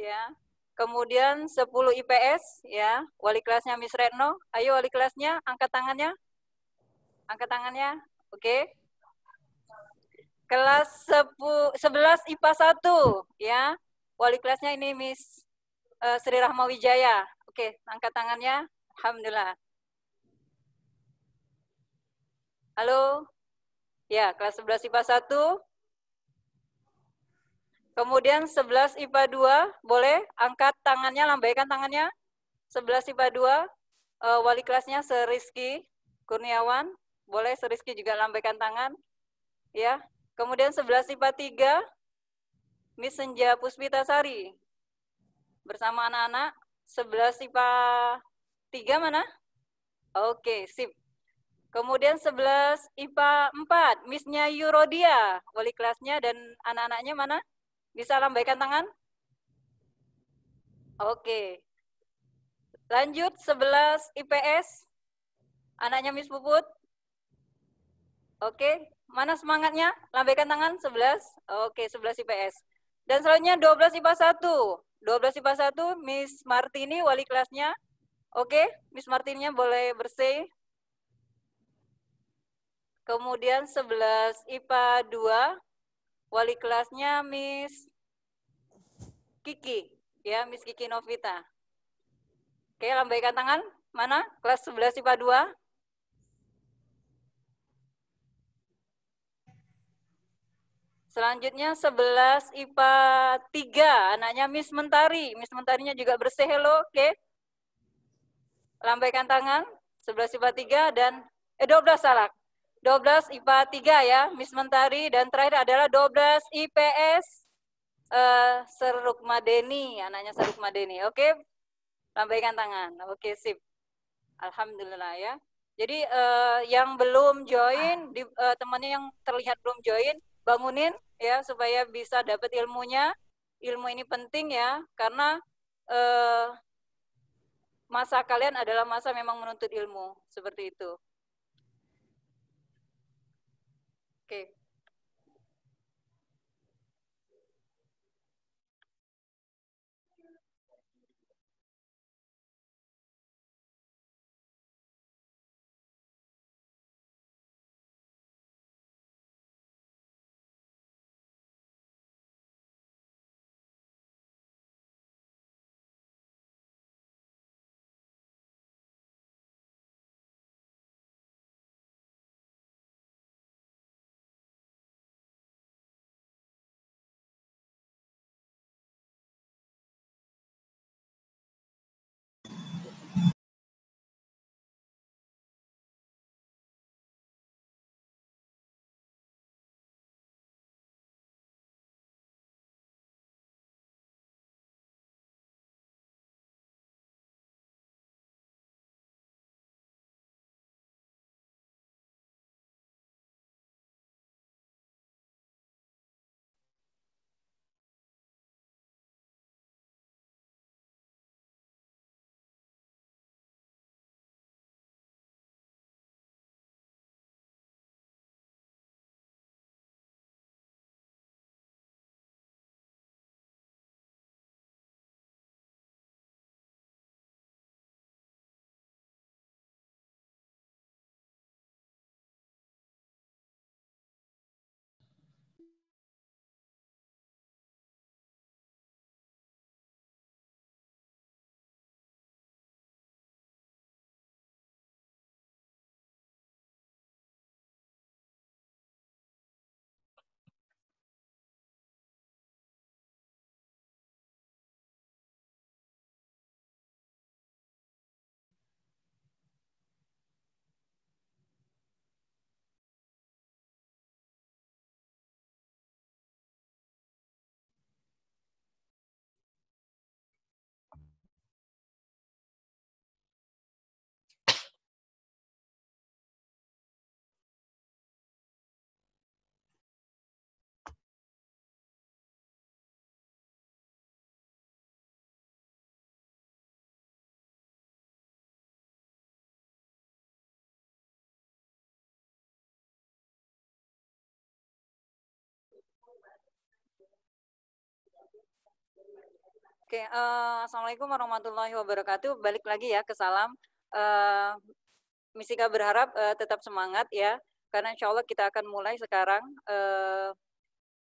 ya. Kemudian 10 IPS ya, wali kelasnya Miss Retno. Ayo wali kelasnya angkat tangannya. Angkat tangannya. Oke. Kelas 11 IPA 1 ya. Wali kelasnya ini Miss Sri Rahma Wijaya. Oke, angkat tangannya. Alhamdulillah. Halo. Ya, kelas 11 IPA 1. Kemudian 11 IPA 2, boleh angkat tangannya, lambaikan tangannya. 11 IPA 2, wali kelasnya Seriski Kurniawan. Boleh Seriski juga lambaikan tangan. Ya. Kemudian 11 IPA 3, Miss Senja Puspitasari. Bersama anak-anak. 11 IPA 3 mana? Oke, sip. Kemudian 11 IPA 4, Miss-nya Yurodia, wali kelasnya dan anak-anaknya mana? Bisa lambaikan tangan? Oke. Lanjut 11 IPS, anaknya Miss Puput. Oke, mana semangatnya? Lambaikan tangan 11. Oke, 11 IPS. Dan selanjutnya 12 IPA 1. 12 IPA 1, Miss Martini, wali kelasnya. Oke, Miss Martininya boleh bersih. Kemudian 11 IPA 2, wali kelasnya Miss Kiki, ya, Miss Kiki Novita. Oke, lambaikan tangan. Mana? Kelas 11 IPA 2. Selanjutnya 11 IPA 3, anaknya Miss Mentari. Miss Mentarinya juga bersih, hello, oke. Lambaikan tangan. 11 IPA 3 dan 12 salah. 12 IPA 3 ya, Miss Mentari, dan terakhir adalah 12 IPS Seruk Madeni, anaknya Seruk Madeni. Oke. Lambaikan tangan. Oke, sip. Alhamdulillah ya. Jadi yang belum join, temannya yang terlihat belum join, bangunin ya supaya bisa dapat ilmunya. Ilmu ini penting ya, karena masa kalian adalah masa memang menuntut ilmu, seperti itu. Oke. Oke, Assalamualaikum warahmatullahi wabarakatuh. Balik lagi ya ke salam. Eh, Misika berharap tetap semangat ya, karena insya Allah kita akan mulai sekarang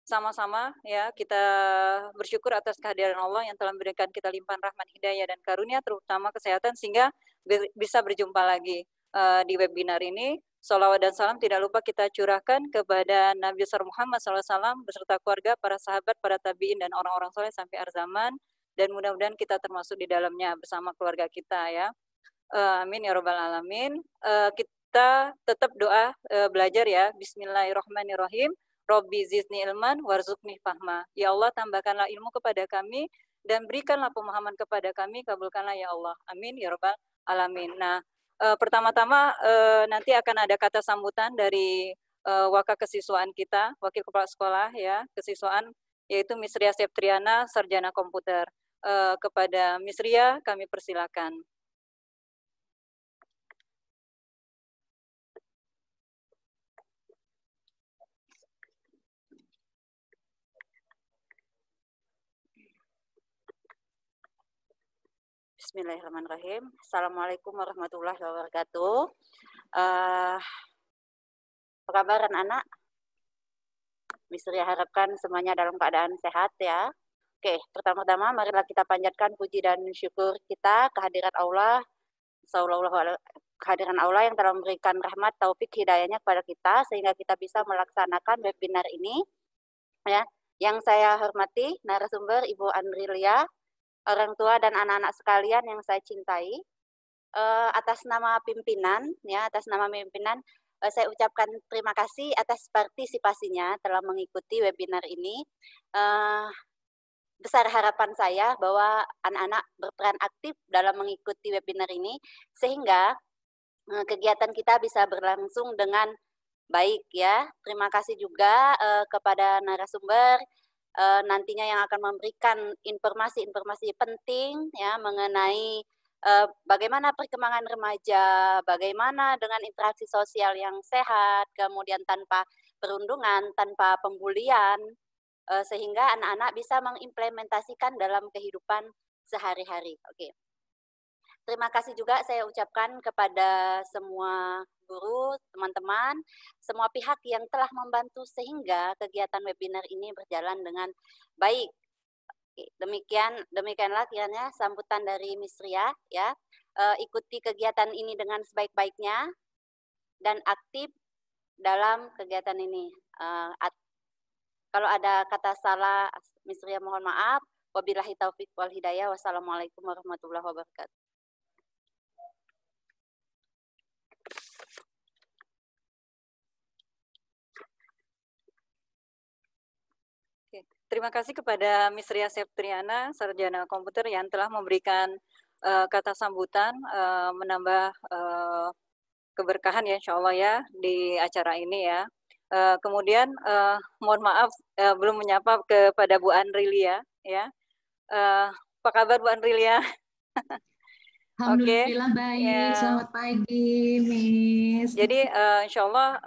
sama-sama ya. Kita bersyukur atas kehadiran Allah yang telah memberikan kita limpahan rahmat hidayah dan karunia, terutama kesehatan, sehingga bisa berjumpa lagi di webinar ini. Salawat dan salam tidak lupa kita curahkan kepada Nabi besar Muhammad SAW beserta keluarga, para sahabat, para tabiin, dan orang-orang soleh sampai akhir zaman. Dan mudah-mudahan kita termasuk di dalamnya bersama keluarga kita ya. Amin ya robbal alamin. Kita tetap doa belajar ya. Bismillahirrahmanirrahim. Robbi zidni ilman warzuqni fahma. Ya Allah, tambahkanlah ilmu kepada kami dan berikanlah pemahaman kepada kami. Kabulkanlah ya Allah. Amin ya robbal alamin. Nah, pertama-tama nanti akan ada kata sambutan dari wakil kesiswaan kita, wakil kepala sekolah ya, kesiswaan, yaitu Miss Ria Septriana, sarjana komputer. Kepada Miss Ria, kami persilakan. Bismillahirrahmanirrahim. Assalamualaikum warahmatullahi wabarakatuh. Apa kabar anak-anak? Miss Ria harapkan semuanya dalam keadaan sehat ya. Oke, pertama-tama marilah kita panjatkan puji dan syukur kita kehadirat Allah, kehadiran Allah yang telah memberikan rahmat, taufik, hidayahnya kepada kita sehingga kita bisa melaksanakan webinar ini ya. Yang saya hormati narasumber Ibu Andrilia, orang tua dan anak-anak sekalian yang saya cintai, atas nama pimpinan ya, atas nama pimpinan saya ucapkan terima kasih atas partisipasinya telah mengikuti webinar ini. Besar harapan saya bahwa anak-anak berperan aktif dalam mengikuti webinar ini sehingga kegiatan kita bisa berlangsung dengan baik ya. Terima kasih juga kepada narasumber nantinya yang akan memberikan informasi-informasi penting ya mengenai bagaimana perkembangan remaja, bagaimana dengan interaksi sosial yang sehat, kemudian tanpa perundungan, tanpa pembulian, sehingga anak-anak bisa mengimplementasikan dalam kehidupan sehari-hari. Oke. Terima kasih juga saya ucapkan kepada semua guru, teman-teman, semua pihak yang telah membantu sehingga kegiatan webinar ini berjalan dengan baik. Demikianlah kiranya sambutan dari Miss Ria ya. Ikuti kegiatan ini dengan sebaik-baiknya dan aktif dalam kegiatan ini. Kalau ada kata salah, Miss Ria mohon maaf. Wabillahi taufiq wal hidayah. Wassalamualaikum warahmatullahi wabarakatuh. Terima kasih kepada Miss Ria Septriana, sarjana komputer yang telah memberikan kata sambutan, menambah keberkahan ya insya Allah ya di acara ini ya. Kemudian mohon maaf belum menyapa kepada Bu Andrilia ya. Apa kabar Bu Andrilia? Alhamdulillah baik, ya. Selamat pagi Miss. Jadi insya Allah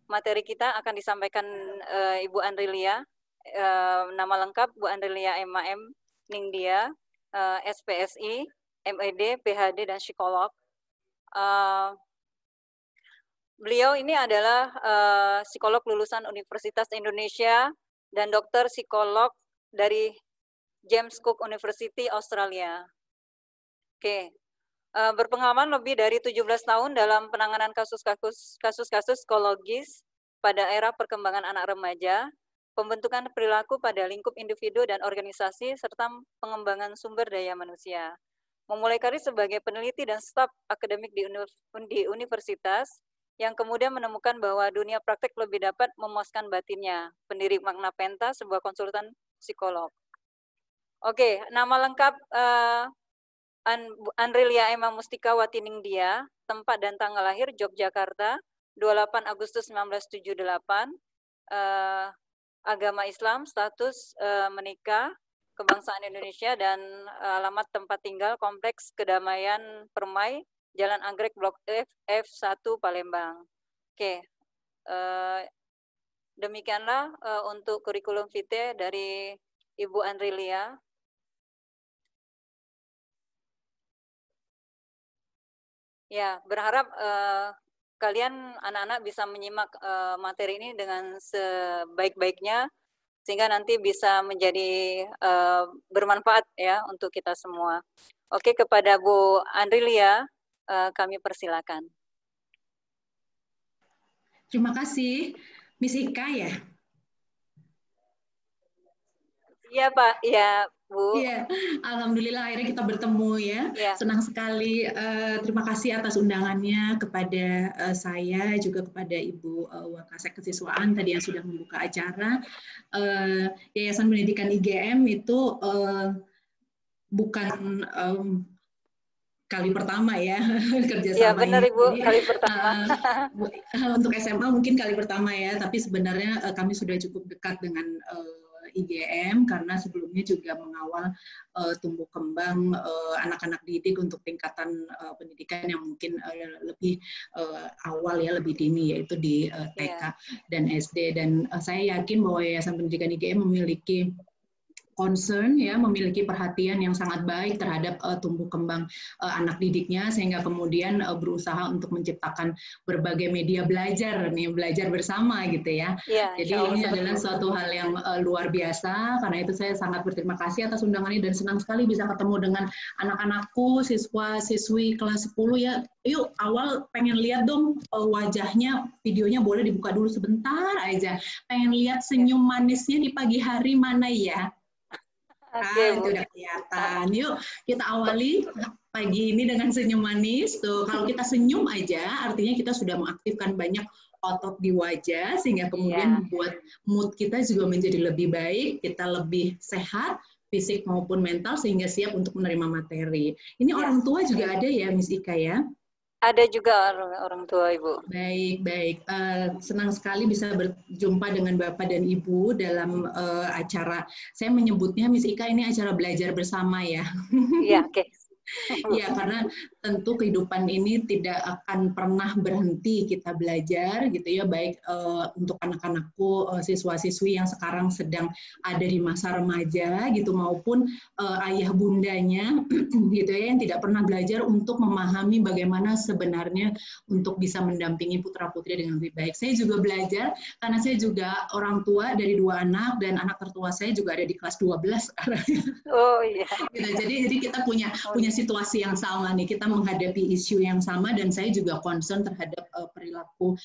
materi kita akan disampaikan Ibu Andrilia. Nama lengkap Bu Andrilia MAM Ningdia, SPSI, MED, PhD, dan psikolog. Beliau ini adalah psikolog lulusan Universitas Indonesia dan dokter psikolog dari James Cook University, Australia. Oke. Berpengalaman lebih dari 17 tahun dalam penanganan kasus-kasus psikologis pada era perkembangan anak remaja, pembentukan perilaku pada lingkup individu dan organisasi, serta pengembangan sumber daya manusia. Memulai karir sebagai peneliti dan staf akademik di universitas, yang kemudian menemukan bahwa dunia praktek lebih dapat memuaskan batinnya. Pendiri Magna Penta, sebuah konsultan psikolog. Oke, nama lengkap Andrilia Emma Mustika Watiningdia, tempat dan tanggal lahir Yogyakarta, 28 Agustus 1978, agama Islam, status menikah, kebangsaan Indonesia, dan alamat tempat tinggal Kompleks Kedamaian Permai, Jalan Anggrek, Blok F1, Palembang. Oke, demikianlah untuk kurikulum vitae dari Ibu Andrilia. Ya, berharap kalian anak-anak bisa menyimak materi ini dengan sebaik-baiknya sehingga nanti bisa menjadi bermanfaat ya untuk kita semua. Oke, kepada Bu Andrilia kami persilakan. Terima kasih, Miss Ika ya. Iya Pak, iya Bu. Iya, alhamdulillah akhirnya kita bertemu ya. Ya. Senang sekali. Terima kasih atas undangannya kepada saya juga kepada Ibu Wakasek Kesiswaan tadi yang sudah membuka acara. Yayasan Pendidikan IGM itu bukan kali pertama ya kerjasamanya. Iya benar Ibu, jadi, kali pertama. Untuk SMA mungkin kali pertama ya, tapi sebenarnya kami sudah cukup dekat dengan IGM karena sebelumnya juga mengawal tumbuh kembang anak-anak didik untuk tingkatan pendidikan yang mungkin lebih awal ya, lebih dini, yaitu di TK dan SD. Dan saya yakin bahwa Yayasan Pendidikan IGM memiliki concern ya, memiliki perhatian yang sangat baik terhadap tumbuh kembang anak didiknya, sehingga kemudian berusaha untuk menciptakan berbagai media belajar nih, belajar bersama gitu ya. Jadi ini adalah suatu hal yang luar biasa. Karena itu saya sangat berterima kasih atas undangannya dan senang sekali bisa ketemu dengan anak-anakku, siswa-siswi kelas 10 ya. Yuk, awal pengen lihat dong wajahnya, videonya boleh dibuka dulu sebentar aja. Pengen lihat senyum manisnya di pagi hari mana ya? Itu udah kelihatan. Yuk kita awali pagi ini dengan senyum manis. Tuh, kalau kita senyum aja, artinya kita sudah mengaktifkan banyak otot di wajah, sehingga kemudian membuat mood kita juga menjadi lebih baik, kita lebih sehat, fisik maupun mental, sehingga siap untuk menerima materi. Ini orang tua juga ada ya, Miss Ika ya? Ada juga orang tua Ibu. Baik. Senang sekali bisa berjumpa dengan Bapak dan Ibu dalam acara. Saya menyebutnya, Miss Ika, ini acara belajar bersama ya. Iya, oke. Ya, karena tentu kehidupan ini tidak akan pernah berhenti kita belajar gitu ya, baik untuk anak-anakku, siswa-siswi yang sekarang sedang ada di masa remaja gitu, maupun ayah bundanya gitu ya, yang tidak pernah belajar untuk memahami bagaimana sebenarnya untuk bisa mendampingi putra-putri dengan lebih baik. Saya juga belajar karena saya juga orang tua dari 2 anak, dan anak tertua saya juga ada di kelas 12 sekarang. Oh iya. Gitu, jadi kita punya situasi yang sama nih, kita menghadapi isu yang sama, dan saya juga concern terhadap perilaku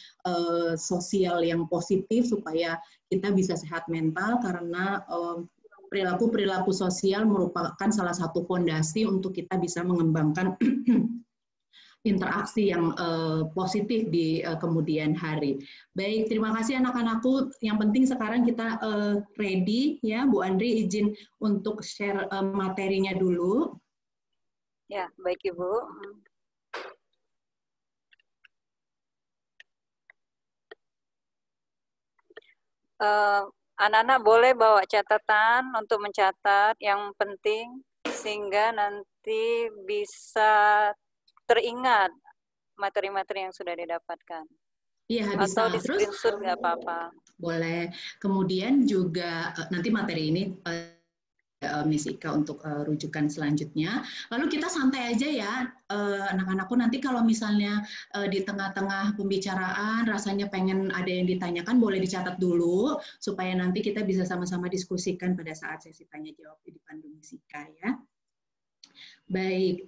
sosial yang positif supaya kita bisa sehat mental, karena perilaku sosial merupakan salah satu fondasi untuk kita bisa mengembangkan interaksi yang positif di kemudian hari. Baik, terima kasih anak-anakku. Yang penting sekarang kita ready ya, Bu Andri izin untuk share materinya dulu. Ya, baik Ibu. Anak-anak boleh bawa catatan untuk mencatat yang penting sehingga nanti bisa teringat materi-materi yang sudah didapatkan. Iya, bisa. Atau di screenshot nggak apa-apa. Boleh. Kemudian juga nanti materi ini Miss Ika untuk rujukan selanjutnya. Lalu kita santai aja ya, anak-anakku, nanti kalau misalnya di tengah-tengah pembicaraan rasanya pengen ada yang ditanyakan, boleh dicatat dulu supaya nanti kita bisa sama-sama diskusikan pada saat sesi tanya jawab di Pandu Miss Ika ya. Baik,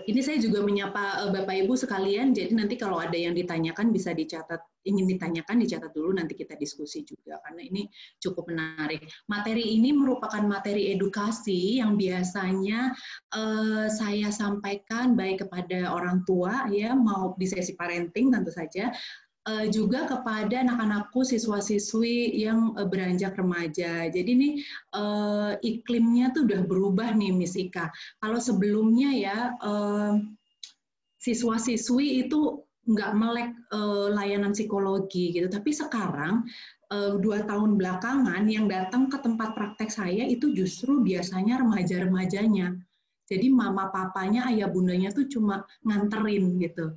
ini saya juga menyapa Bapak Ibu sekalian, jadi nanti kalau ada yang ditanyakan bisa dicatat, ingin ditanyakan dicatat dulu, nanti kita diskusi juga, karena ini cukup menarik. Materi ini merupakan materi edukasi yang biasanya saya sampaikan baik kepada orang tua, ya, mau di sesi parenting tentu saja, juga kepada anak-anakku, siswa-siswi yang beranjak remaja. Jadi nih iklimnya tuh udah berubah nih, Miss Ika. Kalau sebelumnya ya siswa-siswi itu nggak melek layanan psikologi gitu, tapi sekarang 2 tahun belakangan yang datang ke tempat praktek saya itu justru biasanya remaja-remajanya. Jadi mama papanya, ayah bundanya tuh cuma nganterin gitu.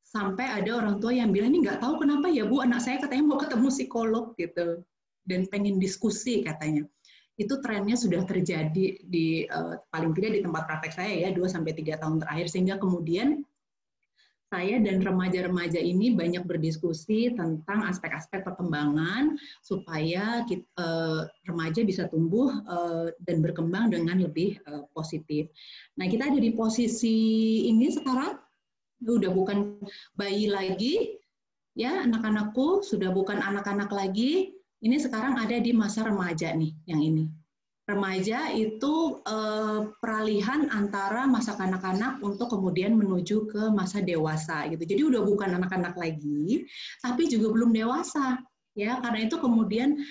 Sampai ada orang tua yang bilang, ini nggak tahu kenapa ya Bu, anak saya katanya mau ketemu psikolog gitu, dan pengen diskusi katanya. Itu trennya sudah terjadi di paling tidak di tempat praktek saya ya, 2-3 tahun terakhir, sehingga kemudian saya dan remaja-remaja ini banyak berdiskusi tentang aspek-aspek perkembangan supaya remaja bisa tumbuh dan berkembang dengan lebih positif. Nah, kita ada di posisi ini sekarang, udah bukan bayi lagi, ya anak-anakku, sudah bukan anak-anak lagi, ini sekarang ada di masa remaja nih, yang ini. Remaja itu peralihan antara masa kanak-kanak untuk kemudian menuju ke masa dewasa gitu. Jadi udah bukan anak-anak lagi, tapi juga belum dewasa. Ya, karena itu kemudian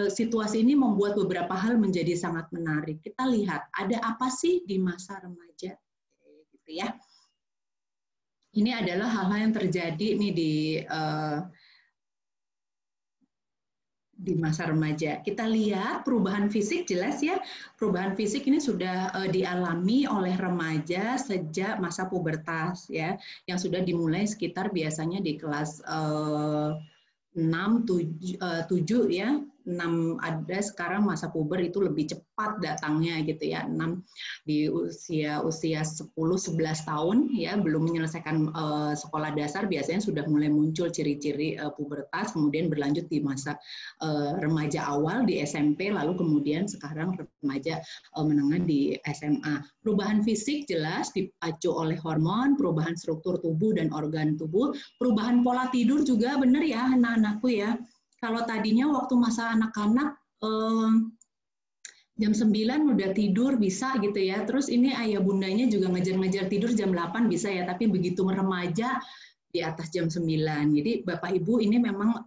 situasi ini membuat beberapa hal menjadi sangat menarik. Kita lihat ada apa sih di masa remaja, gitu ya. Ini adalah hal-hal yang terjadi nih di masa remaja. Kita lihat perubahan fisik jelas ya. Perubahan fisik ini sudah dialami oleh remaja sejak masa pubertas ya, yang sudah dimulai sekitar biasanya di kelas 6, 7 ya. 6 ada sekarang masa puber itu lebih cepat datangnya gitu ya. 6 di usia 10 11 tahun ya, belum menyelesaikan sekolah dasar biasanya sudah mulai muncul ciri-ciri pubertas, kemudian berlanjut di masa remaja awal di SMP, lalu kemudian sekarang remaja menengah di SMA. Perubahan fisik jelas dipacu oleh hormon, perubahan struktur tubuh dan organ tubuh, perubahan pola tidur juga benar ya anak-anakku ya. Kalau tadinya waktu masa anak-anak jam 9 udah tidur bisa gitu ya. Terus ini ayah bundanya juga ngejar-ngejar tidur jam 8 bisa ya, tapi begitu remaja di atas jam 9. Jadi Bapak Ibu ini memang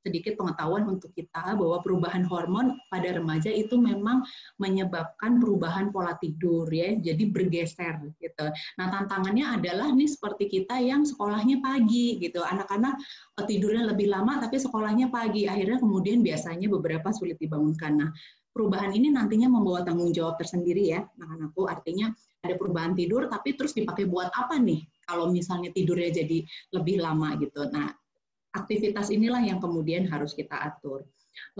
sedikit pengetahuan untuk kita bahwa perubahan hormon pada remaja itu memang menyebabkan perubahan pola tidur ya, jadi bergeser gitu. Nah, tantangannya adalah nih seperti kita yang sekolahnya pagi gitu. Anak-anak tidurnya lebih lama tapi sekolahnya pagi. Akhirnya kemudian biasanya beberapa sulit dibangunkan. Nah, perubahan ini nantinya membawa tanggung jawab tersendiri ya, anak-anakku. Artinya ada perubahan tidur tapi terus dipakai buat apa nih? Kalau misalnya tidurnya jadi lebih lama gitu. Nah, aktivitas inilah yang kemudian harus kita atur.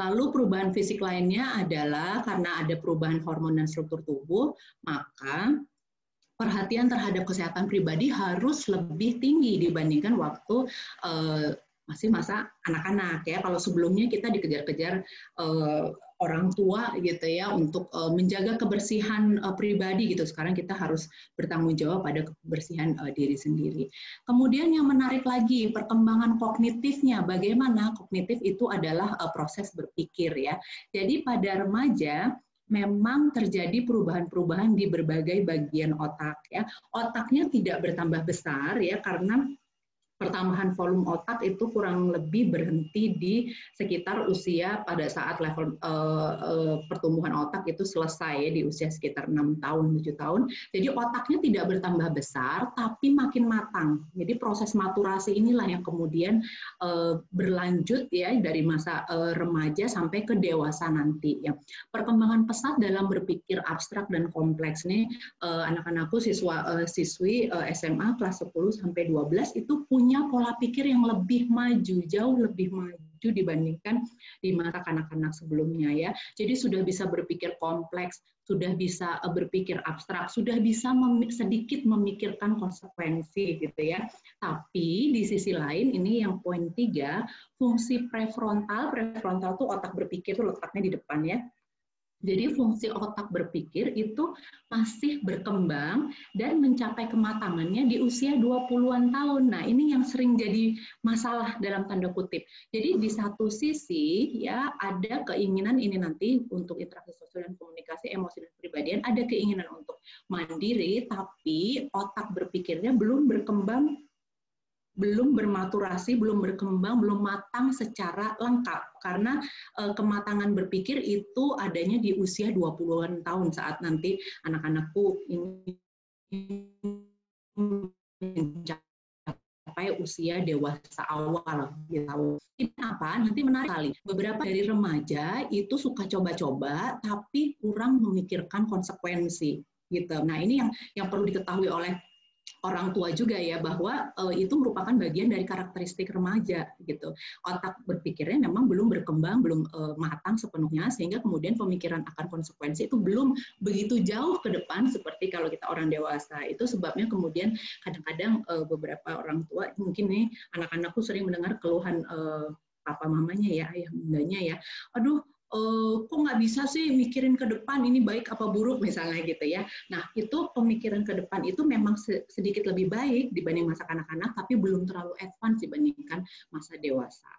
Lalu perubahan fisik lainnya adalah karena ada perubahan hormon dan struktur tubuh, maka perhatian terhadap kesehatan pribadi harus lebih tinggi dibandingkan waktu masih masa anak-anak ya. Kalau sebelumnya kita dikejar-kejar orang tua gitu ya untuk menjaga kebersihan pribadi gitu. Sekarang kita harus bertanggung jawab pada kebersihan diri sendiri. Kemudian yang menarik lagi perkembangan kognitifnya. Bagaimana? Kognitif itu adalah proses berpikir ya. Jadi pada remaja memang terjadi perubahan-perubahan di berbagai bagian otak ya. Otaknya tidak bertambah besar ya karena pertambahan volume otak itu kurang lebih berhenti di sekitar usia pada saat level pertumbuhan otak itu selesai di usia sekitar 6 tahun, 7 tahun. Jadi otaknya tidak bertambah besar, tapi makin matang. Jadi proses maturasi inilah yang kemudian berlanjut ya dari masa remaja sampai ke dewasa nanti. Ya. Perkembangan pesat dalam berpikir abstrak dan kompleks nih anak-anakku siswi SMA kelas 10 sampai 12 itu punya pola pikir yang lebih maju, jauh lebih maju dibandingkan di masa kanak-kanak sebelumnya ya. Jadi sudah bisa berpikir kompleks, sudah bisa berpikir abstrak, sudah bisa sedikit memikirkan konsekuensi gitu ya. Tapi di sisi lain ini yang poin 3, fungsi prefrontal itu otak berpikir itu letaknya di depan ya. Jadi fungsi otak berpikir itu masih berkembang dan mencapai kematangannya di usia 20-an tahun. Nah, ini yang sering jadi masalah dalam tanda kutip. Jadi di satu sisi ya ada keinginan ini nanti untuk interaksi sosial dan komunikasi, emosi dan kepribadian, ada keinginan untuk mandiri, tapi otak berpikirnya belum berkembang, belum bermaturasi, belum berkembang, belum matang secara lengkap. Karena kematangan berpikir itu adanya di usia 20-an tahun saat nanti anak-anakku ini mencapai usia dewasa awal. Gitu. Ini apa? Nanti menarik kali. Beberapa dari remaja itu suka coba-coba, tapi kurang memikirkan konsekuensi. Gitu. Nah ini yang perlu diketahui oleh orang tua juga ya, bahwa itu merupakan bagian dari karakteristik remaja gitu. Otak berpikirnya memang belum berkembang, belum matang sepenuhnya, sehingga kemudian pemikiran akan konsekuensi itu belum begitu jauh ke depan seperti kalau kita orang dewasa. Itu sebabnya kemudian kadang-kadang beberapa orang tua, mungkin nih anak-anakku sering mendengar keluhan papa mamanya ya, ayah bundanya ya, aduh kok nggak bisa sih mikirin ke depan ini baik apa buruk misalnya gitu ya. Nah itu pemikiran ke depan itu memang sedikit lebih baik dibanding masa kanak-kanak, tapi belum terlalu advance dibandingkan masa dewasa.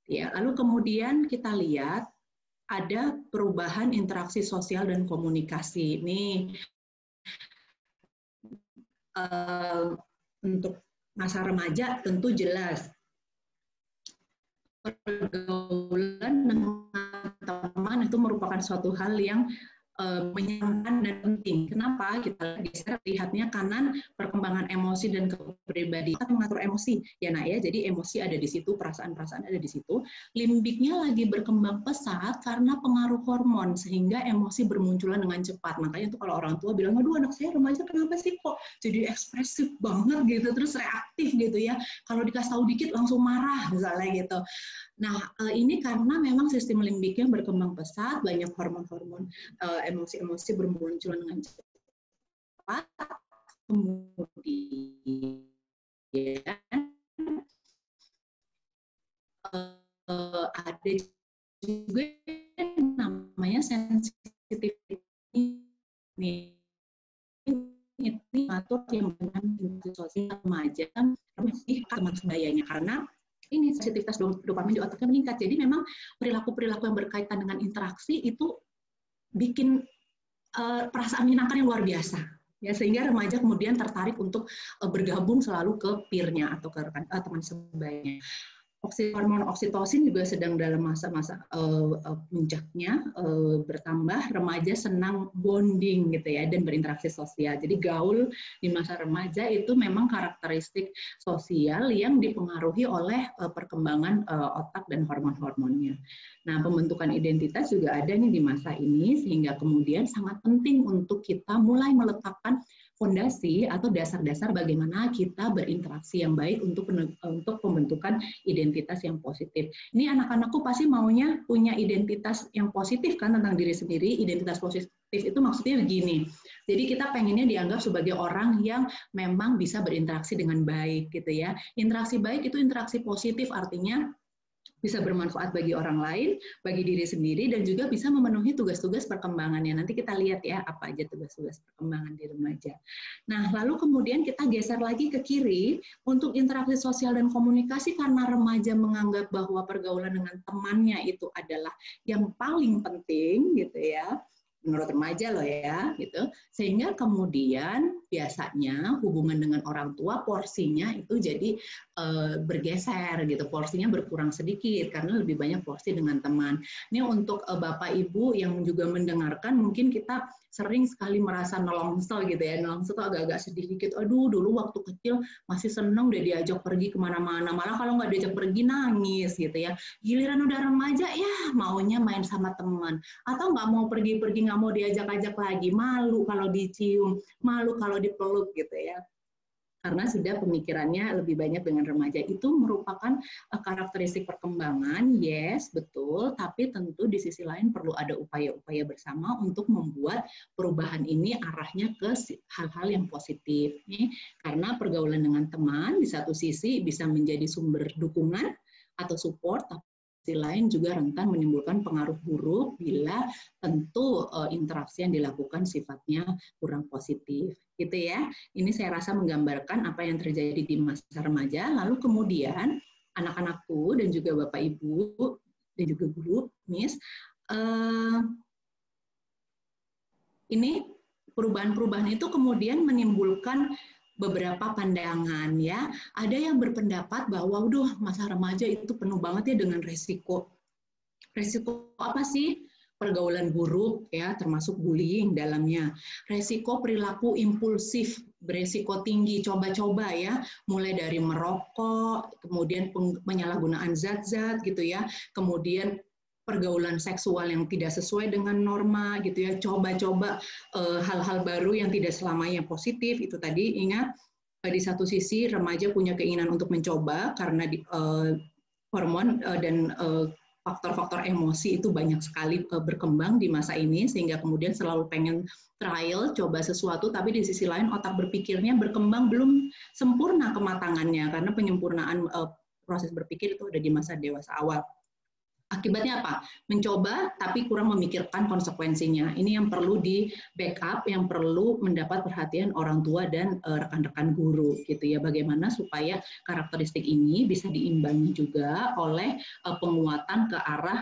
Ya, lalu kemudian kita lihat ada perubahan interaksi sosial dan komunikasi. Ini untuk masa remaja tentu jelas pergaulan dengan teman itu merupakan suatu hal yang menyenangkan dan penting. Kenapa? Kita lihatnya kanan, perkembangan emosi dan kepribadian. Kita mengatur emosi, ya nak ya. Jadi emosi ada di situ, perasaan-perasaan ada di situ. Limbiknya lagi berkembang pesat karena pengaruh hormon, sehingga emosi bermunculan dengan cepat. Makanya itu kalau orang tua bilang, aduh anak saya remaja kenapa sih kok jadi ekspresif banget gitu, terus reaktif gitu ya. Kalau dikasih tahu dikit langsung marah misalnya gitu. Nah, ini karena memang sistem limbiknya berkembang pesat, banyak hormon-hormon emosi-emosi bermunculan dengan cepat, kemudian ada juga namanya sensitivity ini ngatur yang dengan sosial remaja masih teman sebayanya karena ini sensitivitas dopamin di otaknya meningkat. Jadi memang perilaku-perilaku yang berkaitan dengan interaksi itu bikin perasaan menyenangkan yang luar biasa. Ya, sehingga remaja kemudian tertarik untuk bergabung selalu ke peer-nya atau ke teman sebayanya. Hormon oksitosin juga sedang dalam masa-masa puncaknya bertambah. Remaja senang bonding gitu ya dan berinteraksi sosial. Jadi gaul di masa remaja itu memang karakteristik sosial yang dipengaruhi oleh perkembangan otak dan hormon-hormonnya. Nah, pembentukan identitas juga ada nih di masa ini, sehingga kemudian sangat penting untuk kita mulai meletakkan fondasi atau dasar-dasar bagaimana kita berinteraksi yang baik untuk pembentukan identitas yang positif. Ini anak-anakku pasti maunya punya identitas yang positif kan tentang diri sendiri. Identitas positif itu maksudnya begini. Jadi kita pengennya dianggap sebagai orang yang memang bisa berinteraksi dengan baik gitu ya. Interaksi baik itu interaksi positif, artinya bisa bermanfaat bagi orang lain, bagi diri sendiri, dan juga bisa memenuhi tugas-tugas perkembangannya. Nanti kita lihat ya, apa aja tugas-tugas perkembangan di remaja. Nah, lalu kemudian kita geser lagi ke kiri, untuk interaksi sosial dan komunikasi, karena remaja menganggap bahwa pergaulan dengan temannya itu adalah yang paling penting, gitu ya, menurut remaja loh ya, gitu. Sehingga kemudian biasanya hubungan dengan orang tua porsinya itu jadi bergeser gitu, porsinya berkurang sedikit karena lebih banyak porsi dengan teman. Ini untuk Bapak Ibu yang juga mendengarkan, mungkin kita sering sekali merasa nolongso gitu ya, nolongso tuh agak-agak sedih dikit. Aduh, dulu waktu kecil masih seneng udah diajak pergi kemana-mana, malah kalau nggak diajak pergi nangis gitu ya. Giliran udah remaja ya maunya main sama teman, atau nggak mau pergi-pergi, nggak mau diajak-ajak lagi, malu kalau dicium, malu kalau dipeluk gitu ya. Karena sudah pemikirannya lebih banyak dengan remaja. Itu merupakan karakteristik perkembangan, yes, betul, tapi tentu di sisi lain perlu ada upaya-upaya bersama untuk membuat perubahan ini arahnya ke hal-hal yang positif. Karena pergaulan dengan teman di satu sisi bisa menjadi sumber dukungan atau support, tapi di sisi lain juga rentan menimbulkan pengaruh buruk bila tentu interaksi yang dilakukan sifatnya kurang positif. Gitu ya. Ini saya rasa menggambarkan apa yang terjadi di masa remaja. Lalu kemudian anak-anakku dan juga Bapak Ibu dan juga guru, Miss, ini perubahan-perubahan itu kemudian menimbulkan beberapa pandangan ya. Ada yang berpendapat bahwa udah masa remaja itu penuh banget ya dengan resiko. Resiko apa sih? Pergaulan buruk ya, termasuk bullying dalamnya. Resiko perilaku impulsif, beresiko tinggi, coba-coba ya, mulai dari merokok, kemudian penyalahgunaan zat-zat gitu ya, kemudian pergaulan seksual yang tidak sesuai dengan norma gitu ya, coba-coba hal-hal baru yang tidak selamanya positif, itu tadi ingat. di satu sisi remaja punya keinginan untuk mencoba karena hormon dan faktor-faktor emosi itu banyak sekali berkembang di masa ini, sehingga kemudian selalu pengen trial, coba sesuatu, tapi di sisi lain otak berpikirnya berkembang belum sempurna kematangannya, karena penyempurnaan proses berpikir itu ada di masa dewasa awal. Akibatnya apa? Mencoba tapi kurang memikirkan konsekuensinya. Ini yang perlu di backup, yang perlu mendapat perhatian orang tua dan rekan-rekan guru gitu ya. Bagaimana supaya karakteristik ini bisa diimbangi juga oleh penguatan ke arah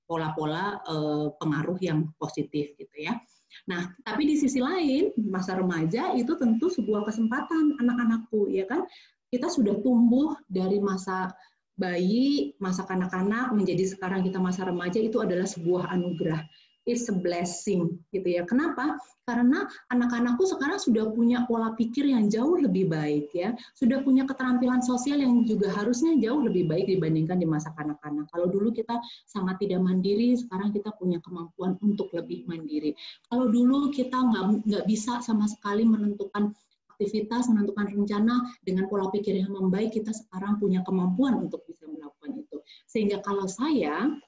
pola-pola pengaruh yang positif gitu ya. Nah, tapi di sisi lain, masa remaja itu tentu sebuah kesempatan anak-anakku, ya kan? Kita sudah tumbuh dari masa bayi, masa kanak-kanak, menjadi sekarang kita masa remaja, itu adalah sebuah anugerah. It's a blessing, gitu ya. Kenapa? Karena anak-anakku sekarang sudah punya pola pikir yang jauh lebih baik, ya. Sudah punya keterampilan sosial yang juga harusnya jauh lebih baik dibandingkan di masa kanak-kanak. Kalau dulu kita sangat tidak mandiri, sekarang kita punya kemampuan untuk lebih mandiri. Kalau dulu kita nggak bisa sama sekali menentukan aktivitas, menentukan rencana dengan pola pikir yang membaik, kita sekarang punya kemampuan untuk bisa melakukan itu. Sehingga kalau saya,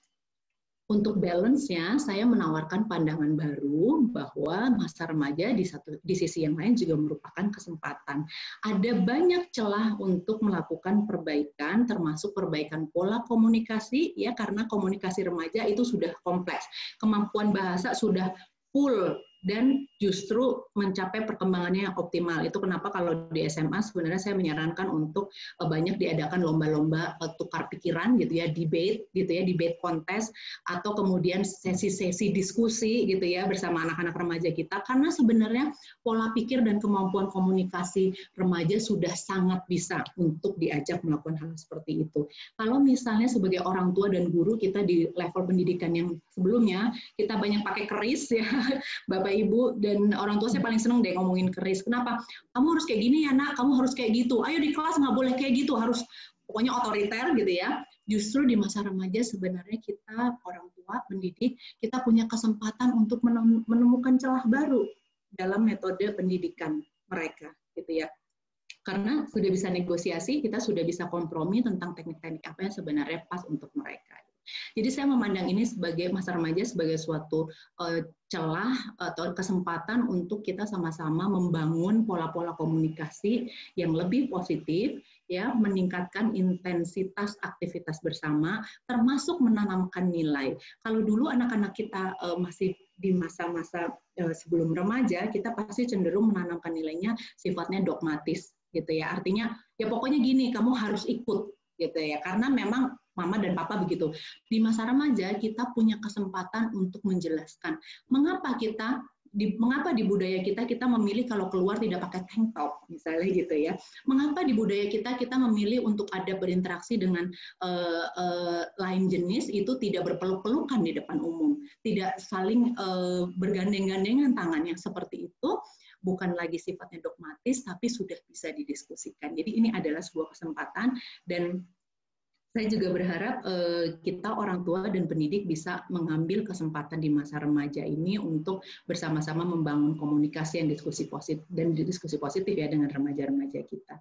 untuk balance-nya, saya menawarkan pandangan baru bahwa masa remaja di sisi yang lain juga merupakan kesempatan. Ada banyak celah untuk melakukan perbaikan, termasuk perbaikan pola komunikasi, ya, karena komunikasi remaja itu sudah kompleks. Kemampuan bahasa sudah full dan justru mencapai perkembangannya yang optimal. Itu kenapa kalau di SMA sebenarnya saya menyarankan untuk banyak diadakan lomba-lomba tukar pikiran gitu ya, debate gitu ya, debate kontes, atau kemudian sesi-sesi diskusi gitu ya bersama anak-anak remaja kita, karena sebenarnya pola pikir dan kemampuan komunikasi remaja sudah sangat bisa untuk diajak melakukan hal seperti itu. Kalau misalnya sebagai orang tua dan guru kita di level pendidikan yang sebelumnya kita banyak pakai keris ya, Bapak Ibu dan orang tua, saya paling seneng deh ngomongin keris. Kenapa? Kamu harus kayak gini ya nak, kamu harus kayak gitu. Ayo di kelas nggak boleh kayak gitu, harus pokoknya otoriter gitu ya. Justru di masa remaja sebenarnya kita orang tua pendidik, kita punya kesempatan untuk menemukan celah baru dalam metode pendidikan mereka gitu ya. Karena sudah bisa negosiasi, kita sudah bisa kompromi tentang teknik-teknik apa yang sebenarnya pas untuk mereka. Jadi saya memandang ini sebagai masa remaja sebagai suatu celah atau kesempatan untuk kita sama-sama membangun pola-pola komunikasi yang lebih positif, ya, meningkatkan intensitas aktivitas bersama, termasuk menanamkan nilai. Kalau dulu anak-anak kita masih di masa-masa sebelum remaja, kita pasti cenderung menanamkan nilainya sifatnya dogmatis, gitu ya. Artinya ya pokoknya gini, kamu harus ikut, gitu ya. Karena memang mama dan papa begitu. Di masa remaja kita punya kesempatan untuk menjelaskan mengapa di budaya kita memilih kalau keluar tidak pakai tank top misalnya gitu ya. Mengapa di budaya kita memilih untuk ada berinteraksi dengan lain jenis itu tidak berpeluk-pelukan di depan umum, tidak saling bergandeng-gandengan tangan, yang seperti itu bukan lagi sifatnya dogmatis tapi sudah bisa didiskusikan. Jadi ini adalah sebuah kesempatan, dan saya juga berharap kita orang tua dan pendidik bisa mengambil kesempatan di masa remaja ini untuk bersama-sama membangun komunikasi yang diskusi positif ya dengan remaja-remaja kita.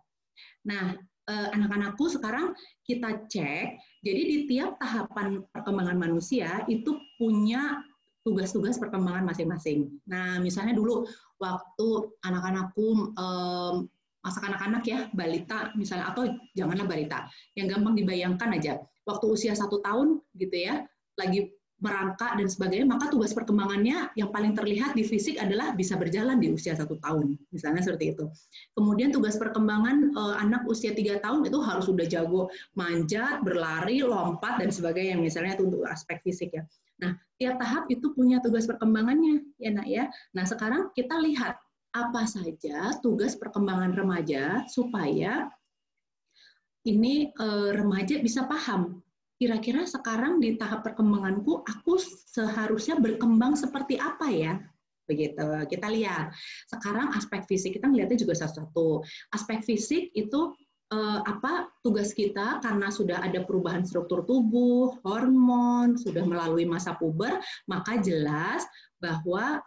Nah, anak-anakku sekarang kita cek, jadi di tiap tahapan perkembangan manusia itu punya tugas-tugas perkembangan masing-masing. Nah, misalnya dulu waktu anak-anakku masa kanak-kanak ya, balita misalnya, atau janganlah balita, yang gampang dibayangkan aja, waktu usia 1 tahun gitu ya, lagi merangkak dan sebagainya, maka tugas perkembangannya yang paling terlihat di fisik adalah bisa berjalan di usia 1 tahun, misalnya seperti itu. Kemudian tugas perkembangan anak usia 3 tahun itu harus sudah jago manjat, berlari, lompat, dan sebagainya, misalnya itu untuk aspek fisik ya. Nah, tiap tahap itu punya tugas perkembangannya, ya nak ya. Nah, sekarang kita lihat apa saja tugas perkembangan remaja supaya ini remaja bisa paham. Kira-kira sekarang di tahap perkembanganku, aku seharusnya berkembang seperti apa ya? Begitu. Kita lihat. Sekarang aspek fisik, kita melihatnya juga satu-satu. Aspek fisik itu apa tugas kita, karena sudah ada perubahan struktur tubuh, hormon, sudah melalui masa puber, maka jelas bahwa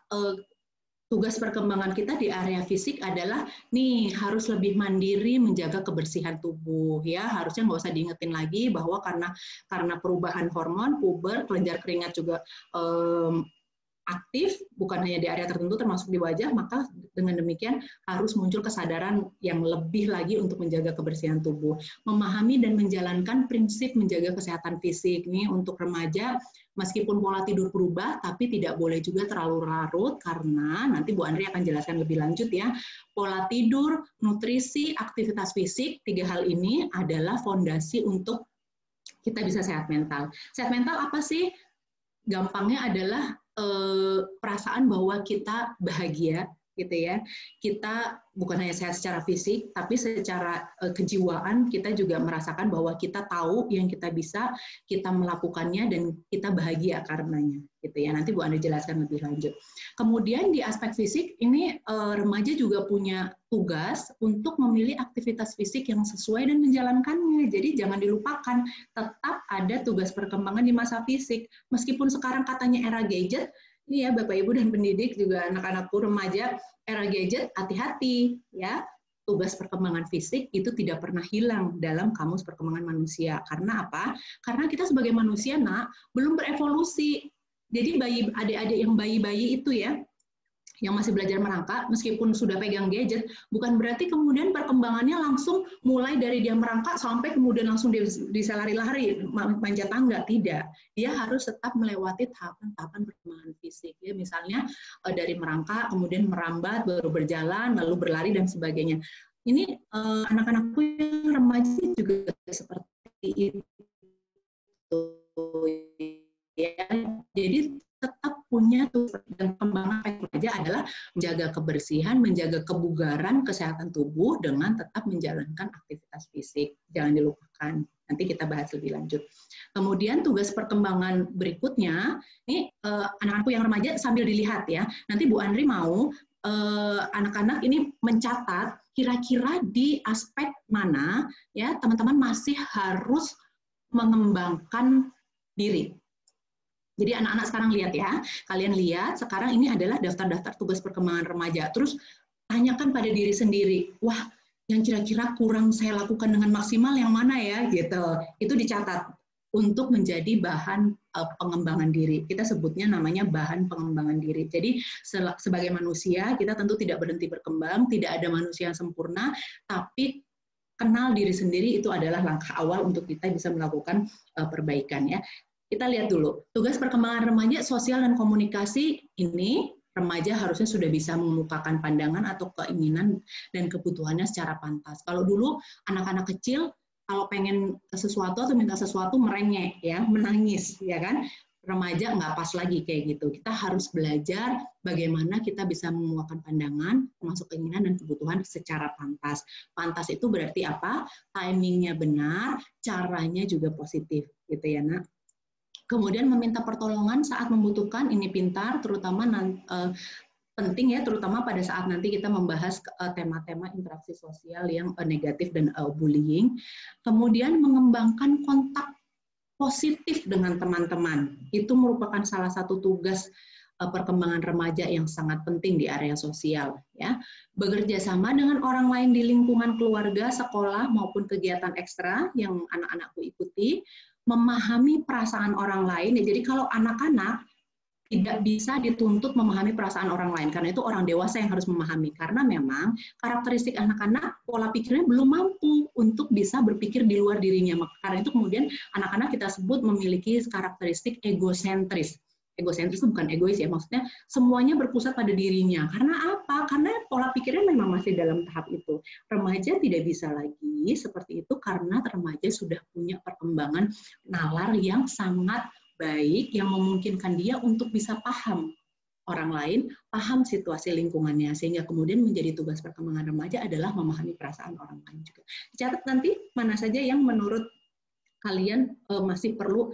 tugas perkembangan kita di area fisik adalah nih harus lebih mandiri menjaga kebersihan tubuh ya, harusnya nggak usah diingetin lagi bahwa karena perubahan hormon, puber, kelenjar keringat juga aktif, bukan hanya di area tertentu termasuk di wajah, maka dengan demikian harus muncul kesadaran yang lebih lagi untuk menjaga kebersihan tubuh. Memahami dan menjalankan prinsip menjaga kesehatan fisik nih untuk remaja, meskipun pola tidur berubah, tapi tidak boleh juga terlalu larut karena nanti Bu Andri akan jelaskan lebih lanjut ya. Pola tidur, nutrisi, aktivitas fisik, 3 hal ini adalah fondasi untuk kita bisa sehat mental. Sehat mental apa sih? Gampangnya adalah perasaan bahwa kita bahagia, gitu ya. Kita bukan hanya sehat secara fisik, tapi secara kejiwaan kita juga merasakan bahwa kita tahu yang kita bisa, kita melakukannya dan kita bahagia karenanya, gitu ya. Nanti Bu Andri jelaskan lebih lanjut. Kemudian di aspek fisik ini remaja juga punya tugas untuk memilih aktivitas fisik yang sesuai dan menjalankannya. Jadi jangan dilupakan, tetap ada tugas perkembangan di masa fisik. Meskipun sekarang katanya era gadget, iya Bapak Ibu dan pendidik juga anak-anakku remaja era gadget, hati-hati ya. Tugas perkembangan fisik itu tidak pernah hilang dalam kamus perkembangan manusia. Karena apa? Karena kita sebagai manusia belum berevolusi. Jadi adik-adik yang bayi-bayi itu ya, yang masih belajar merangkak, meskipun sudah pegang gadget, bukan berarti kemudian perkembangannya langsung mulai dari dia merangkak sampai kemudian langsung bisa lari-lari, manjat tangga. Tidak. Dia harus tetap melewati tahapan-tahapan perkembangan fisik. Ya, misalnya dari merangkak, kemudian merambat, baru berjalan, lalu berlari, dan sebagainya. Ini anak-anakku yang remaja juga seperti itu. Ya. Jadi tetap punya tugas dan perkembangan remaja adalah menjaga kebersihan, menjaga kebugaran, kesehatan tubuh dengan tetap menjalankan aktivitas fisik. Jangan dilupakan. Nanti kita bahas lebih lanjut. Kemudian tugas perkembangan berikutnya, ini anak-anakku yang remaja sambil dilihat ya. Nanti Bu Andri mau anak-anak ini mencatat kira-kira di aspek mana ya teman-teman masih harus mengembangkan diri. Jadi anak-anak sekarang lihat ya, kalian lihat sekarang ini adalah daftar-daftar tugas perkembangan remaja. Terus tanyakan pada diri sendiri, wah yang kira-kira kurang saya lakukan dengan maksimal yang mana ya gitu. Itu dicatat untuk menjadi bahan pengembangan diri. Kita sebutnya namanya bahan pengembangan diri. Jadi sebagai manusia kita tentu tidak berhenti berkembang, tidak ada manusia yang sempurna, tapi kenal diri sendiri itu adalah langkah awal untuk kita bisa melakukan perbaikan ya. Kita lihat dulu, tugas perkembangan remaja sosial dan komunikasi ini, remaja harusnya sudah bisa mengemukakan pandangan atau keinginan dan kebutuhannya secara pantas. Kalau dulu anak-anak kecil, kalau pengen sesuatu atau minta sesuatu merengek, ya, menangis, ya kan? Remaja nggak pas lagi kayak gitu. Kita harus belajar bagaimana kita bisa mengemukakan pandangan, termasuk keinginan dan kebutuhan secara pantas. Pantas itu berarti apa? Timingnya benar, caranya juga positif, gitu ya, Nak. Kemudian meminta pertolongan saat membutuhkan, ini pintar, terutama penting ya, terutama pada saat nanti kita membahas tema-tema interaksi sosial yang negatif dan bullying. Kemudian mengembangkan kontak positif dengan teman-teman. Itu merupakan salah satu tugas perkembangan remaja yang sangat penting di area sosial. Ya. Bekerja sama dengan orang lain di lingkungan keluarga, sekolah, maupun kegiatan ekstra yang anak-anakku ikuti, memahami perasaan orang lain. Jadi kalau anak-anak tidak bisa dituntut memahami perasaan orang lain, karena itu orang dewasa yang harus memahami. Karena memang karakteristik anak-anak, pola pikirnya belum mampu untuk bisa berpikir di luar dirinya. Karena itu kemudian anak-anak kita sebut memiliki karakteristik egosentris. Egosentris itu bukan egois ya, maksudnya semuanya berpusat pada dirinya. Karena apa? Karena pola pikirnya memang masih dalam tahap itu. Remaja tidak bisa lagi seperti itu karena remaja sudah punya perkembangan nalar yang sangat baik yang memungkinkan dia untuk bisa paham orang lain, paham situasi lingkungannya, sehingga kemudian menjadi tugas perkembangan remaja adalah memahami perasaan orang lain juga. Dicatat nanti mana saja yang menurut kalian masih perlu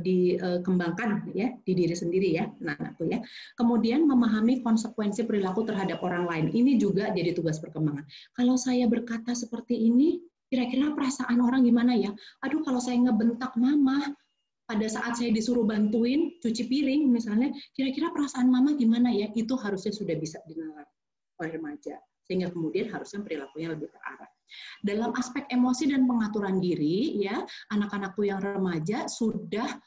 dikembangkan ya di diri sendiri ya, anak-anakku ya. Kemudian memahami konsekuensi perilaku terhadap orang lain. Ini juga jadi tugas perkembangan. Kalau saya berkata seperti ini, kira-kira perasaan orang gimana ya? Aduh, kalau saya ngebentak mama, pada saat saya disuruh bantuin cuci piring misalnya, kira-kira perasaan mama gimana ya? Itu harusnya sudah bisa didengar oleh remaja, sehingga kemudian harusnya perilakunya lebih terarah. Dalam aspek emosi dan pengaturan diri, ya, anak-anakku yang remaja sudah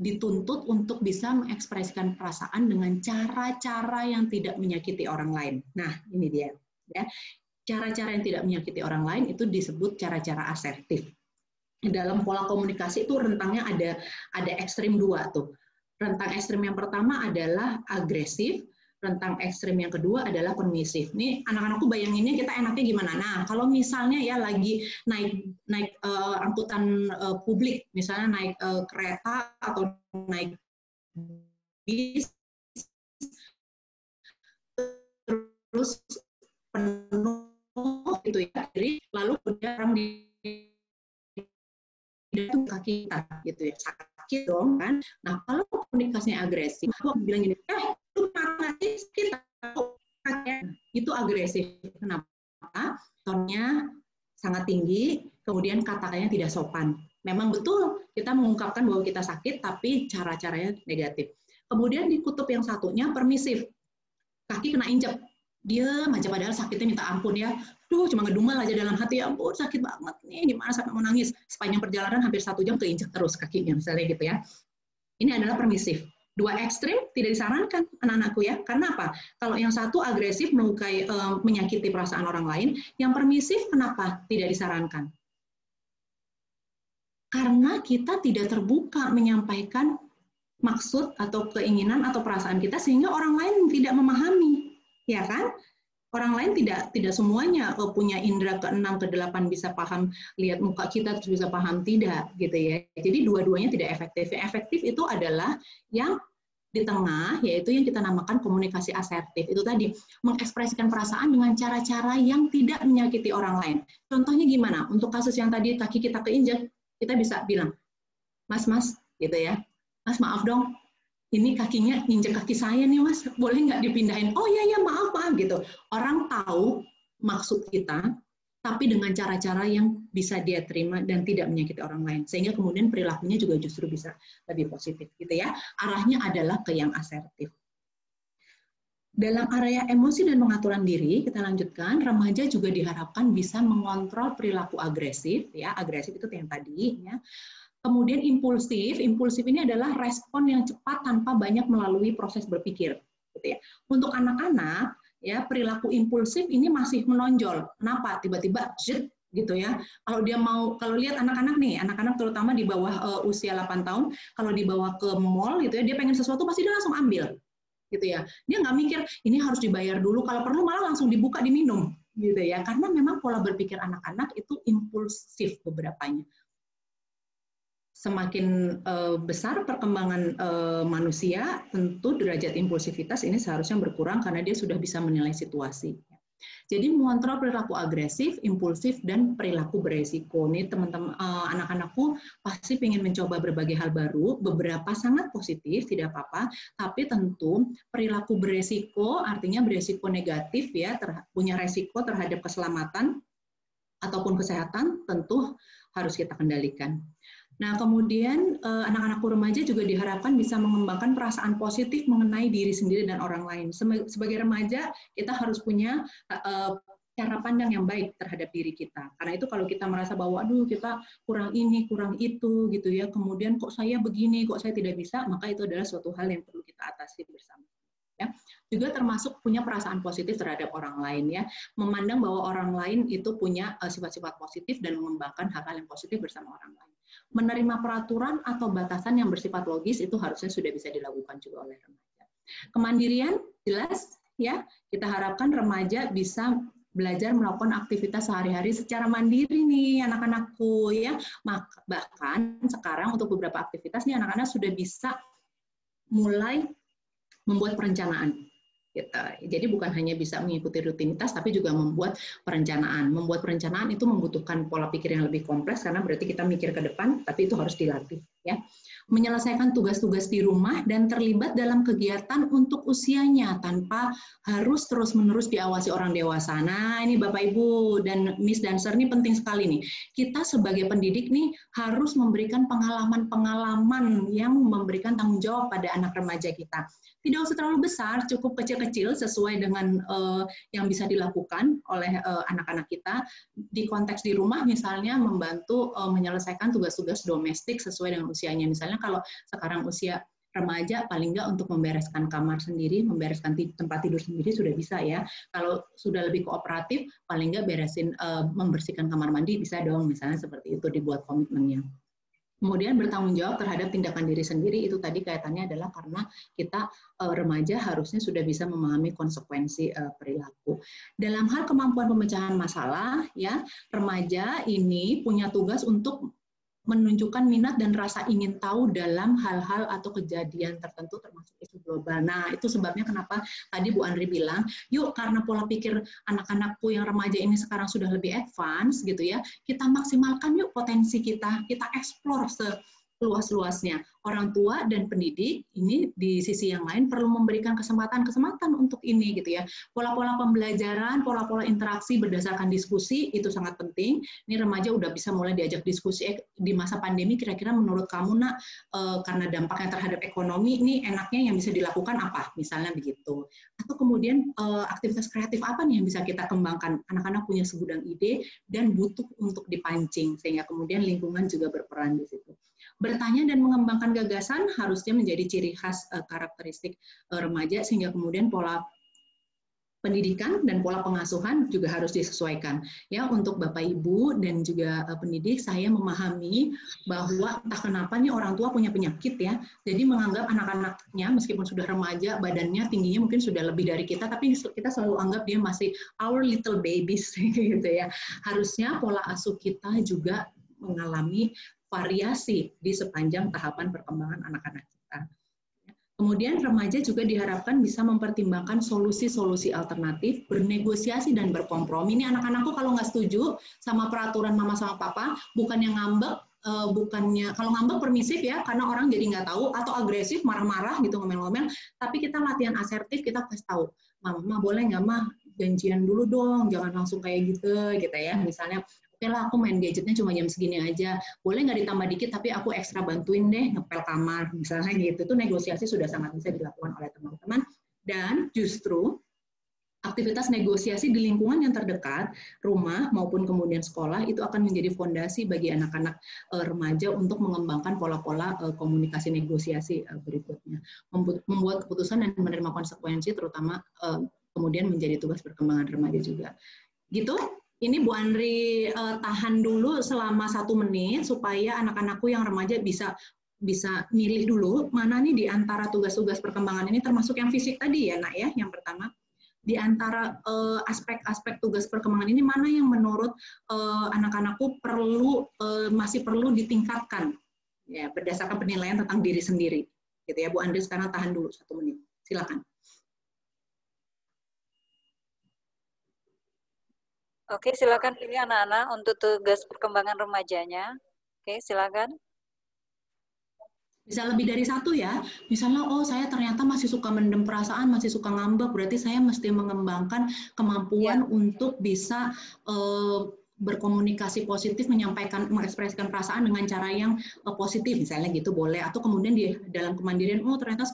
dituntut untuk bisa mengekspresikan perasaan dengan cara-cara yang tidak menyakiti orang lain. Nah, ini dia, ya. Cara-cara yang tidak menyakiti orang lain itu disebut cara-cara asertif. Dalam pola komunikasi itu rentangnya ada ekstrim 2 tuh. Rentang ekstrim yang pertama adalah agresif, rentang ekstrim yang kedua adalah permisif. Nih anak-anakku bayanginnya kita enaknya gimana? Nah, kalau misalnya ya lagi naik angkutan publik, misalnya naik kereta atau naik bis, terus penuh gitu ya, jadi lalu orang di kaki kita gitu ya, sakit dong kan. Nah kalau komunikasinya agresif, aku bilang gini, lu kenapa sih kita itu agresif. Kenapa? Tonnya sangat tinggi, kemudian kata-katanya tidak sopan. Memang betul kita mengungkapkan bahwa kita sakit, tapi cara-caranya negatif. Kemudian di kutub yang satunya permisif, kaki kena injek, diam aja padahal sakitnya minta ampun ya. Duh, cuma ngedumel aja dalam hati, ya ampun sakit banget nih, gimana sampai mau nangis. Sepanjang perjalanan hampir 1 jam keinjek terus kakinya misalnya gitu ya. Ini adalah permisif. 2 ekstrim tidak disarankan anak-anakku ya. Karena apa? Kalau yang satu agresif melukai, menyakiti perasaan orang lain, yang permisif kenapa tidak disarankan? Karena kita tidak terbuka menyampaikan maksud atau keinginan atau perasaan kita sehingga orang lain tidak memahami, ya kan? Orang lain tidak semuanya punya indera ke-6, ke-8 bisa paham, lihat muka kita terus bisa paham, tidak gitu ya. Jadi dua-duanya tidak efektif. Yang efektif itu adalah yang di tengah, yaitu yang kita namakan komunikasi asertif. Itu tadi, mengekspresikan perasaan dengan cara-cara yang tidak menyakiti orang lain. Contohnya gimana? Untuk kasus yang tadi kaki kita keinjek, kita bisa bilang, Mas, gitu ya, Mas maaf dong, ini kakinya nginjek kaki saya nih Mas, boleh nggak dipindahin? Oh iya maaf gitu. Orang tahu maksud kita, tapi dengan cara-cara yang bisa dia terima dan tidak menyakiti orang lain, sehingga kemudian perilakunya juga justru bisa lebih positif gitu ya. Arahnya adalah ke yang asertif. Dalam area emosi dan pengaturan diri, kita lanjutkan, remaja juga diharapkan bisa mengontrol perilaku agresif, ya agresif itu yang tadi, ya. Kemudian impulsif ini adalah respon yang cepat tanpa banyak melalui proses berpikir. Gitu ya. Untuk anak-anak, ya perilaku impulsif ini masih menonjol. Kenapa? Tiba-tiba gitu ya. Kalau lihat anak-anak nih, anak-anak terutama di bawah usia 8 tahun, kalau dibawa ke mall gitu ya, dia pengen sesuatu pasti dia langsung ambil. Gitu ya. Dia nggak mikir ini harus dibayar dulu, kalau perlu malah langsung dibuka diminum gitu ya. Karena memang pola berpikir anak-anak itu impulsif beberapanya. Semakin besar perkembangan manusia, tentu derajat impulsivitas ini seharusnya berkurang karena dia sudah bisa menilai situasi. Jadi mengontrol perilaku agresif, impulsif, dan perilaku beresiko. Ini teman-teman, anak-anakku pasti ingin mencoba berbagai hal baru, beberapa sangat positif, tidak apa-apa, tapi tentu perilaku beresiko, artinya beresiko negatif, ya, punya resiko terhadap keselamatan ataupun kesehatan, tentu harus kita kendalikan. Nah, kemudian anak-anakku remaja juga diharapkan bisa mengembangkan perasaan positif mengenai diri sendiri dan orang lain. Sebagai remaja, kita harus punya cara pandang yang baik terhadap diri kita. Karena itu kalau kita merasa bahwa, aduh kita kurang ini, kurang itu, gitu ya, kemudian kok saya begini, kok saya tidak bisa, maka itu adalah suatu hal yang perlu kita atasi bersama. Ya. Juga termasuk punya perasaan positif terhadap orang lain, ya, memandang bahwa orang lain itu punya sifat-sifat positif dan mengembangkan hal-hal yang positif bersama orang lain. Menerima peraturan atau batasan yang bersifat logis itu harusnya sudah bisa dilakukan juga oleh remaja. Kemandirian jelas, ya, kita harapkan remaja bisa belajar melakukan aktivitas sehari-hari secara mandiri nih anak-anakku, ya. Bahkan sekarang untuk beberapa aktivitas nih anak-anak sudah bisa mulai membuat perencanaan. Jadi bukan hanya bisa mengikuti rutinitas, tapi juga membuat perencanaan. Membuat perencanaan itu membutuhkan pola pikir yang lebih kompleks, karena berarti kita mikir ke depan, tapi itu harus dilatih. Ya. menyelesaikan tugas-tugas di rumah dan terlibat dalam kegiatan untuk usianya tanpa harus terus-menerus diawasi orang dewasa. Nah, ini Bapak Ibu dan Miss Dancer ini penting sekali nih. Kita sebagai pendidik nih harus memberikan pengalaman-pengalaman yang memberikan tanggung jawab pada anak remaja kita. Tidak usah terlalu besar, cukup kecil-kecil sesuai dengan yang bisa dilakukan oleh anak-anak kita. Di konteks di rumah misalnya membantu menyelesaikan tugas-tugas domestik sesuai dengan usianya. Misalnya kalau sekarang usia remaja, paling nggak untuk membereskan kamar sendiri, membereskan tempat tidur sendiri sudah bisa ya. Kalau sudah lebih kooperatif, paling nggak membersihkan kamar mandi bisa dong, misalnya seperti itu dibuat komitmennya. Kemudian bertanggung jawab terhadap tindakan diri sendiri, itu tadi kaitannya adalah karena kita remaja harusnya sudah bisa memahami konsekuensi perilaku. Dalam hal kemampuan pemecahan masalah, ya remaja ini punya tugas untuk menunjukkan minat dan rasa ingin tahu dalam hal-hal atau kejadian tertentu termasuk isu global. Nah, itu sebabnya kenapa tadi Bu Andri bilang, yuk karena pola pikir anak-anakku yang remaja ini sekarang sudah lebih advance gitu ya, kita maksimalkan yuk potensi kita explore seluas-luasnya. Orang tua dan pendidik ini di sisi yang lain perlu memberikan kesempatan untuk ini gitu ya. Pola-pola pembelajaran, pola-pola interaksi berdasarkan diskusi itu sangat penting. Ini remaja udah bisa mulai diajak diskusi di masa pandemi, kira-kira menurut kamu nak karena dampaknya terhadap ekonomi ini enaknya yang bisa dilakukan apa? Misalnya begitu. Atau kemudian aktivitas kreatif apa nih yang bisa kita kembangkan? Anak-anak punya segudang ide dan butuh untuk dipancing sehingga kemudian lingkungan juga berperan di situ. Bertanya dan mengembangkan gagasan harusnya menjadi ciri khas karakteristik remaja sehingga kemudian pola pendidikan dan pola pengasuhan juga harus disesuaikan. Ya, untuk Bapak Ibu dan juga pendidik, saya memahami bahwa entah kenapa nih orang tua punya penyakit ya. Jadi menganggap anak-anaknya meskipun sudah remaja, badannya tingginya mungkin sudah lebih dari kita, tapi kita selalu anggap dia masih our little babies gitu ya. Harusnya pola asuh kita juga mengalami variasi di sepanjang tahapan perkembangan anak-anak kita. Kemudian remaja juga diharapkan bisa mempertimbangkan solusi-solusi alternatif, bernegosiasi dan berkompromi. Ini anak-anakku kalau nggak setuju sama peraturan mama sama papa, bukannya ngambek, kalau ngambek permisif ya, karena orang jadi nggak tahu, atau agresif, marah-marah gitu, ngomel-ngomel, tapi kita latihan asertif, kita kasih tahu, mama boleh nggak mah janjian dulu dong, jangan langsung kayak gitu ya, misalnya, oke lah aku main gadgetnya cuma jam segini aja, boleh nggak ditambah dikit tapi aku ekstra bantuin deh ngepel kamar, misalnya gitu. Itu negosiasi sudah sangat bisa dilakukan oleh teman-teman, dan justru aktivitas negosiasi di lingkungan yang terdekat, rumah maupun kemudian sekolah, itu akan menjadi fondasi bagi anak-anak remaja untuk mengembangkan pola-pola komunikasi negosiasi berikutnya. Membuat keputusan dan menerima konsekuensi, terutama kemudian menjadi tugas perkembangan remaja juga. Gitu. Ini Bu Andri tahan dulu selama 1 menit supaya anak-anakku yang remaja bisa milih dulu mana nih di antara tugas-tugas perkembangan ini, termasuk yang fisik tadi ya nak ya, yang pertama. Di antara aspek-aspek tugas perkembangan ini mana yang menurut anak-anakku masih perlu ditingkatkan ya berdasarkan penilaian tentang diri sendiri. Gitu ya Bu Andri, sekarang tahan dulu 1 menit. Silakan. Oke, silakan pilih anak-anak untuk tugas perkembangan remajanya. Oke, silakan. Bisa lebih dari 1 ya. Misalnya, oh saya ternyata masih suka mendem perasaan, masih suka ngambek, berarti saya mesti mengembangkan kemampuan untuk bisa berkomunikasi positif, mengekspresikan perasaan dengan cara yang positif, misalnya gitu boleh. Atau kemudian di dalam kemandirian, oh ternyata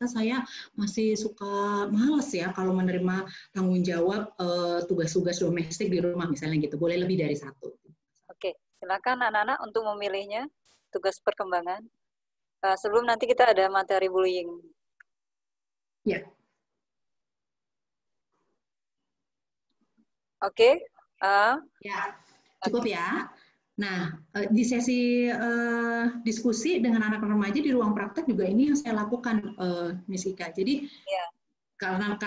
saya masih suka males ya kalau menerima tanggung jawab tugas-tugas domestik di rumah, misalnya gitu. Boleh lebih dari 1. Oke, silakan anak-anak untuk memilihnya tugas perkembangan. Sebelum nanti kita ada materi bullying. Ya. Oke. Ya, cukup ya. Nah, di sesi diskusi dengan anak remaja di ruang praktek juga ini yang saya lakukan, Miss Ika. Jadi karena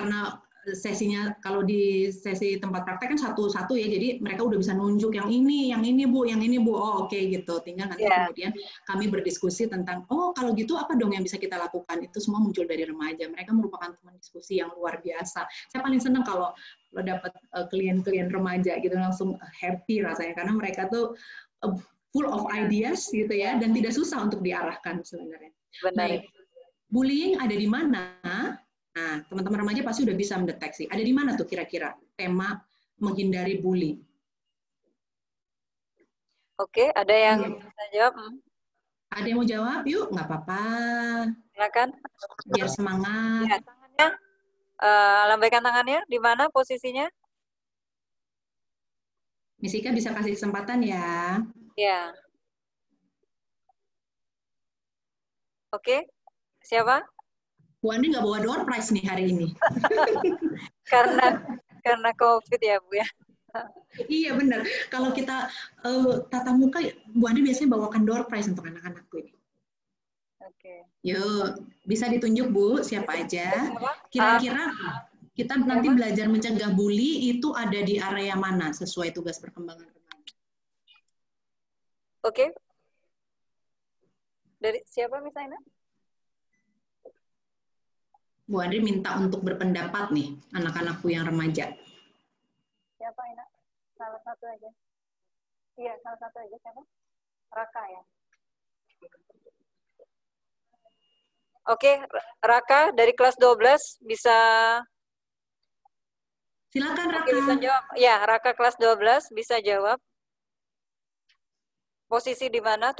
sesinya kalau di sesi tempat praktek kan satu-satu ya, jadi mereka udah bisa nunjuk yang ini Bu, oh oke gitu. Tinggal nanti kemudian kami berdiskusi tentang, oh kalau gitu apa dong yang bisa kita lakukan. Itu semua muncul dari remaja. Mereka merupakan teman diskusi yang luar biasa. Saya paling senang kalau dapat klien-klien remaja gitu langsung happy rasanya, karena mereka tuh full of ideas gitu ya, dan tidak susah untuk diarahkan sebenarnya. Benar. Baik, bullying ada di mana? Nah, teman-teman remaja pasti udah bisa mendeteksi. Ada di mana tuh kira-kira tema menghindari bully? Oke, ada yang bisa jawab? Ada yang mau jawab? Yuk, nggak apa-apa. Silakan. Biar semangat. Ya, tangannya, lambaikan tangannya. Di mana posisinya? Miss Ika bisa kasih kesempatan ya. Ya. Oke, siapa? Bu Andi nggak bawa door prize nih hari ini. karena COVID ya, Bu ya. Iya benar. Kalau kita tatap muka, Bu Andi biasanya bawakan door prize untuk anak-anakku ini. Oke. Yuk, bisa ditunjuk Bu, siapa aja. Kira-kira kita nanti belajar mencegah bully itu ada di area mana sesuai tugas perkembangan remaja? Oke. Dari siapa misalnya? Bu Andri minta untuk berpendapat nih, anak-anakku yang remaja. Siapa Ina? Salah satu aja. Iya, salah satu aja. Siapa? Raka ya. Oke, Raka dari kelas 12 bisa. Silakan Raka. Oke, bisa jawab. Ya, Raka kelas 12 bisa jawab. Posisi di mana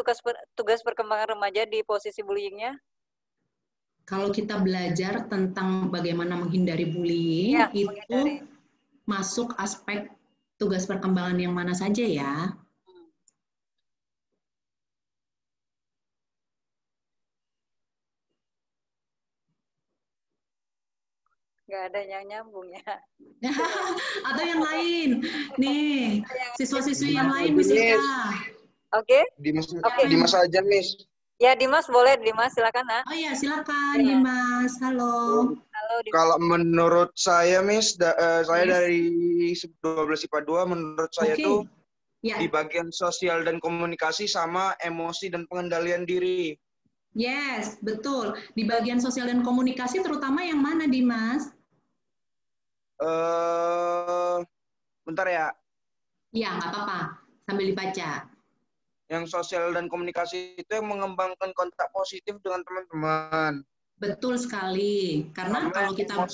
tugas perkembangan remaja di posisi bullyingnya? Kalau kita belajar tentang bagaimana menghindari bullying, ya, itu masuk aspek tugas perkembangan yang mana saja ya? Nggak ada yang nyambung ya. Atau yang lain. Nih, siswa-siswi yang lain Miss Ika. Oke. Dimas aja, Miss. Ya, Dimas boleh. Dimas, silakan. Nah. Oh ya, silakan Dimas. Halo. Halo Dimas. Kalau menurut saya, Miss, saya dari 12 IPA 2, menurut saya tuh di bagian sosial dan komunikasi sama emosi dan pengendalian diri. Yes, betul. Di bagian sosial dan komunikasi terutama yang mana, Dimas? Bentar ya. Iya, nggak apa-apa. Sambil dibaca. Yang sosial dan komunikasi itu yang mengembangkan kontak positif dengan teman-teman. Betul sekali. Karena kalau kita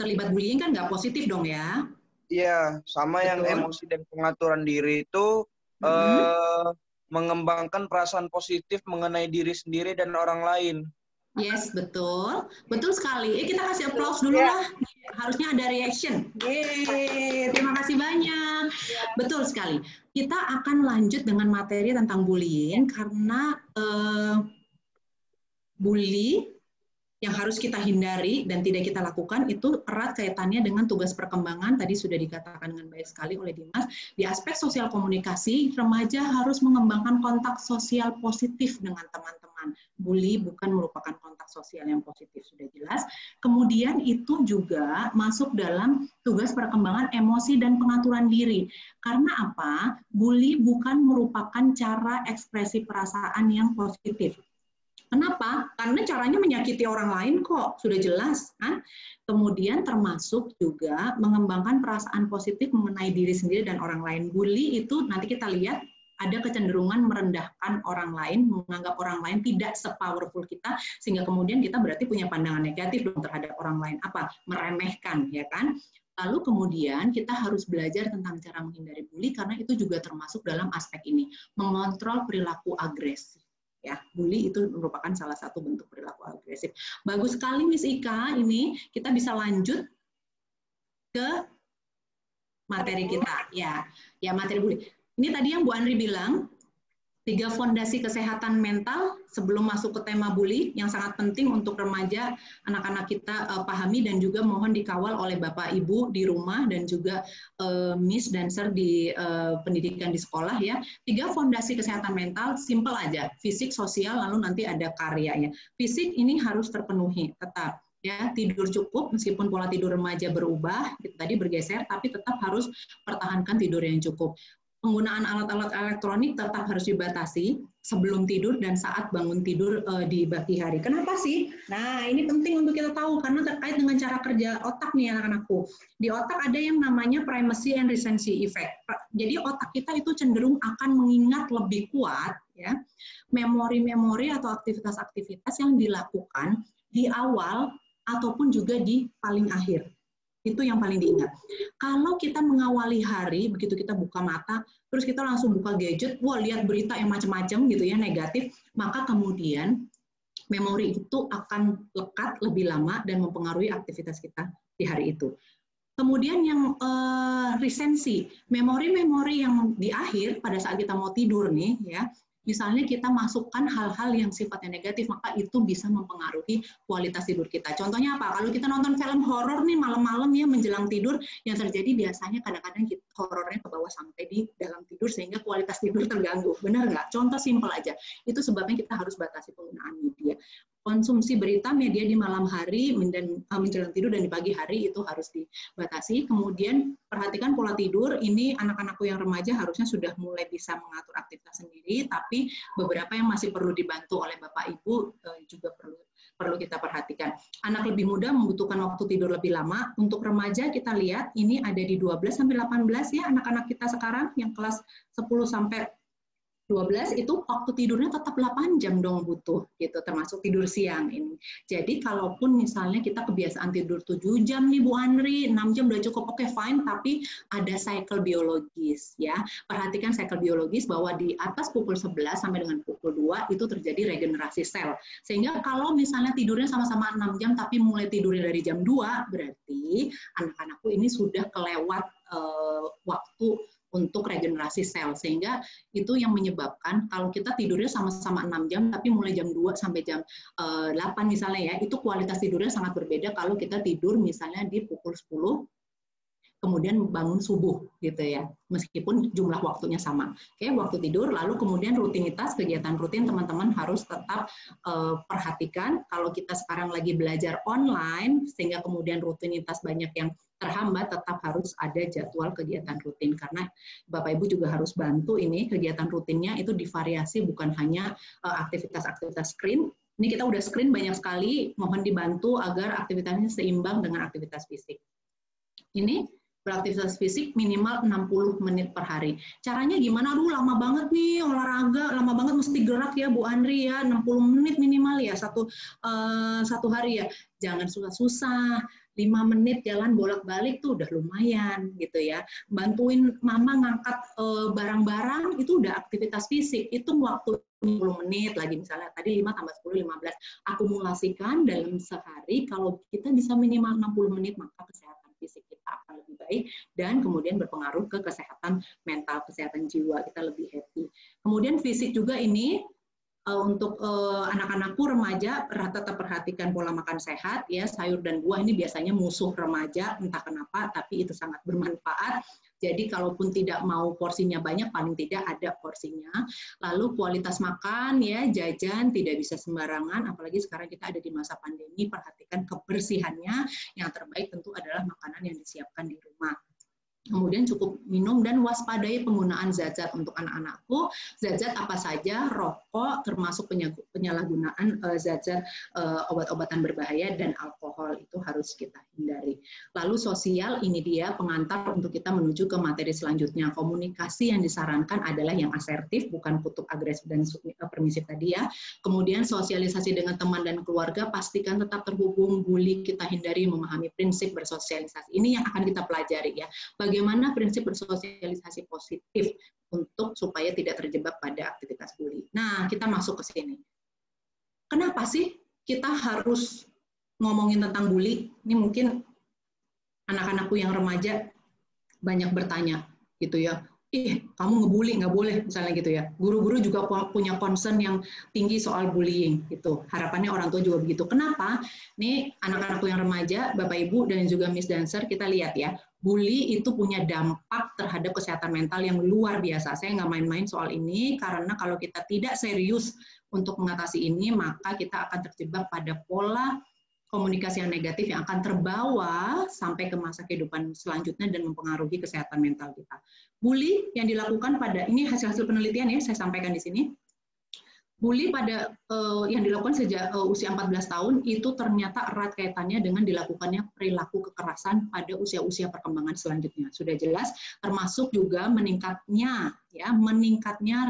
terlibat bullying kan nggak positif dong ya. Iya, sama betul. Yang emosi dan pengaturan diri itu mengembangkan perasaan positif mengenai diri sendiri dan orang lain. Yes, betul. Betul sekali. Kita kasih applause dulu lah. Harusnya ada reaction. Yeay, terima kasih banyak. Betul sekali. Kita akan lanjut dengan materi tentang bullying karena bully yang harus kita hindari dan tidak kita lakukan itu erat kaitannya dengan tugas perkembangan, tadi sudah dikatakan dengan baik sekali oleh Dimas. Di aspek sosial komunikasi, remaja harus mengembangkan kontak sosial positif dengan teman-teman. Bully bukan merupakan kontak sosial yang positif, sudah jelas. Kemudian itu juga masuk dalam tugas perkembangan emosi dan pengaturan diri. Karena apa? Bully bukan merupakan cara ekspresi perasaan yang positif. Kenapa? Karena caranya menyakiti orang lain kok, sudah jelas kan? Kemudian termasuk juga mengembangkan perasaan positif mengenai diri sendiri dan orang lain. Bully itu nanti kita lihat ada kecenderungan merendahkan orang lain, menganggap orang lain tidak se-powerful kita, sehingga kemudian kita berarti punya pandangan negatif dong terhadap orang lain. Apa? Meremehkan, ya kan? Lalu kemudian kita harus belajar tentang cara menghindari bully karena itu juga termasuk dalam aspek ini, mengontrol perilaku agresif. Ya, bully itu merupakan salah satu bentuk perilaku agresif. Bagus sekali Miss Ika, ini kita bisa lanjut ke materi kita. Ya, materi bully. Ini tadi yang Bu Andri bilang, 3 fondasi kesehatan mental sebelum masuk ke tema bully yang sangat penting untuk remaja, anak-anak kita pahami dan juga mohon dikawal oleh Bapak Ibu di rumah dan juga Miss dan Sir di pendidikan di sekolah ya. 3 fondasi kesehatan mental, simple aja, fisik, sosial, lalu nanti ada karyanya. Fisik ini harus terpenuhi tetap. Ya, tidur cukup meskipun pola tidur remaja berubah, tadi bergeser, tapi tetap harus pertahankan tidur yang cukup. Penggunaan alat-alat elektronik tetap harus dibatasi sebelum tidur dan saat bangun tidur di pagi hari. Kenapa sih? Nah, ini penting untuk kita tahu karena terkait dengan cara kerja otak nih anak-anakku. Di otak ada yang namanya primacy and recency effect. Jadi otak kita itu cenderung akan mengingat lebih kuat ya memori-memori atau aktivitas-aktivitas yang dilakukan di awal ataupun juga di paling akhir. Itu yang paling diingat. Kalau kita mengawali hari, begitu kita buka mata, terus kita langsung buka gadget, wah lihat berita yang macam-macam gitu ya, negatif, maka kemudian memori itu akan lekat lebih lama dan mempengaruhi aktivitas kita di hari itu. Kemudian yang resensi, memori-memori yang di akhir pada saat kita mau tidur nih ya, misalnya kita masukkan hal-hal yang sifatnya negatif, maka itu bisa mempengaruhi kualitas tidur kita. Contohnya apa? Kalau kita nonton film horor nih malam-malam ya menjelang tidur, yang terjadi biasanya kadang-kadang horornya ke bawah sampai di dalam tidur sehingga kualitas tidur terganggu. Benar nggak? Contoh simpel aja. Itu sebabnya kita harus batasi penggunaan media. Konsumsi berita media di malam hari dan menjelang tidur dan di pagi hari itu harus dibatasi. Kemudian perhatikan pola tidur. Ini anak-anakku yang remaja harusnya sudah mulai bisa mengatur aktivitas sendiri, tapi beberapa yang masih perlu dibantu oleh Bapak Ibu juga perlu kita perhatikan. Anak lebih muda membutuhkan waktu tidur lebih lama. Untuk remaja kita lihat ini ada di 12 sampai 18 ya anak-anak kita sekarang yang kelas 10 sampai 12 itu waktu tidurnya tetap 8 jam dong butuh gitu, termasuk tidur siang ini. Jadi kalaupun misalnya kita kebiasaan tidur 7 jam nih Bu Andri, 6 jam udah cukup, oke fine, tapi ada cycle biologis ya. Perhatikan cycle biologis bahwa di atas pukul 11 sampai dengan pukul 2 itu terjadi regenerasi sel. Sehingga kalau misalnya tidurnya sama-sama 6 jam tapi mulai tidurnya dari jam 2, berarti anak-anakku ini sudah kelewat waktu untuk regenerasi sel, sehingga itu yang menyebabkan kalau kita tidurnya sama-sama 6 jam tapi mulai jam 2 sampai jam 8 misalnya ya, itu kualitas tidurnya sangat berbeda kalau kita tidur misalnya di pukul 10 kemudian bangun subuh gitu ya, meskipun jumlah waktunya sama. Oke, waktu tidur, lalu kemudian rutinitas, kegiatan rutin teman-teman harus tetap perhatikan. Kalau kita sekarang lagi belajar online, sehingga kemudian rutinitas banyak yang terhambat, tetap harus ada jadwal kegiatan rutin. Karena Bapak Ibu juga harus bantu ini, kegiatan rutinnya itu divariasi, bukan hanya aktivitas-aktivitas screen. Ini kita udah screen banyak sekali, mohon dibantu agar aktivitasnya seimbang dengan aktivitas fisik. Ini beraktivitas fisik minimal 60 menit per hari. Caranya gimana? Aduh, lama banget nih olahraga, lama banget mesti gerak ya Bu Andri ya, 60 menit minimal ya satu hari ya. Jangan susah-susah, 5 menit jalan bolak-balik tuh udah lumayan gitu ya. Bantuin mama ngangkat barang-barang itu udah aktivitas fisik, itu waktu 10 menit lagi misalnya, tadi 5 tambah 10, 15. Akumulasikan dalam sehari, kalau kita bisa minimal 60 menit, maka kesehatan fisik kita akan lebih baik dan kemudian berpengaruh ke kesehatan mental, kesehatan jiwa kita lebih happy. Kemudian fisik juga ini untuk anak-anakku remaja tetap perhatikan pola makan sehat ya, sayur dan buah ini biasanya musuh remaja entah kenapa, tapi itu sangat bermanfaat. Jadi kalaupun tidak mau porsinya banyak, paling tidak ada porsinya. Lalu kualitas makan ya, jajan tidak bisa sembarangan, apalagi sekarang kita ada di masa pandemi, perhatikan kebersihannya. Yang terbaik tentu adalah makanan yang disiapkan di rumah. Kemudian cukup minum dan waspadai penggunaan zat-zat untuk anak-anakku. Zat-zat apa saja, rokok, termasuk penyalahgunaan zat-zat obat-obatan berbahaya dan alkohol itu harus kita hindari. Lalu sosial, ini dia pengantar untuk kita menuju ke materi selanjutnya. Komunikasi yang disarankan adalah yang asertif, bukan kutub agresif dan permisif tadi ya. Kemudian sosialisasi dengan teman dan keluarga, pastikan tetap terhubung, bully kita hindari, memahami prinsip bersosialisasi. Ini yang akan kita pelajari ya. Bagaimana prinsip bersosialisasi positif untuk supaya tidak terjebak pada aktivitas bully. Nah, kita masuk ke sini. Kenapa sih kita harus ngomongin tentang bully? Ini mungkin anak-anakku yang remaja banyak bertanya gitu ya. Kamu ngebully, nggak boleh, misalnya gitu ya. Guru-guru juga punya concern yang tinggi soal bullying, gitu. Harapannya orang tua juga begitu. Kenapa? Nih, anak-anakku yang remaja, Bapak Ibu, dan juga Miss Dancer, kita lihat ya, bully itu punya dampak terhadap kesehatan mental yang luar biasa. Saya nggak main-main soal ini, karena kalau kita tidak serius untuk mengatasi ini, maka kita akan terjebak pada pola komunikasi yang negatif yang akan terbawa sampai ke masa kehidupan selanjutnya dan mempengaruhi kesehatan mental kita. Bully yang dilakukan pada, ini hasil-hasil penelitian ya, saya sampaikan di sini. Bully pada yang dilakukan sejak usia 14 tahun itu ternyata erat kaitannya dengan dilakukannya perilaku kekerasan pada usia-usia perkembangan selanjutnya. Sudah jelas, termasuk juga meningkatnya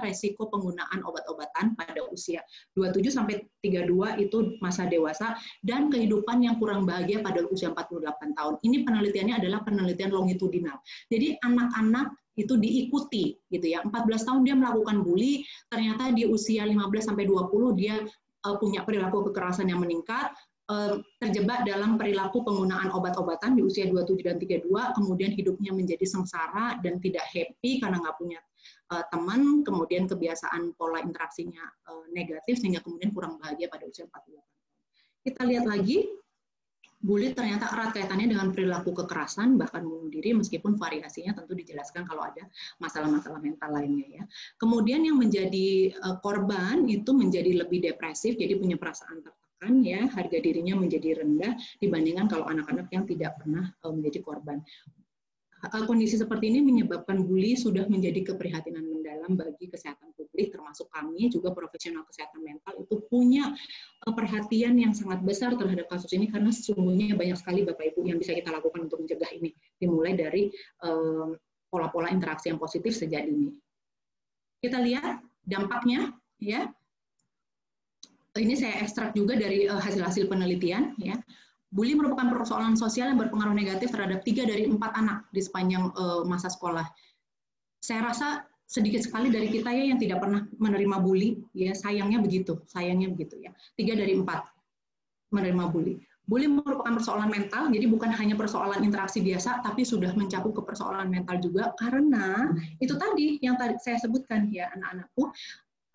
resiko penggunaan obat-obatan pada usia 27 sampai 32 itu masa dewasa, dan kehidupan yang kurang bahagia pada usia 48 tahun. Ini penelitiannya adalah penelitian longitudinal. Jadi anak-anak itu diikuti gitu ya. 14 tahun dia melakukan bully, ternyata di usia 15 sampai 20 dia punya perilaku kekerasan yang meningkat, terjebak dalam perilaku penggunaan obat-obatan di usia 27 dan 32, kemudian hidupnya menjadi sengsara dan tidak happy karena nggak punya teman, kemudian kebiasaan pola interaksinya negatif sehingga kemudian kurang bahagia pada usia 48 tahun. Kita lihat lagi, bully ternyata erat kaitannya dengan perilaku kekerasan, bahkan bunuh diri, meskipun variasinya tentu dijelaskan kalau ada masalah-masalah mental lainnya ya. Kemudian yang menjadi korban itu menjadi lebih depresif, jadi punya perasaan tertekan ya, harga dirinya menjadi rendah dibandingkan kalau anak-anak yang tidak pernah menjadi korban. Kondisi seperti ini menyebabkan bully sudah menjadi keprihatinan mendalam bagi kesehatan publik, termasuk kami juga profesional kesehatan mental itu punya perhatian yang sangat besar terhadap kasus ini, karena sesungguhnya banyak sekali Bapak Ibu yang bisa kita lakukan untuk mencegah ini, dimulai dari pola-pola interaksi yang positif sejak dini. Kita lihat dampaknya ya. Ini saya ekstrak juga dari hasil-hasil penelitian ya. Bully merupakan persoalan sosial yang berpengaruh negatif terhadap 3 dari 4 anak di sepanjang masa sekolah. Saya rasa sedikit sekali dari kita ya yang tidak pernah menerima bully, ya sayangnya begitu ya. 3 dari 4 menerima bully. Bully merupakan persoalan mental, jadi bukan hanya persoalan interaksi biasa, tapi sudah mencakup ke persoalan mental juga, karena itu tadi yang tadi saya sebutkan ya anak-anakku,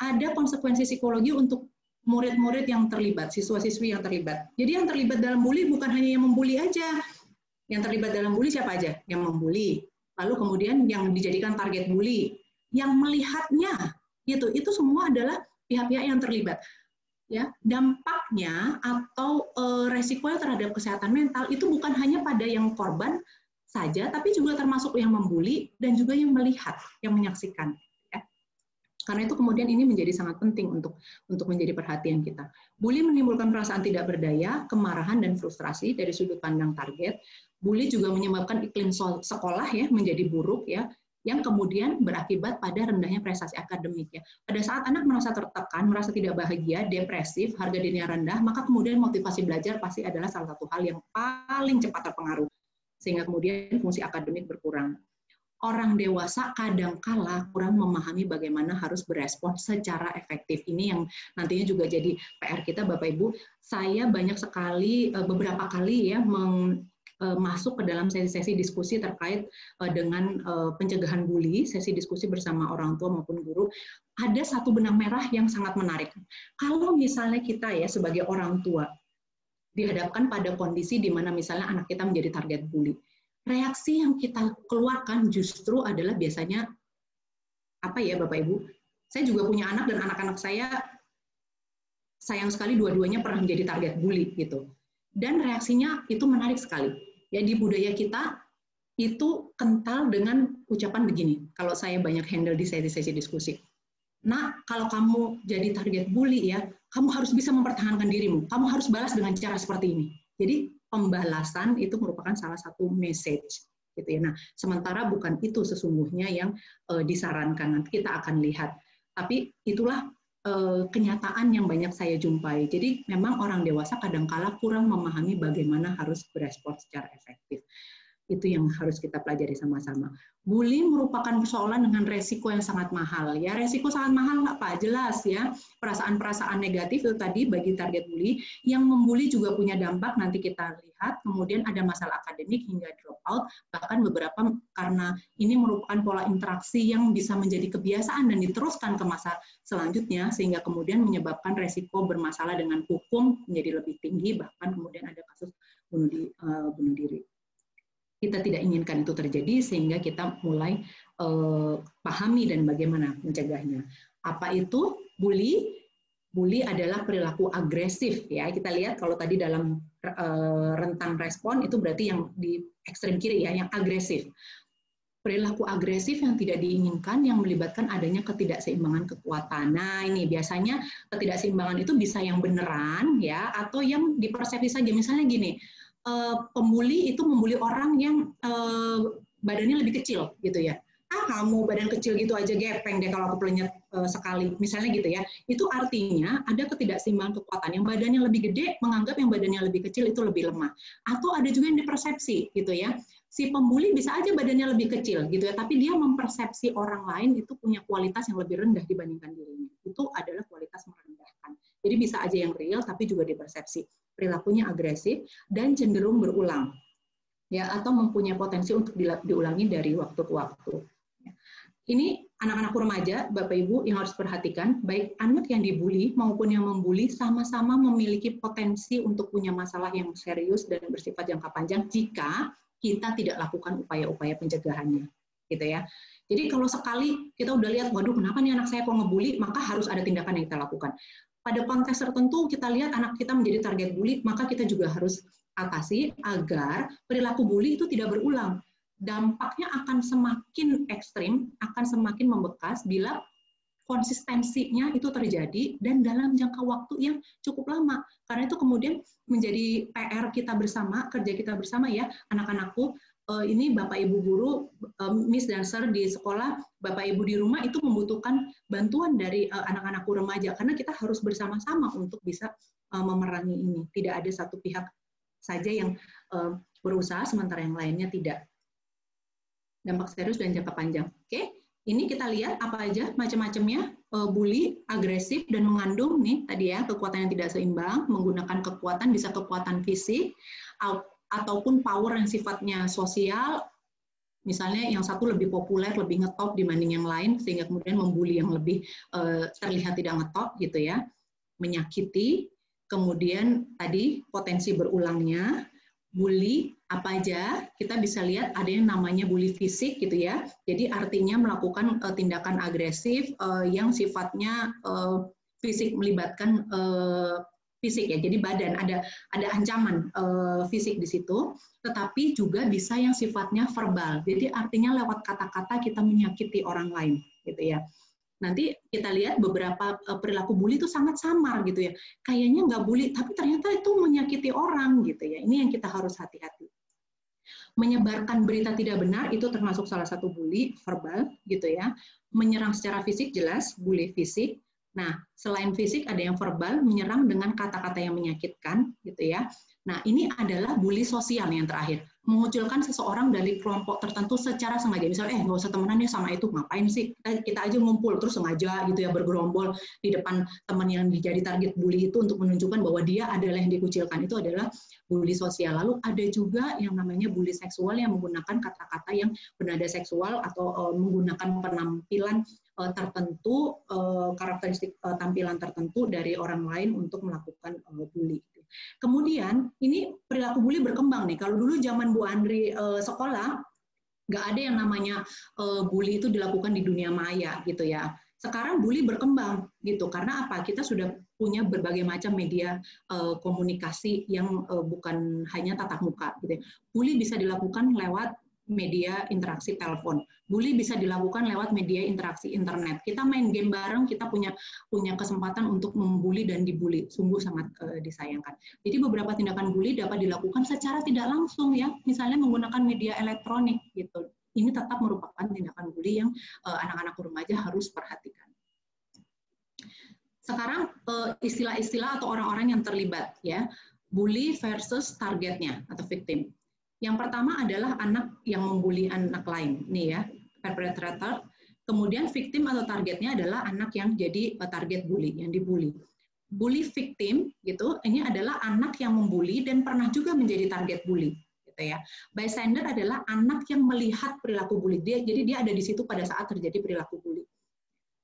ada konsekuensi psikologi untuk murid-murid yang terlibat, siswa-siswi yang terlibat. Jadi yang terlibat dalam bully bukan hanya yang membuli aja. Yang terlibat dalam bully siapa aja? Yang membuli. Lalu kemudian yang dijadikan target bully, yang melihatnya, gitu. Itu semua adalah pihak-pihak yang terlibat. Ya, dampaknya atau resikonya terhadap kesehatan mental itu bukan hanya pada yang korban saja, tapi juga termasuk yang membuli dan juga yang melihat, yang menyaksikan. Karena itu kemudian ini menjadi sangat penting untuk menjadi perhatian kita. Bully menimbulkan perasaan tidak berdaya, kemarahan dan frustrasi dari sudut pandang target. Bully juga menyebabkan iklim sekolah ya menjadi buruk ya, yang kemudian berakibat pada rendahnya prestasi akademik ya. Pada saat anak merasa tertekan, merasa tidak bahagia, depresif, harga dirinya rendah, maka kemudian motivasi belajar pasti adalah salah satu hal yang paling cepat terpengaruh. Sehingga kemudian fungsi akademik berkurang. Orang dewasa kadangkala kurang memahami bagaimana harus berespon secara efektif. Ini yang nantinya juga jadi PR kita Bapak Ibu. Saya banyak sekali, beberapa kali ya masuk ke dalam sesi-sesi diskusi terkait dengan pencegahan bully, sesi diskusi bersama orang tua maupun guru. Ada satu benang merah yang sangat menarik. Kalau misalnya kita ya sebagai orang tua dihadapkan pada kondisi di mana misalnya anak kita menjadi target bully, reaksi yang kita keluarkan justru adalah biasanya apa ya Bapak Ibu? Saya juga punya anak dan anak-anak saya sayang sekali dua-duanya pernah menjadi target bully gitu. Dan reaksinya itu menarik sekali. Ya di budaya kita itu kental dengan ucapan begini. Kalau saya banyak handle di sesi-sesi diskusi. Nah, kalau kamu jadi target bully ya, kamu harus bisa mempertahankan dirimu. Kamu harus balas dengan cara seperti ini. Jadi pembalasan itu merupakan salah satu message, gitu ya. Nah, sementara bukan itu sesungguhnya yang disarankan. Nanti kita akan lihat. Tapi itulah kenyataan yang banyak saya jumpai. Jadi memang orang dewasa kadangkala kurang memahami bagaimana harus berespon secara efektif. Itu yang harus kita pelajari sama-sama. Bully merupakan persoalan dengan resiko yang sangat mahal. Ya, resiko sangat mahal nggak Pak? Jelas ya. Perasaan-perasaan negatif itu tadi bagi target bully. Yang membuli juga punya dampak, nanti kita lihat. Kemudian ada masalah akademik hingga drop out. Bahkan beberapa karena ini merupakan pola interaksi yang bisa menjadi kebiasaan dan diteruskan ke masa selanjutnya, sehingga kemudian menyebabkan resiko bermasalah dengan hukum menjadi lebih tinggi, bahkan kemudian ada kasus bunuh diri. Kita tidak inginkan itu terjadi, sehingga kita mulai pahami dan bagaimana mencegahnya. Apa itu bully? Bully adalah perilaku agresif ya. Kita lihat kalau tadi dalam rentang respon itu berarti yang di ekstrem kiri ya, yang agresif. Perilaku agresif yang tidak diinginkan yang melibatkan adanya ketidakseimbangan kekuatan. Nah, ini biasanya ketidakseimbangan itu bisa yang beneran ya atau yang dipersepsi saja. Misalnya gini, pembuli itu membuli orang yang badannya lebih kecil gitu ya. Kamu badan kecil gitu aja gepeng deh kalau aku pelenyet sekali, misalnya gitu ya. Itu artinya ada ketidakseimbangan kekuatan. Yang badannya lebih gede menganggap yang badannya lebih kecil itu lebih lemah. Atau ada juga yang dipersepsi gitu ya. Si pembuli bisa aja badannya lebih kecil gitu ya, tapi dia mempersepsi orang lain itu punya kualitas yang lebih rendah dibandingkan dirinya. Itu adalah kualitas merendahkan. Jadi bisa aja yang real tapi juga dipersepsi. Perilakunya agresif dan cenderung berulang. Ya, atau mempunyai potensi untuk diulangi dari waktu ke waktu. Ini anak-anak remaja, Bapak Ibu yang harus perhatikan, baik anak yang dibully maupun yang membuli sama-sama memiliki potensi untuk punya masalah yang serius dan bersifat jangka panjang jika kita tidak lakukan upaya-upaya pencegahannya, gitu ya. Jadi kalau sekali kita udah lihat, waduh kenapa nih anak saya kok ngebully, maka harus ada tindakan yang kita lakukan. Pada konteks tertentu kita lihat anak kita menjadi target bully, maka kita juga harus atasi agar perilaku bully itu tidak berulang. Dampaknya akan semakin ekstrim, akan semakin membekas bila konsistensinya itu terjadi dan dalam jangka waktu yang cukup lama. Karena itu kemudian menjadi PR kita bersama, kerja kita bersama ya, anak-anakku, ini Bapak Ibu guru, Miss dan Sir di sekolah, Bapak Ibu di rumah itu membutuhkan bantuan dari anak-anakku remaja, karena kita harus bersama-sama untuk bisa memerangi ini. Tidak ada satu pihak saja yang berusaha, sementara yang lainnya tidak. Dampak serius dan jangka panjang. Oke, ini kita lihat apa aja macam-macamnya. Bully, agresif, dan mengandung nih tadi ya kekuatan yang tidak seimbang, menggunakan kekuatan, bisa kekuatan fisik, ataupun power yang sifatnya sosial, misalnya yang satu lebih populer, lebih ngetop dibanding yang lain, sehingga kemudian membuli yang lebih terlihat tidak ngetop gitu ya, menyakiti, kemudian tadi potensi berulangnya, bully apa aja, kita bisa lihat ada yang namanya bully fisik gitu ya. Jadi artinya melakukan tindakan agresif yang sifatnya fisik, melibatkan fisik ya. Jadi badan ada ancaman fisik di situ, tetapi juga bisa yang sifatnya verbal. Jadi artinya lewat kata-kata kita menyakiti orang lain gitu ya. Nanti kita lihat beberapa perilaku bully itu sangat samar gitu ya. Kayaknya nggak bully, tapi ternyata itu menyakiti orang gitu ya. Ini yang kita harus hati-hati. Menyebarkan berita tidak benar itu termasuk salah satu bully verbal gitu ya. Menyerang secara fisik jelas, bully fisik. Nah, selain fisik ada yang verbal, menyerang dengan kata-kata yang menyakitkan gitu ya. Nah, ini adalah bully sosial yang terakhir. Mengucilkan seseorang dari kelompok tertentu secara sengaja. Misalnya, nggak usah temenan ya sama itu, ngapain sih? Kita aja ngumpul, terus sengaja gitu ya, bergerombol di depan teman yang jadi target bully itu untuk menunjukkan bahwa dia adalah yang dikucilkan. Itu adalah bully sosial. Lalu ada juga yang namanya bully seksual yang menggunakan kata-kata yang bernada seksual atau menggunakan penampilan tertentu, karakteristik tampilan tertentu dari orang lain untuk melakukan bully. Kemudian ini perilaku bully berkembang nih. Kalau dulu zaman Bu Andri sekolah, nggak ada yang namanya bully itu dilakukan di dunia maya gitu ya. Sekarang bully berkembang gitu. Karena apa? Kita sudah punya berbagai macam media komunikasi yang bukan hanya tatap muka gitu ya. Bully bisa dilakukan lewat media interaksi telepon. Bully bisa dilakukan lewat media interaksi internet. Kita main game bareng, kita punya kesempatan untuk membuli dan dibully. Sungguh sangat disayangkan. Jadi beberapa tindakan bully dapat dilakukan secara tidak langsung ya, misalnya menggunakan media elektronik gitu. Ini tetap merupakan tindakan bully yang anak-anak remaja harus perhatikan. Sekarang istilah-istilah atau orang-orang yang terlibat ya, bully versus targetnya atau victim. Yang pertama adalah anak yang membuli anak lain, nih ya, perpetrator. Kemudian victim atau targetnya adalah anak yang jadi target bully, yang dibully. Bully victim gitu, ini adalah anak yang membuli dan pernah juga menjadi target bully, gitu ya. Bystander adalah anak yang melihat perilaku bully, jadi dia ada di situ pada saat terjadi perilaku bully.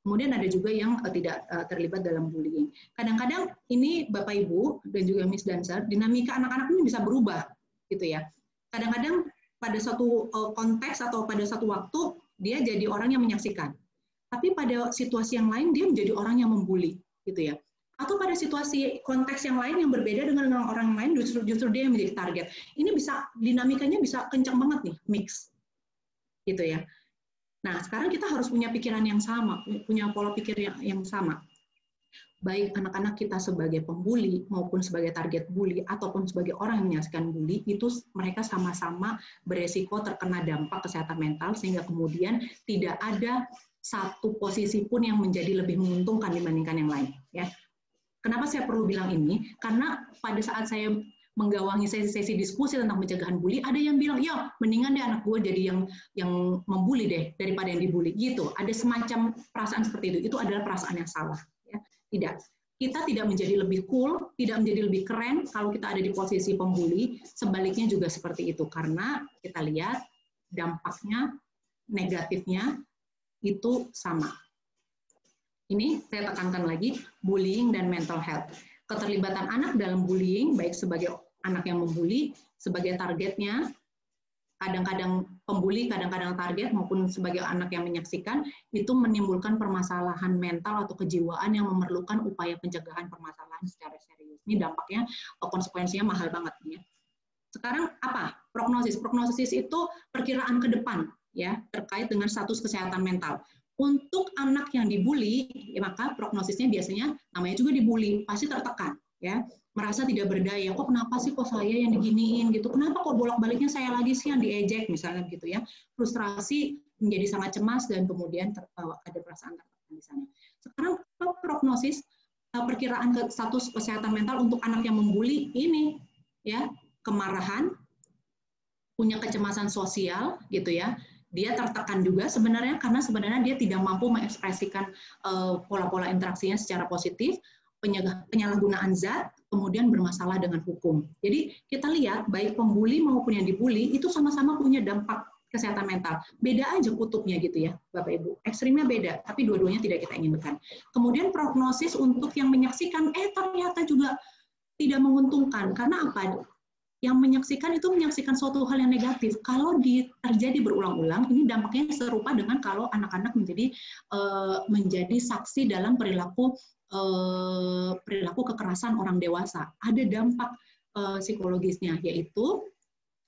Kemudian ada juga yang tidak terlibat dalam bullying. Kadang-kadang ini Bapak Ibu dan juga Miss Dancer, dinamika anak-anak ini bisa berubah, gitu ya. Kadang-kadang pada suatu konteks atau pada satu waktu dia jadi orang yang menyaksikan. Tapi pada situasi yang lain dia menjadi orang yang membuli, gitu ya. Atau pada situasi konteks yang lain yang berbeda dengan orang lain, justru dia yang menjadi target. Ini bisa, dinamikanya bisa kencang banget nih, mix. Gitu ya. Nah, sekarang kita harus punya pikiran yang sama, punya pola pikir yang sama. Baik anak-anak kita sebagai pembuli maupun sebagai target bully ataupun sebagai orang yang menyaksikan bully, itu mereka sama-sama beresiko terkena dampak kesehatan mental sehingga kemudian tidak ada satu posisi pun yang menjadi lebih menguntungkan dibandingkan yang lain. Ya. Kenapa saya perlu bilang ini? Karena pada saat saya menggawangi sesi-sesi diskusi tentang pencegahan bully, ada yang bilang, ya mendingan deh anak gue jadi yang membuli deh daripada yang dibully. Gitu. Ada semacam perasaan seperti itu. Itu adalah perasaan yang salah. Ya. Tidak. Kita tidak menjadi lebih cool, tidak menjadi lebih keren kalau kita ada di posisi pembuli. Sebaliknya juga seperti itu. Karena kita lihat dampaknya, negatifnya itu sama. Ini saya tekankan lagi, bullying dan mental health. Keterlibatan anak dalam bullying, baik sebagai anak yang membuli, sebagai targetnya, kadang-kadang pembuli, kadang-kadang target, maupun sebagai anak yang menyaksikan, itu menimbulkan permasalahan mental atau kejiwaan yang memerlukan upaya pencegahan permasalahan secara serius. Ini dampaknya, konsekuensinya mahal banget. Ya. Sekarang apa? Prognosis. Prognosis itu perkiraan ke depan, ya, terkait dengan status kesehatan mental. Untuk anak yang dibully, ya, maka prognosisnya biasanya namanya juga dibully, pasti tertekan, ya, merasa tidak berdaya. Kok kenapa sih kok saya yang diginiin gitu? Kenapa kok bolak-baliknya saya lagi sih yang diejek misalnya gitu ya? Frustrasi, menjadi sangat cemas dan kemudian ada perasaan tertekan di sana. Sekarang prognosis perkiraan status kesehatan mental untuk anak yang membuli ini, ya, kemarahan, punya kecemasan sosial gitu ya. Dia tertekan juga sebenarnya karena sebenarnya dia tidak mampu mengekspresikan pola-pola interaksinya secara positif, penyalahgunaan zat, kemudian bermasalah dengan hukum. Jadi kita lihat baik pembuli maupun yang dibully itu sama-sama punya dampak kesehatan mental. Beda aja kutubnya gitu ya, Bapak Ibu. Ekstrimnya beda, tapi dua-duanya tidak kita inginkan. Kemudian prognosis untuk yang menyaksikan, ternyata juga tidak menguntungkan. Karena apa? Yang menyaksikan itu menyaksikan suatu hal yang negatif. Kalau terjadi berulang-ulang, ini dampaknya serupa dengan kalau anak-anak menjadi saksi dalam perilaku kekerasan orang dewasa. Ada dampak psikologisnya, yaitu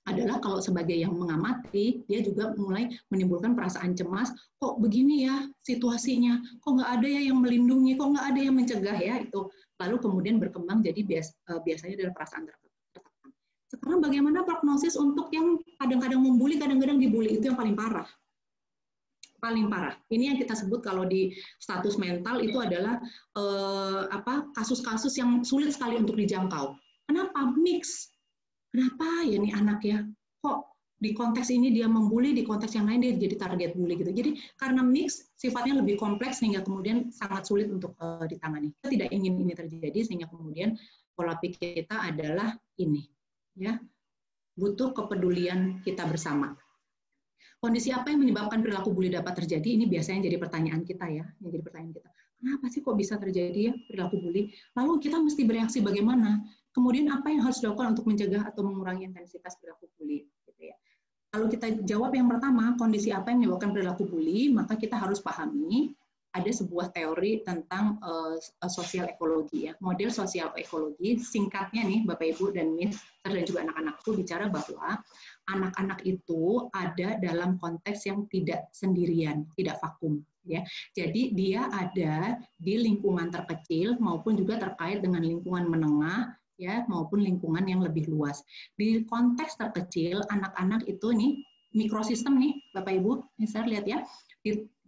adalah kalau sebagai yang mengamati, dia juga mulai menimbulkan perasaan cemas, kok begini ya situasinya, kok nggak ada ya yang melindungi, kok nggak ada yang mencegah ya, itu. Lalu kemudian berkembang jadi biasanya adalah perasaan tertekan. Sekarang bagaimana prognosis untuk yang kadang-kadang membuli, kadang-kadang dibully, itu yang paling parah. Paling parah. Ini yang kita sebut kalau di status mental itu adalah kasus-kasus yang sulit sekali untuk dijangkau. Kenapa? Mix. Kenapa ya nih anak ya? Kok di konteks ini dia membuli, di konteks yang lain dia jadi target bully gitu. Jadi karena mix, sifatnya lebih kompleks sehingga kemudian sangat sulit untuk ditangani. Kita tidak ingin ini terjadi sehingga kemudian pola pikir kita adalah ini. Ya, butuh kepedulian kita bersama. Kondisi apa yang menyebabkan perilaku bully dapat terjadi? Ini biasanya jadi pertanyaan kita ya, yang jadi pertanyaan kita. Kenapa sih kok bisa terjadi ya perilaku bully? Lalu kita mesti bereaksi bagaimana? Kemudian apa yang harus dilakukan untuk mencegah atau mengurangi intensitas perilaku bully? Gitu ya. Kalau kita jawab yang pertama, kondisi apa yang menyebabkan perilaku bully, maka kita harus pahami ada sebuah teori tentang sosial ekologi ya, model sosial ekologi. Singkatnya nih Bapak Ibu dan Miss dan juga anak-anakku bicara bahwa anak-anak itu ada dalam konteks yang tidak sendirian, tidak vakum ya. Jadi dia ada di lingkungan terkecil maupun juga terkait dengan lingkungan menengah ya maupun lingkungan yang lebih luas. Di konteks terkecil anak-anak itu nih mikrosistem nih Bapak Ibu, saya lihat ya.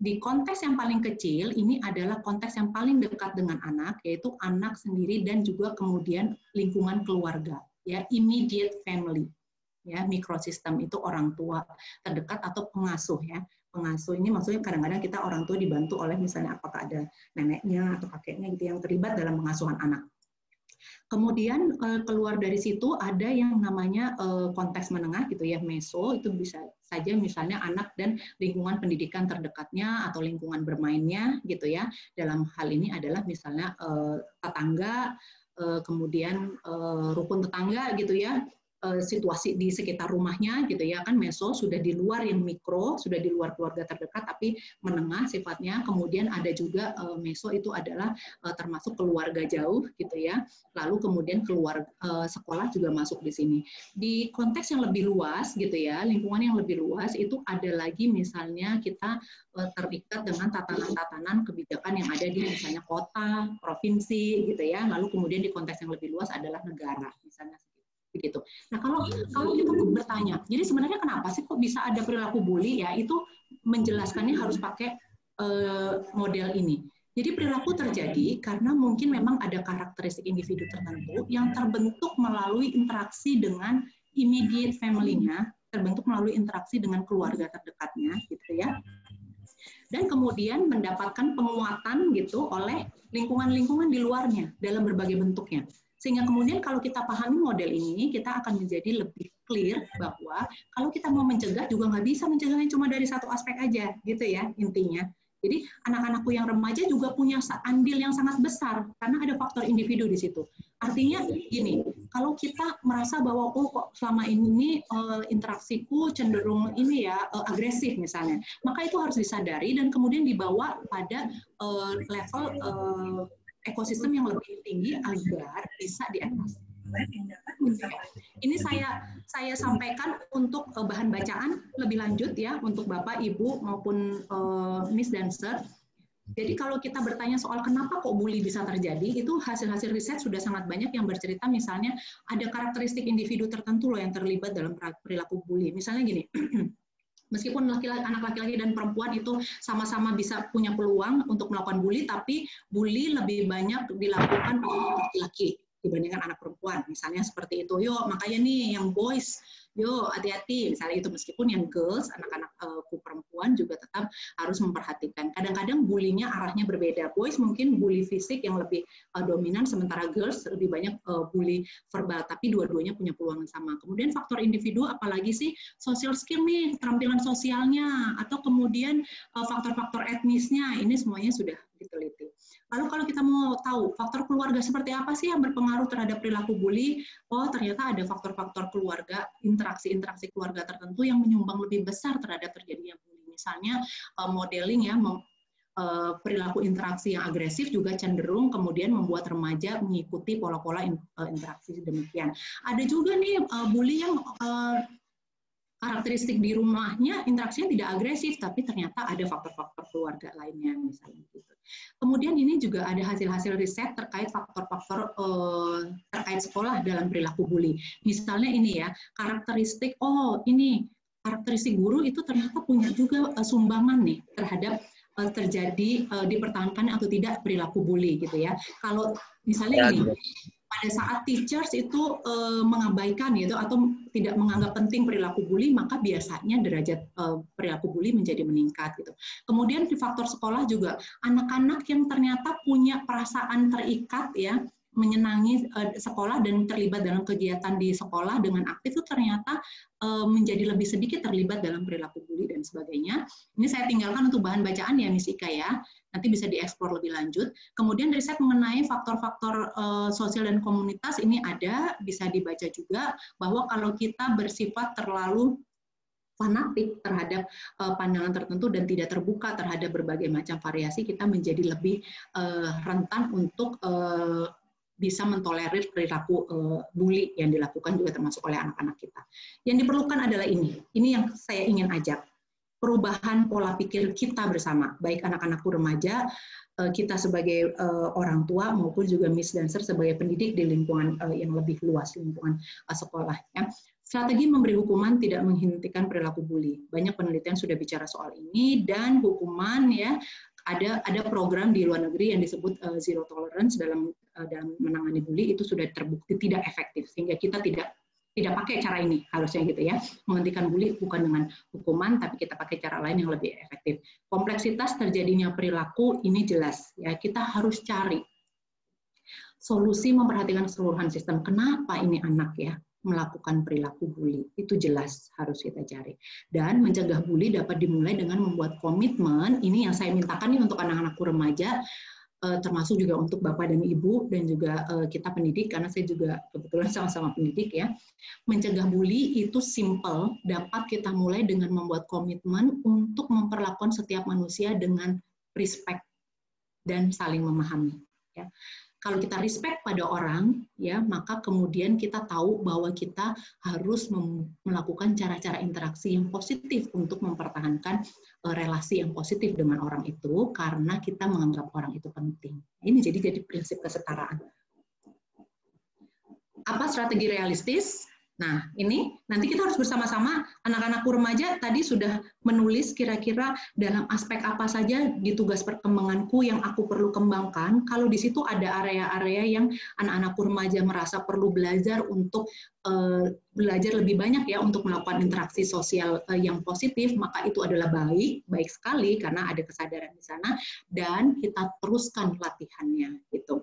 Di konteks yang paling kecil, ini adalah konteks yang paling dekat dengan anak, yaitu anak sendiri dan juga kemudian lingkungan keluarga, ya, immediate family, ya, mikrosistem itu orang tua terdekat atau pengasuh, ya. Pengasuh ini maksudnya kadang-kadang kita orang tua dibantu oleh misalnya apakah ada neneknya atau kakeknya gitu yang terlibat dalam pengasuhan anak. Kemudian keluar dari situ ada yang namanya konteks menengah gitu ya, meso, itu bisa saja misalnya anak dan lingkungan pendidikan terdekatnya atau lingkungan bermainnya gitu ya. Dalam hal ini adalah misalnya tetangga, kemudian rukun tetangga gitu ya, situasi di sekitar rumahnya gitu ya kan. Meso sudah di luar yang mikro, sudah di luar keluarga terdekat tapi menengah sifatnya. Kemudian ada juga meso itu adalah termasuk keluarga jauh gitu ya. Lalu kemudian sekolah juga masuk di sini. Di konteks yang lebih luas gitu ya, lingkungan yang lebih luas itu ada lagi misalnya kita terikat dengan tatanan-tatanan kebijakan yang ada di misalnya kota, provinsi gitu ya. Lalu kemudian di konteks yang lebih luas adalah negara misalnya. Begitu. Nah, kalau kita bertanya, jadi sebenarnya kenapa sih kok bisa ada perilaku bully ya? Itu menjelaskannya harus pakai model ini. Jadi perilaku terjadi karena mungkin memang ada karakteristik individu tertentu yang terbentuk melalui interaksi dengan immediate family-nya, terbentuk melalui interaksi dengan keluarga terdekatnya, gitu ya. Dan kemudian mendapatkan penguatan gitu oleh lingkungan-lingkungan di luarnya dalam berbagai bentuknya. Sehingga kemudian kalau kita pahami model ini, kita akan menjadi lebih clear bahwa kalau kita mau mencegah juga nggak bisa mencegahnya cuma dari satu aspek aja, gitu ya intinya. Jadi anak-anakku yang remaja juga punya andil yang sangat besar karena ada faktor individu di situ. Artinya gini, kalau kita merasa bahwa oh kok selama ini interaksiku cenderung ini ya agresif misalnya, maka itu harus disadari dan kemudian dibawa pada level ekosistem yang lebih tinggi agar bisa diatasi. Ini saya sampaikan untuk bahan bacaan lebih lanjut ya untuk Bapak, Ibu maupun Miss dan Sir. Jadi kalau kita bertanya soal kenapa kok bully bisa terjadi, itu hasil-hasil riset sudah sangat banyak yang bercerita misalnya ada karakteristik individu tertentu loh yang terlibat dalam perilaku bully. Misalnya gini, meskipun anak laki-laki dan perempuan itu sama-sama bisa punya peluang untuk melakukan bully, tapi bully lebih banyak dilakukan oleh laki-laki dibandingkan anak perempuan. Misalnya seperti itu, yuk makanya nih yang boys, yuk hati-hati, misalnya itu meskipun yang girls, anak-anakku perempuan juga tetap harus memperhatikan. Kadang-kadang bully-nya arahnya berbeda. Boys mungkin bully fisik yang lebih dominan, sementara girls lebih banyak bully verbal, tapi dua-duanya punya peluang yang sama. Kemudian faktor individu, apalagi sih social skill nih, keterampilan sosialnya, atau kemudian faktor-faktor etnisnya, ini semuanya sudah diteliti. Lalu kalau kita mau tahu faktor keluarga seperti apa sih yang berpengaruh terhadap perilaku bully, oh ternyata ada faktor-faktor keluarga, interaksi keluarga tertentu yang menyumbang lebih besar terhadap terjadinya bully. Misalnya modeling ya, perilaku interaksi yang agresif juga cenderung kemudian membuat remaja mengikuti pola-pola interaksi demikian. Ada juga nih bully yang karakteristik di rumahnya interaksinya tidak agresif, tapi ternyata ada faktor-faktor keluarga lainnya misalnya gitu. Kemudian ini juga ada hasil-hasil riset terkait faktor-faktor terkait sekolah dalam perilaku bully. Misalnya ini ya, karakteristik karakteristik guru itu ternyata punya juga sumbangan nih terhadap terjadi dipertahankan atau tidak perilaku bully gitu ya. Kalau misalnya ini pada saat teachers itu mengabaikan gitu atau tidak menganggap penting perilaku bully, maka biasanya derajat perilaku bully menjadi meningkat gitu. Kemudian di faktor sekolah juga anak-anak yang ternyata punya perasaan terikat ya, menyenangi sekolah dan terlibat dalam kegiatan di sekolah dengan aktif itu ternyata menjadi lebih sedikit terlibat dalam perilaku bully dan sebagainya. Ini saya tinggalkan untuk bahan bacaan ya Miss Ika ya, nanti bisa dieksplor lebih lanjut. Kemudian riset mengenai faktor-faktor sosial dan komunitas ini ada, bisa dibaca juga bahwa kalau kita bersifat terlalu fanatik terhadap pandangan tertentu dan tidak terbuka terhadap berbagai macam variasi, kita menjadi lebih rentan untuk bisa mentolerir perilaku bully yang dilakukan juga termasuk oleh anak-anak kita. Yang diperlukan adalah ini yang saya ingin ajak, perubahan pola pikir kita bersama, baik anak-anakku remaja, kita sebagai orang tua maupun juga Miss Dancer sebagai pendidik di lingkungan yang lebih luas, lingkungan sekolah. Ya. Strategi memberi hukuman tidak menghentikan perilaku bully. Banyak penelitian sudah bicara soal ini dan hukuman ya. Ada program di luar negeri yang disebut zero tolerance dalam menangani bully, itu sudah terbukti tidak efektif sehingga kita tidak pakai cara ini harusnya gitu ya, menghentikan bully bukan dengan hukuman tapi kita pakai cara lain yang lebih efektif. Kompleksitas terjadinya perilaku ini jelas ya, kita harus cari solusi memperhatikan keseluruhan sistem. Kenapa ini anak ya melakukan perilaku bully, itu jelas harus kita cari. Dan mencegah bully dapat dimulai dengan membuat komitmen, ini yang saya mintakan nih untuk anak-anakku remaja, termasuk juga untuk Bapak dan Ibu dan juga kita pendidik, karena saya juga kebetulan sama-sama pendidik ya. Mencegah bully itu simple, dapat kita mulai dengan membuat komitmen untuk memperlakukan setiap manusia dengan respect dan saling memahami. Ya. Kalau kita respect pada orang, ya, maka kemudian kita tahu bahwa kita harus melakukan cara-cara interaksi yang positif untuk mempertahankan relasi yang positif dengan orang itu, karena kita menganggap orang itu penting. Ini jadi prinsip kesetaraan. Apa strategi realistis? Nah, ini nanti kita harus bersama-sama, anak-anakku remaja tadi sudah menulis kira-kira dalam aspek apa saja di tugas perkembanganku yang aku perlu kembangkan. Kalau di situ ada area-area yang anak-anakku remaja merasa perlu belajar untuk belajar lebih banyak ya untuk melakukan interaksi sosial yang positif, maka itu adalah baik sekali karena ada kesadaran di sana dan kita teruskan latihannya gitu.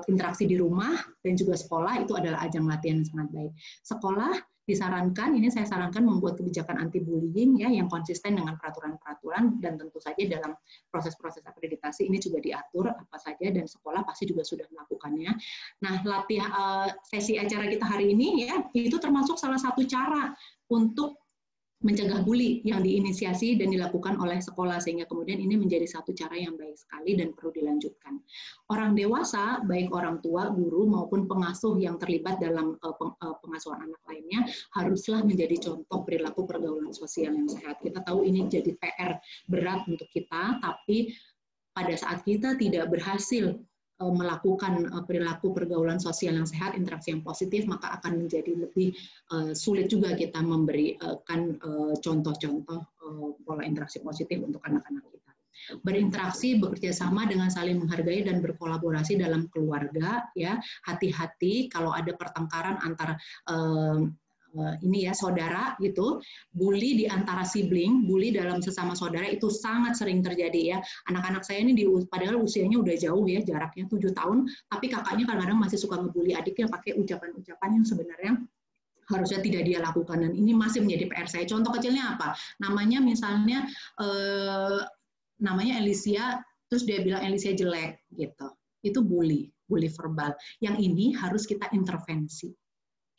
Interaksi di rumah dan juga sekolah itu adalah ajang latihan yang sangat baik. Sekolah disarankan, ini saya sarankan membuat kebijakan anti bullying ya yang konsisten dengan peraturan-peraturan dan tentu saja dalam proses-proses akreditasi ini juga diatur apa saja dan sekolah pasti juga sudah melakukannya. Nah, latihan sesi acara kita hari ini ya itu termasuk salah satu cara untuk mencegah bully yang diinisiasi dan dilakukan oleh sekolah sehingga kemudian ini menjadi satu cara yang baik sekali dan perlu dilanjutkan. Orang dewasa, baik orang tua, guru maupun pengasuh yang terlibat dalam pengasuhan anak lainnya haruslah menjadi contoh perilaku pergaulan sosial yang sehat. Kita tahu ini jadi PR berat untuk kita, tapi pada saat kita tidak berhasil melakukan perilaku pergaulan sosial yang sehat, interaksi yang positif, maka akan menjadi lebih sulit juga kita memberikan contoh-contoh pola interaksi positif untuk anak-anak kita. Berinteraksi, bekerja sama dengan saling menghargai dan berkolaborasi dalam keluarga, ya hati-hati kalau ada pertengkaran antara ini ya saudara gitu, bully di antara sibling, bully dalam sesama saudara itu sangat sering terjadi ya. Anak-anak saya ini padahal usianya udah jauh ya, jaraknya 7 tahun, tapi kakaknya kadang-kadang masih suka ngebully adiknya pakai ucapan-ucapan yang sebenarnya harusnya tidak dia lakukan dan ini masih menjadi PR saya. Contoh kecilnya apa? Namanya misalnya namanya Alicia, terus dia bilang Alicia jelek gitu. Itu bully verbal. Yang ini harus kita intervensi.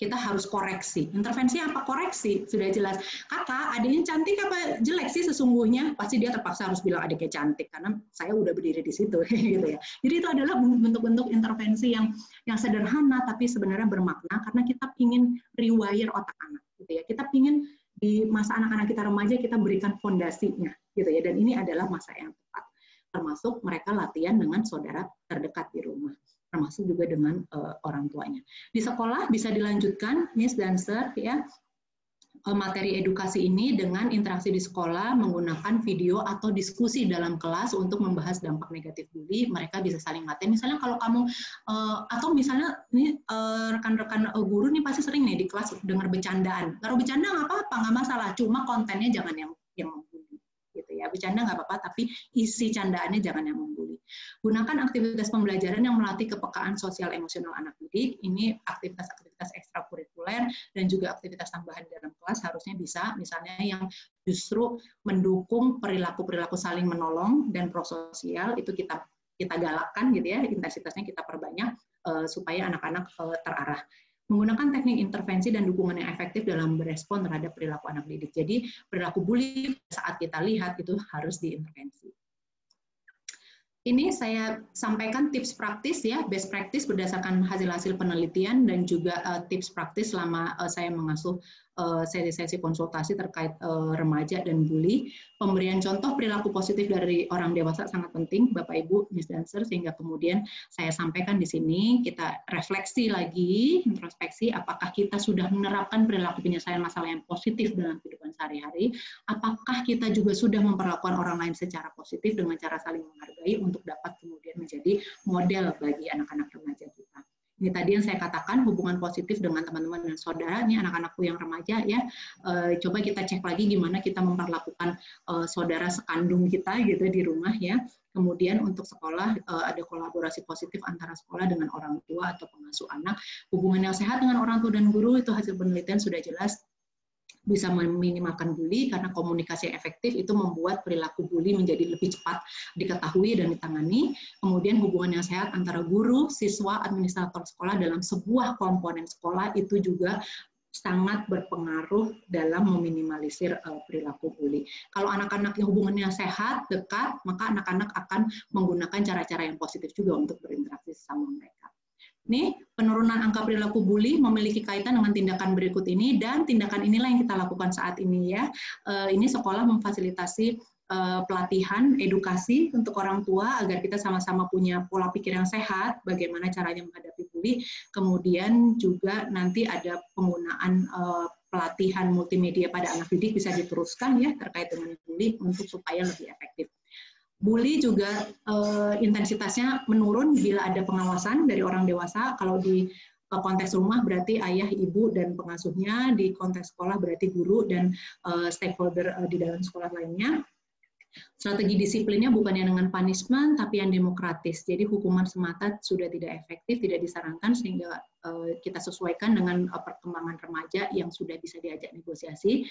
Kita harus koreksi. Intervensi apa? Koreksi. Sudah jelas. Kakak, adiknya cantik apa jelek sih sesungguhnya? Pasti dia terpaksa harus bilang adiknya cantik karena saya udah berdiri di situ gitu ya. Jadi itu adalah bentuk-bentuk intervensi yang sederhana tapi sebenarnya bermakna karena kita ingin rewire otak anak gitu ya. Kita ingin di masa anak-anak kita remaja kita berikan fondasinya gitu ya. Dan ini adalah masa yang tepat. Termasuk mereka latihan dengan saudara terdekat di rumah, termasuk juga dengan orang tuanya. Di sekolah bisa dilanjutkan, Miss dan Sir, ya, materi edukasi ini dengan interaksi di sekolah menggunakan video atau diskusi dalam kelas untuk membahas dampak negatif bully. Mereka bisa saling latihan. Misalnya kalau kamu atau misalnya ini rekan-rekan guru nih pasti sering nih di kelas dengar bercandaan. Kalau bercanda nggak apa-apa, nggak masalah. Cuma kontennya jangan yang membuli, gitu ya. Bercanda nggak apa-apa, tapi isi candaannya jangan yang membuli. Gunakan aktivitas pembelajaran yang melatih kepekaan sosial emosional anak didik. Ini aktivitas-aktivitas ekstrakurikuler dan juga aktivitas tambahan dalam kelas harusnya bisa, misalnya yang justru mendukung perilaku-perilaku saling menolong dan prososial itu kita galakkan gitu ya, intensitasnya kita perbanyak supaya anak-anak terarah. Menggunakan teknik intervensi dan dukungan yang efektif dalam berespon terhadap perilaku anak didik. Jadi perilaku bully saat kita lihat itu harus diintervensi. Ini saya sampaikan tips praktis ya, best practice berdasarkan hasil-hasil penelitian dan juga tips praktis selama saya mengasuh sesi-sesi konsultasi terkait remaja dan bully. Pemberian contoh perilaku positif dari orang dewasa sangat penting, Bapak Ibu, Miss dan Sir, sehingga kemudian saya sampaikan di sini, kita refleksi lagi, introspeksi, apakah kita sudah menerapkan perilaku penyelesaian masalah yang positif dalam kehidupan sehari-hari, apakah kita juga sudah memperlakukan orang lain secara positif dengan cara saling menghargai untuk dapat kemudian menjadi model bagi anak-anak remaja kita. Ini tadi yang saya katakan, hubungan positif dengan teman-teman dan saudara, ini anak-anakku yang remaja ya, coba kita cek lagi gimana kita memperlakukan saudara sekandung kita gitu di rumah ya. Kemudian untuk sekolah ada kolaborasi positif antara sekolah dengan orang tua atau pengasuh anak. Hubungan yang sehat dengan orang tua dan guru itu hasil penelitian sudah jelas bisa meminimalkan bully karena komunikasi yang efektif itu membuat perilaku bully menjadi lebih cepat diketahui dan ditangani. Kemudian hubungan yang sehat antara guru, siswa, administrator sekolah dalam sebuah komponen sekolah itu juga sangat berpengaruh dalam meminimalisir perilaku bully. Kalau anak-anak yang hubungannya sehat, dekat, maka anak-anak akan menggunakan cara-cara yang positif juga untuk berinteraksi sama mereka. Nih, penurunan angka perilaku bully memiliki kaitan dengan tindakan berikut ini, dan tindakan inilah yang kita lakukan saat ini ya. Ini sekolah memfasilitasi pelatihan, edukasi untuk orang tua agar kita sama-sama punya pola pikir yang sehat, bagaimana caranya menghadapi bully. Kemudian juga nanti ada penggunaan pelatihan multimedia pada anak didik bisa diteruskan ya terkait dengan bully untuk supaya lebih efektif. Bully juga intensitasnya menurun bila ada pengawasan dari orang dewasa. Kalau di konteks rumah berarti ayah, ibu, dan pengasuhnya. Di konteks sekolah berarti guru dan stakeholder di dalam sekolah lainnya. Strategi disiplinnya bukannya dengan punishment, tapi yang demokratis. Jadi hukuman semata sudah tidak efektif, tidak disarankan, sehingga kita sesuaikan dengan perkembangan remaja yang sudah bisa diajak negosiasi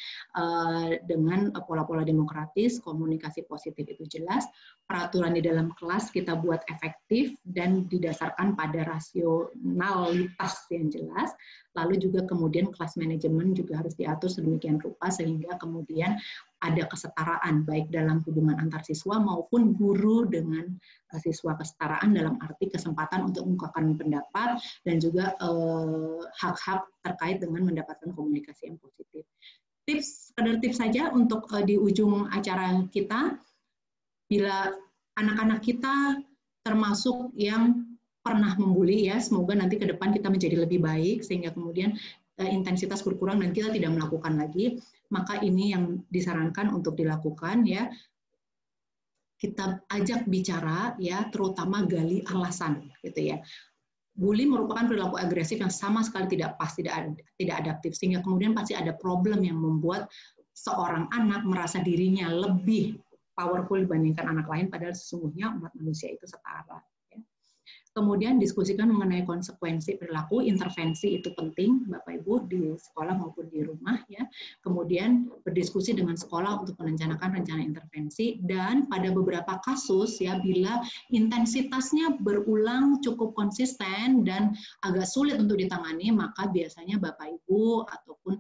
dengan pola-pola demokratis, komunikasi positif itu jelas, peraturan di dalam kelas kita buat efektif dan didasarkan pada rasionalitas yang jelas, lalu juga kemudian kelas manajemen juga harus diatur sedemikian rupa sehingga kemudian ada kesetaraan baik dalam hubungan antar siswa maupun guru dengan siswa, kesetaraan dalam arti kesempatan untuk mengungkapkan pendapat dan juga hak-hak terkait dengan mendapatkan komunikasi yang positif. Sekedar tips saja untuk di ujung acara kita, bila anak-anak kita termasuk yang pernah membuli ya, semoga nanti ke depan kita menjadi lebih baik sehingga kemudian intensitas berkurang dan kita tidak melakukan lagi, maka ini yang disarankan untuk dilakukan ya. Kita ajak bicara ya, terutama gali alasan gitu ya. Bully merupakan perilaku agresif yang sama sekali tidak pas, tidak adaptif, sehingga kemudian pasti ada problem yang membuat seorang anak merasa dirinya lebih powerful dibandingkan anak lain, padahal sesungguhnya umat manusia itu setara. Kemudian diskusikan mengenai konsekuensi perilaku, intervensi itu penting Bapak Ibu di sekolah maupun di rumah ya. Kemudian berdiskusi dengan sekolah untuk merencanakan rencana intervensi, dan pada beberapa kasus ya bila intensitasnya berulang cukup konsisten dan agak sulit untuk ditangani, maka biasanya Bapak Ibu ataupun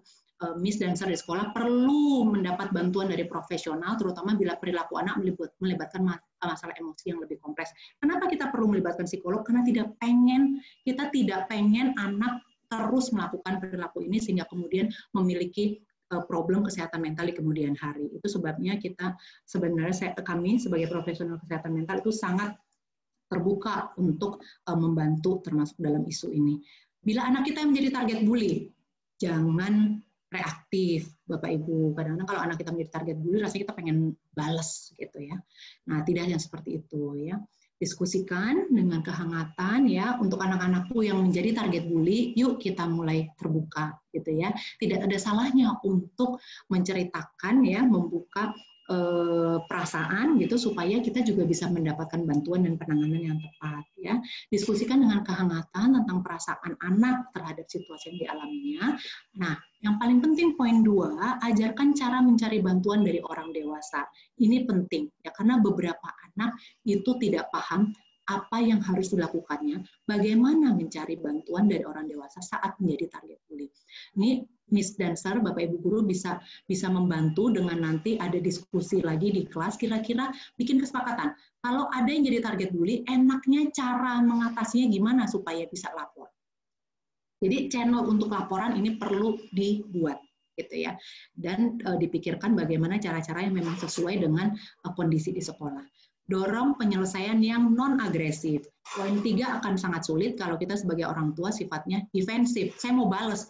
Miss dan Sir di sekolah perlu mendapat bantuan dari profesional, terutama bila perilaku anak melibatkan masalah emosi yang lebih kompleks. Kenapa kita perlu melibatkan psikolog? Karena kita tidak pengen anak terus melakukan perilaku ini sehingga kemudian memiliki problem kesehatan mental di kemudian hari. Itu sebabnya kita sebenarnya kami sebagai profesional kesehatan mental itu sangat terbuka untuk membantu termasuk dalam isu ini. Bila anak kita yang menjadi target bully, jangan reaktif, Bapak Ibu. Kadang-kadang kalau anak kita menjadi target bully, rasanya kita pengen balas gitu ya. Nah, tidak yang seperti itu ya. Diskusikan dengan kehangatan ya, untuk anak-anakku yang menjadi target bully, yuk kita mulai terbuka gitu ya. Tidak ada salahnya untuk menceritakan ya, membuka perasaan gitu supaya kita juga bisa mendapatkan bantuan dan penanganan yang tepat ya. Diskusikan dengan kehangatan tentang perasaan anak terhadap situasi yang dialaminya. Nah, yang paling penting poin 2, ajarkan cara mencari bantuan dari orang dewasa. Ini penting ya, karena beberapa anak itu tidak paham apa yang harus dilakukannya, bagaimana mencari bantuan dari orang dewasa saat menjadi target bully. Ini Miss dan Sir, Bapak Ibu Guru bisa membantu dengan nanti ada diskusi lagi di kelas, kira-kira bikin kesepakatan. Kalau ada yang jadi target bully, enaknya cara mengatasinya gimana supaya bisa lapor. Jadi channel untuk laporan ini perlu dibuat gitu ya. Dan dipikirkan bagaimana cara-cara yang memang sesuai dengan kondisi di sekolah. Dorong penyelesaian yang non-agresif. Poin 3 akan sangat sulit kalau kita sebagai orang tua sifatnya defensif. Saya mau balas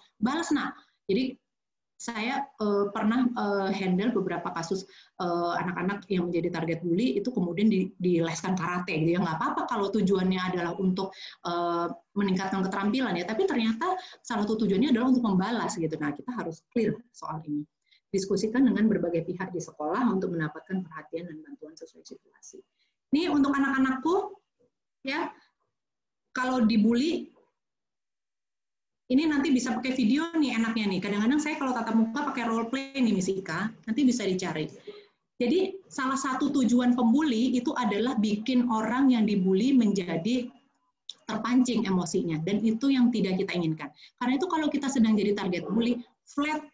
nak. Jadi saya pernah handle beberapa kasus anak-anak yang menjadi target bully itu kemudian dileskan karate gitu ya. Nggak apa-apa kalau tujuannya adalah untuk meningkatkan keterampilan ya, tapi ternyata salah satu tujuannya adalah untuk membalas gitu. Nah, kita harus clear soal ini. Diskusikan dengan berbagai pihak di sekolah untuk mendapatkan perhatian dan bantuan sesuai situasi. Ini untuk anak-anakku ya, kalau dibully ini nanti bisa pakai video nih enaknya nih. Kadang-kadang saya kalau tatap muka pakai role play nih Miss Ika, nanti bisa dicari. Jadi salah satu tujuan pembuli itu adalah bikin orang yang dibully menjadi terpancing emosinya, dan itu yang tidak kita inginkan. Karena itu kalau kita sedang jadi target bully, flat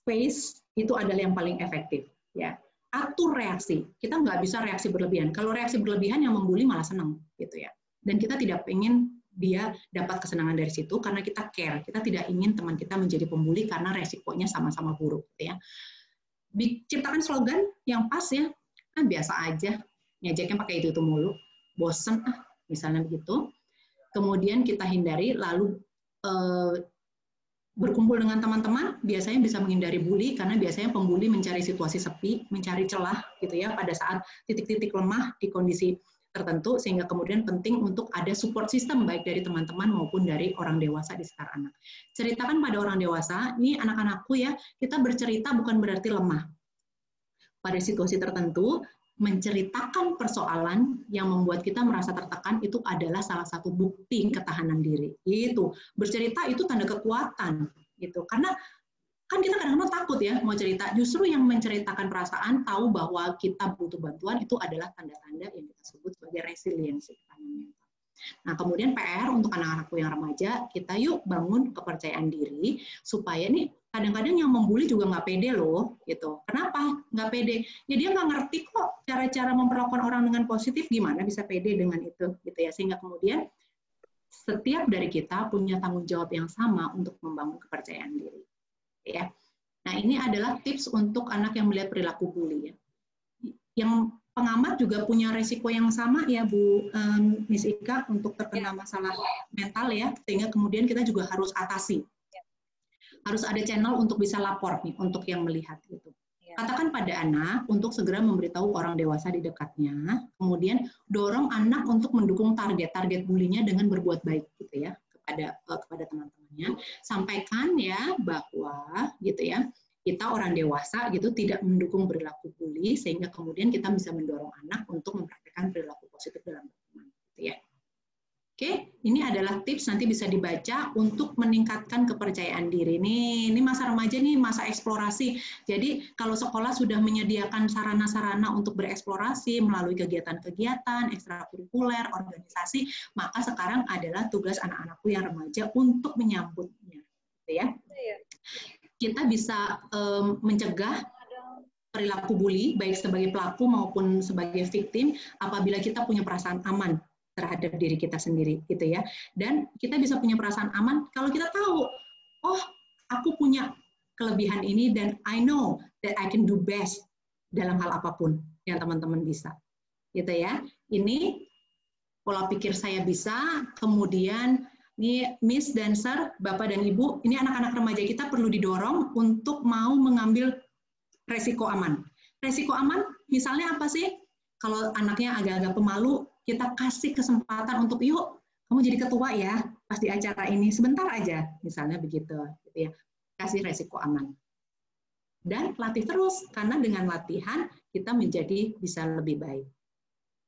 face itu adalah yang paling efektif. Ya, atur reaksi. Kita nggak bisa reaksi berlebihan. Kalau reaksi berlebihan yang membuli malah senang, gitu ya. Dan kita tidak ingin dia dapat kesenangan dari situ karena kita care. Kita tidak ingin teman kita menjadi pembuli karena resikonya sama-sama buruk, gitu ya. Ciptakan slogan yang pas ya, kan biasa aja, ngejeknya pakai itu mulu, bosen misalnya begitu. Kemudian kita hindari, lalu berkumpul dengan teman-teman, biasanya bisa menghindari bully, karena biasanya pembuli mencari situasi sepi, mencari celah gitu ya pada saat titik-titik lemah di kondisi tertentu, sehingga kemudian penting untuk ada support system baik dari teman-teman maupun dari orang dewasa di sekitar anak. Ceritakan pada orang dewasa, ini anak-anakku ya, kita bercerita bukan berarti lemah. Pada situasi tertentu, menceritakan persoalan yang membuat kita merasa tertekan itu adalah salah satu bukti ketahanan diri. Itu bercerita itu tanda kekuatan, gitu. Karena kan kita kadang-kadang takut ya mau cerita. Justru yang menceritakan perasaan, tahu bahwa kita butuh bantuan, itu adalah tanda-tanda yang kita sebut sebagai resiliensi. Nah, kemudian PR untuk anak-anakku yang remaja, kita yuk bangun kepercayaan diri supaya nih kadang-kadang yang membuli juga nggak pede loh, gitu. Kenapa nggak pede? Ya dia nggak ngerti kok cara-cara memperlakukan orang dengan positif, gimana bisa pede dengan itu, gitu ya. Sehingga kemudian setiap dari kita punya tanggung jawab yang sama untuk membangun kepercayaan diri. Ya. Nah, ini adalah tips untuk anak yang melihat perilaku bully ya. Yang pengamat juga punya resiko yang sama ya Bu Miss Ika untuk terkena masalah mental ya, sehingga kemudian kita juga harus atasi. Harus ada channel untuk bisa lapor nih untuk yang melihat itu. Katakan pada anak untuk segera memberitahu orang dewasa di dekatnya, kemudian dorong anak untuk mendukung target bulinya dengan berbuat baik gitu ya kepada teman-temannya. Sampaikan ya bahwa gitu ya, kita orang dewasa gitu tidak mendukung perilaku bully, sehingga kemudian kita bisa mendorong anak untuk mempraktikkan perilaku positif dalam berteman gitu ya. Oke, ini adalah tips nanti bisa dibaca untuk meningkatkan kepercayaan diri. Ini masa remaja nih, masa eksplorasi. Jadi kalau sekolah sudah menyediakan sarana-sarana untuk bereksplorasi melalui kegiatan-kegiatan, ekstrakurikuler, organisasi, maka sekarang adalah tugas anak-anakku yang remaja untuk menyambutnya. Gitu ya. Kita bisa mencegah perilaku bully, baik sebagai pelaku maupun sebagai victim, apabila kita punya perasaan aman terhadap diri kita sendiri, gitu ya. Dan kita bisa punya perasaan aman kalau kita tahu, oh, aku punya kelebihan ini dan I know that I can do best dalam hal apapun yang teman-teman bisa, gitu ya. Ini pola pikir saya bisa, kemudian ini Miss dan Sir, Bapak dan Ibu, ini anak-anak remaja kita perlu didorong untuk mau mengambil resiko aman. Resiko aman misalnya apa sih? Kalau anaknya agak-agak pemalu, kita kasih kesempatan untuk yuk kamu jadi ketua ya pas di acara ini sebentar aja misalnya begitu gitu ya, kasih resiko aman dan latih terus karena dengan latihan kita menjadi bisa lebih baik.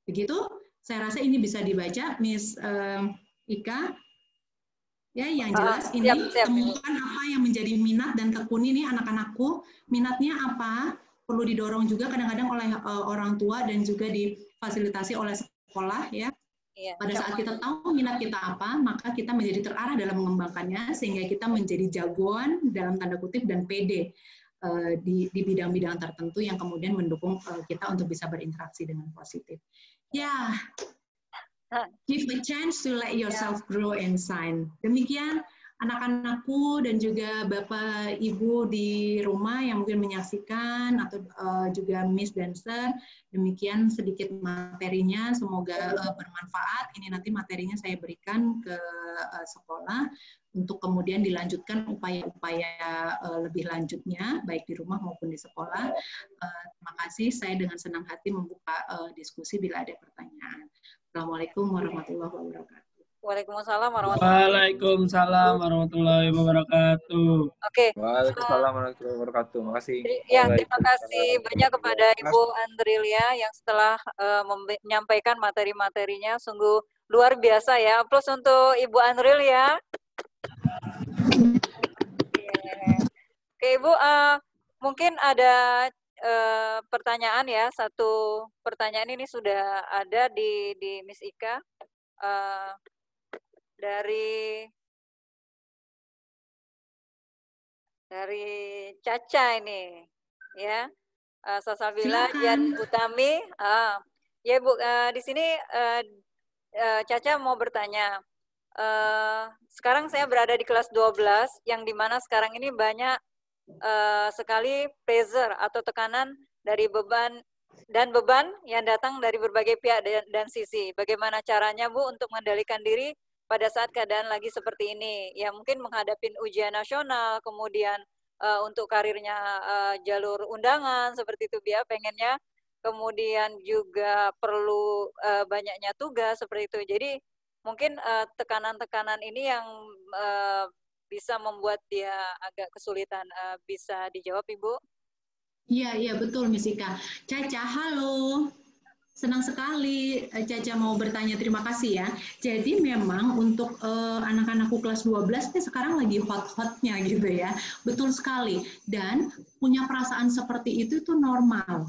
Begitu saya rasa ini bisa dibaca Miss Ika ya, yang jelas ini temukan apa yang menjadi minat dan tekuni nih anak-anakku, minatnya apa, perlu didorong juga kadang-kadang oleh orang tua dan juga difasilitasi oleh sekolah ya. Pada saat kita tahu minat kita apa, maka kita menjadi terarah dalam mengembangkannya sehingga kita menjadi jagoan dalam tanda kutip dan pede di bidang-bidang tertentu yang kemudian mendukung kita untuk bisa berinteraksi dengan positif. Ya, give a chance to let yourself grow inside. Demikian anak-anakku dan juga Bapak Ibu di rumah yang mungkin menyaksikan atau juga Miss dan Sir, demikian sedikit materinya, semoga bermanfaat. Ini nanti materinya saya berikan ke sekolah untuk kemudian dilanjutkan upaya-upaya lebih lanjutnya, baik di rumah maupun di sekolah. Terima kasih, saya dengan senang hati membuka diskusi bila ada pertanyaan. Assalamualaikum warahmatullahi wabarakatuh. Waalaikumsalam warahmatullahi wabarakatuh. Oke. Waalaikumsalam warahmatullahi wabarakatuh. Makasih. Ya, terima kasih banyak kepada Ibu Andrilia yang setelah menyampaikan materi-materinya sungguh luar biasa ya. Plus untuk Ibu Andrilia. Oke, Ibu, mungkin ada pertanyaan ya. Satu pertanyaan ini sudah ada di Miss Ika. Dari Caca ini, ya. Salsabila Dian Utami. Ya, Bu, di sini Caca mau bertanya. Sekarang saya berada di kelas 12, yang dimana sekarang ini banyak sekali pressure atau tekanan dari beban yang datang dari berbagai pihak dan sisi. Bagaimana caranya, Bu, untuk mengendalikan diri pada saat keadaan lagi seperti ini? Ya, mungkin menghadapi ujian nasional, kemudian untuk karirnya jalur undangan, seperti itu dia pengennya. Kemudian juga perlu banyaknya tugas, seperti itu. Jadi, mungkin tekanan-tekanan ini yang bisa membuat dia agak kesulitan. Bisa dijawab, Ibu? Iya, betul, Miss Ika. Caca, halo. Senang sekali Caca mau bertanya, terima kasih ya. Jadi memang untuk anak-anakku kelas 12 ini sekarang lagi hot-hotnya gitu ya. Betul sekali. Dan punya perasaan seperti itu normal,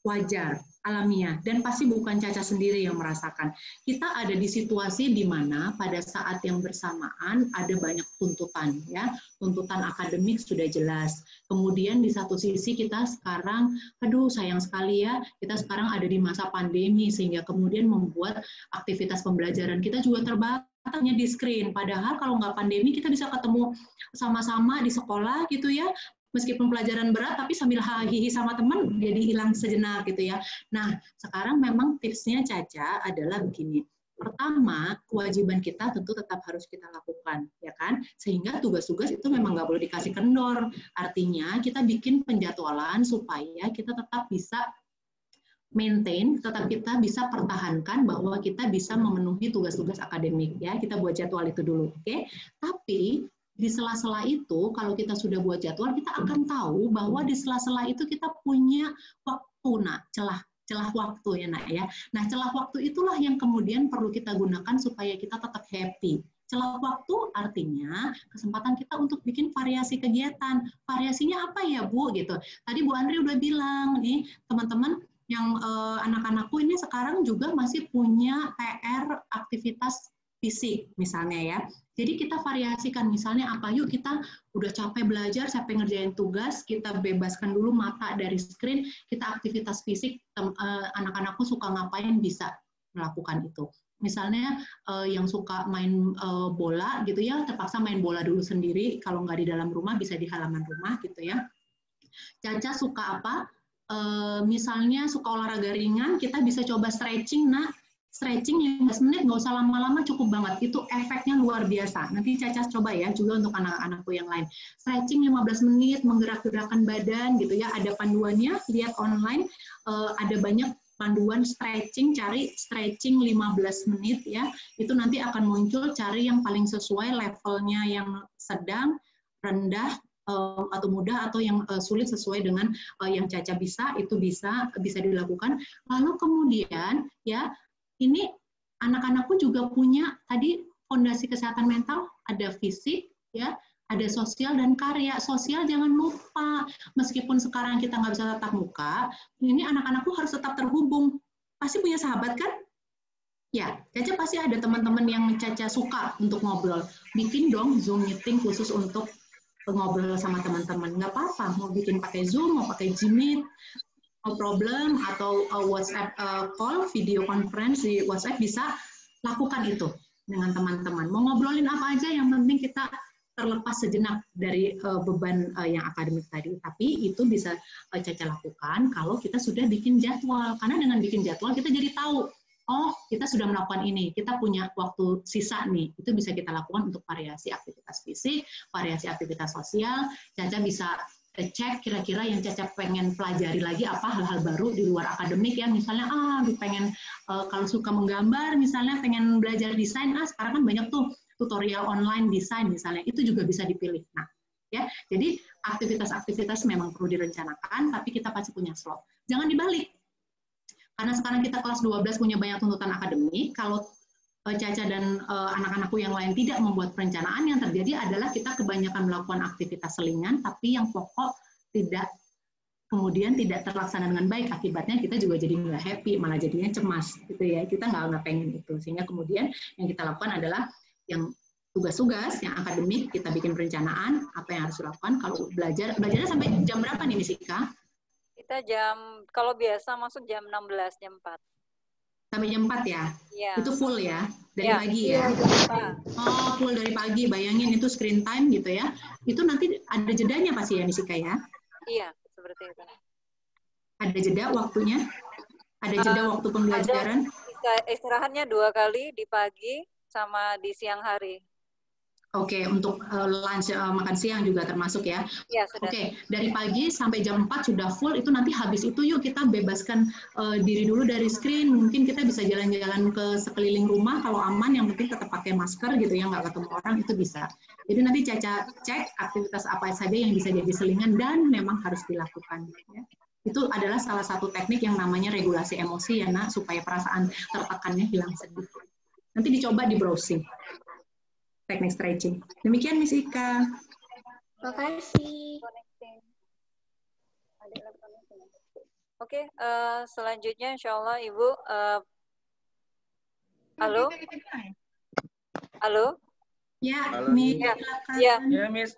wajar, alamiah, dan pasti bukan Caca sendiri yang merasakan. Kita ada di situasi di mana pada saat yang bersamaan ada banyak tuntutan, ya. Tuntutan akademik sudah jelas. Kemudian di satu sisi kita sekarang, aduh sayang sekali ya, kita sekarang ada di masa pandemi sehingga kemudian membuat aktivitas pembelajaran kita juga terbatasnya di screen. Padahal kalau nggak pandemi kita bisa ketemu sama-sama di sekolah gitu ya. Meskipun pelajaran berat, tapi sambil hihi sama teman, jadi hilang sejenak gitu ya. Nah, sekarang memang tipsnya Caca adalah begini. Pertama, kewajiban kita tentu tetap harus kita lakukan, ya kan? Sehingga tugas-tugas itu memang nggak boleh dikasih kendor. Artinya, kita bikin penjadwalan supaya kita tetap bisa maintain, tetap kita bisa pertahankan bahwa kita bisa memenuhi tugas-tugas akademik, ya. Kita buat jadwal itu dulu, oke? Tapi di sela-sela itu, kalau kita sudah buat jadwal, kita akan tahu bahwa di sela-sela itu kita punya waktu, celah waktu ya, Nak ya. Nah, celah waktu itulah yang kemudian perlu kita gunakan supaya kita tetap happy. Celah waktu artinya kesempatan kita untuk bikin variasi kegiatan. Variasinya apa ya, Bu? Gitu. Tadi Bu Andri udah bilang, nih teman-teman yang anak-anakku ini sekarang juga masih punya PR aktivitas fisik misalnya ya. Jadi kita variasikan, misalnya apa, yuk kita udah capek belajar, capek ngerjain tugas, kita bebaskan dulu mata dari screen, kita aktivitas fisik, anak-anakku suka ngapain bisa melakukan itu. Misalnya yang suka main bola gitu ya, terpaksa main bola dulu sendiri, kalau nggak di dalam rumah bisa di halaman rumah gitu ya. Caca suka apa? Misalnya suka olahraga ringan, kita bisa coba stretching, nah stretching 15 menit, nggak usah lama-lama, cukup banget. Itu efeknya luar biasa. Nanti Caca coba ya, juga untuk anak-anakku yang lain. Stretching 15 menit, menggerak-gerakkan badan, gitu ya. Ada panduannya, lihat online. Ada banyak panduan stretching, cari stretching 15 menit, ya. Itu nanti akan muncul, cari yang paling sesuai levelnya, yang sedang, rendah, atau mudah, atau yang sulit sesuai dengan yang Caca bisa, itu bisa dilakukan. Lalu kemudian, ya, ini anak-anakku juga punya tadi fondasi kesehatan mental, ada fisik, ya, ada sosial dan karya. Sosial jangan lupa, meskipun sekarang kita nggak bisa tatap muka, ini anak-anakku harus tetap terhubung. Pasti punya sahabat kan? Ya, Caca pasti ada teman-teman yang Caca suka untuk ngobrol. Bikin dong Zoom meeting khusus untuk ngobrol sama teman-teman. Nggak apa-apa, mau bikin pakai Zoom, mau pakai Gmeet, no problem, atau WhatsApp call, video conference di WhatsApp, bisa lakukan itu dengan teman-teman. Mau ngobrolin apa aja, yang penting kita terlepas sejenak dari beban yang akademik tadi. Tapi itu bisa Caca lakukan kalau kita sudah bikin jadwal. Karena dengan bikin jadwal kita jadi tahu, oh kita sudah melakukan ini, kita punya waktu sisa nih. Itu bisa kita lakukan untuk variasi aktivitas fisik, variasi aktivitas sosial. Caca bisa cek kira-kira yang Caca pengen pelajari lagi apa hal-hal baru di luar akademik ya, misalnya pengen kalau suka menggambar misalnya, pengen belajar desain, sekarang kan banyak tuh tutorial online desain misalnya, itu juga bisa dipilih. Nah, ya, jadi aktivitas-aktivitas memang perlu direncanakan, tapi kita pasti punya slot. Jangan dibalik. Karena sekarang kita kelas 12 punya banyak tuntutan akademik, kalau Caca dan anak-anakku yang lain tidak membuat perencanaan, yang terjadi adalah kita kebanyakan melakukan aktivitas selingan, tapi yang pokok kemudian tidak terlaksana dengan baik. Akibatnya kita juga jadi nggak happy, malah jadinya cemas, gitu ya. Kita nggak pengen itu. Sehingga kemudian yang kita lakukan adalah yang tugas-tugas yang akademik, kita bikin perencanaan apa yang harus dilakukan. Kalau belajarnya sampai jam berapa nih, Miss Ika? Kita kalau biasa masuk jam 16, jam 4. Sampai jam 4 ya? Iya. Itu full ya? Dari pagi ya? Oh, full dari pagi. Bayangin itu screen time gitu ya. Itu nanti ada jedanya pasti ya, Miss Ika ya? Iya, seperti itu. Ada jeda waktunya? Ada jeda waktu pembelajaran? Istirahatnya 2 kali, di pagi sama di siang hari. Oke, untuk lunch, makan siang juga termasuk ya? Iya, sudah. Oke, dari pagi sampai jam 4 sudah full, itu nanti habis itu yuk kita bebaskan diri dulu dari screen, mungkin kita bisa jalan-jalan ke sekeliling rumah, kalau aman yang penting tetap pakai masker gitu ya, nggak ketemu orang, itu bisa. Jadi nanti Caca cek aktivitas apa saja yang bisa jadi selingan dan memang harus dilakukan. Ya. Itu adalah salah satu teknik yang namanya regulasi emosi ya nak, supaya perasaan tertekannya hilang sedikit. Nanti dicoba di browsing. Teknik stretching. Demikian Miss Ika. Makasih. Oke, selanjutnya insya Allah Ibu. Halo? Halo? Ya, Halo, Miss. Ya. Ya, Miss.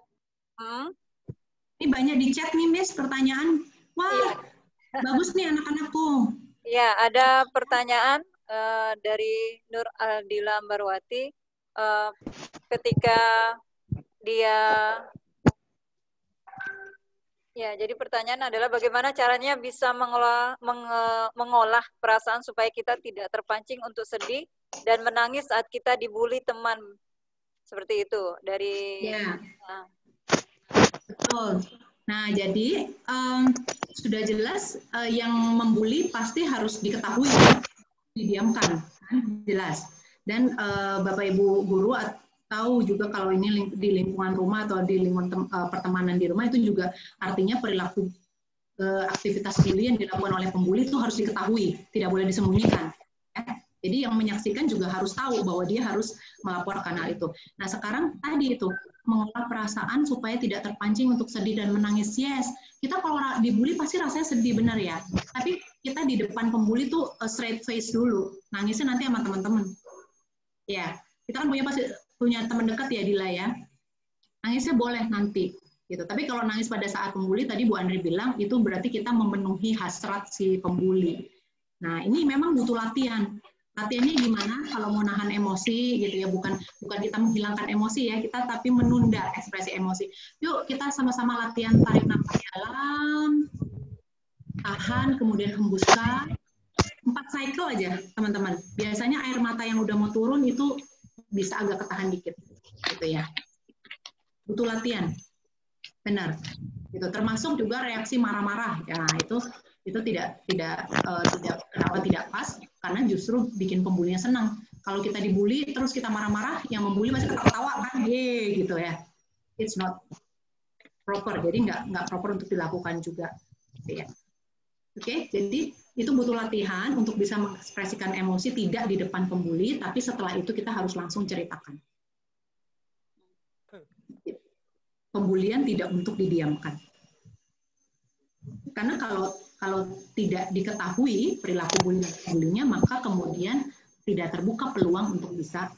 Ini banyak di chat nih, Miss, pertanyaan. Wah, bagus nih anak-anakku. Ya, ada pertanyaan dari Nur Aldila Ambarwati. Ketika dia jadi pertanyaan adalah bagaimana caranya bisa mengolah perasaan supaya kita tidak terpancing untuk sedih dan menangis saat kita dibully teman, seperti itu dari Betul. Nah, jadi sudah jelas yang membuli pasti harus diketahui, didiamkan, jelas. Dan Bapak Ibu guru tahu juga kalau ini di lingkungan rumah atau di lingkungan pertemanan di rumah itu juga artinya perilaku aktivitas bully yang dilakukan oleh pembuli itu harus diketahui, tidak boleh disembunyikan. Ya. Jadi yang menyaksikan juga harus tahu bahwa dia harus melaporkan hal itu. Nah sekarang tadi itu mengolah perasaan supaya tidak terpancing untuk sedih dan menangis. Yes, kita kalau dibully pasti rasanya sedih benar ya. Tapi kita di depan pembuli tuh straight face dulu, nangisnya nanti sama teman-teman. Ya, kita kan punya teman dekat ya Dila ya. Nangisnya boleh nanti gitu. Tapi kalau nangis pada saat pembuli tadi Bu Andri bilang itu berarti kita memenuhi hasrat si pembuli. Nah, ini memang butuh latihan. Latihannya gimana? Kalau mau nahan emosi gitu ya, bukan kita menghilangkan emosi ya, kita tapi menunda ekspresi emosi. Yuk kita sama-sama latihan tarik nafas dalam, tahan, kemudian hembuskan. 4 cycle aja, teman-teman. Biasanya air mata yang udah mau turun itu bisa agak ketahan dikit, gitu ya. Butuh latihan, benar. Gitu. Termasuk juga reaksi marah-marah. Ya, itu tidak kenapa tidak pas? Karena justru bikin pembulinya senang. Kalau kita dibully terus kita marah-marah, yang membuli masih ketawa-tawa kan, gitu ya. It's not proper. Jadi nggak proper untuk dilakukan juga, gitu ya. Oke, jadi itu butuh latihan untuk bisa mengekspresikan emosi tidak di depan pembuli, tapi setelah itu kita harus langsung ceritakan. Pembulian tidak untuk didiamkan. Karena kalau tidak diketahui perilaku bulinya, maka kemudian tidak terbuka peluang untuk bisa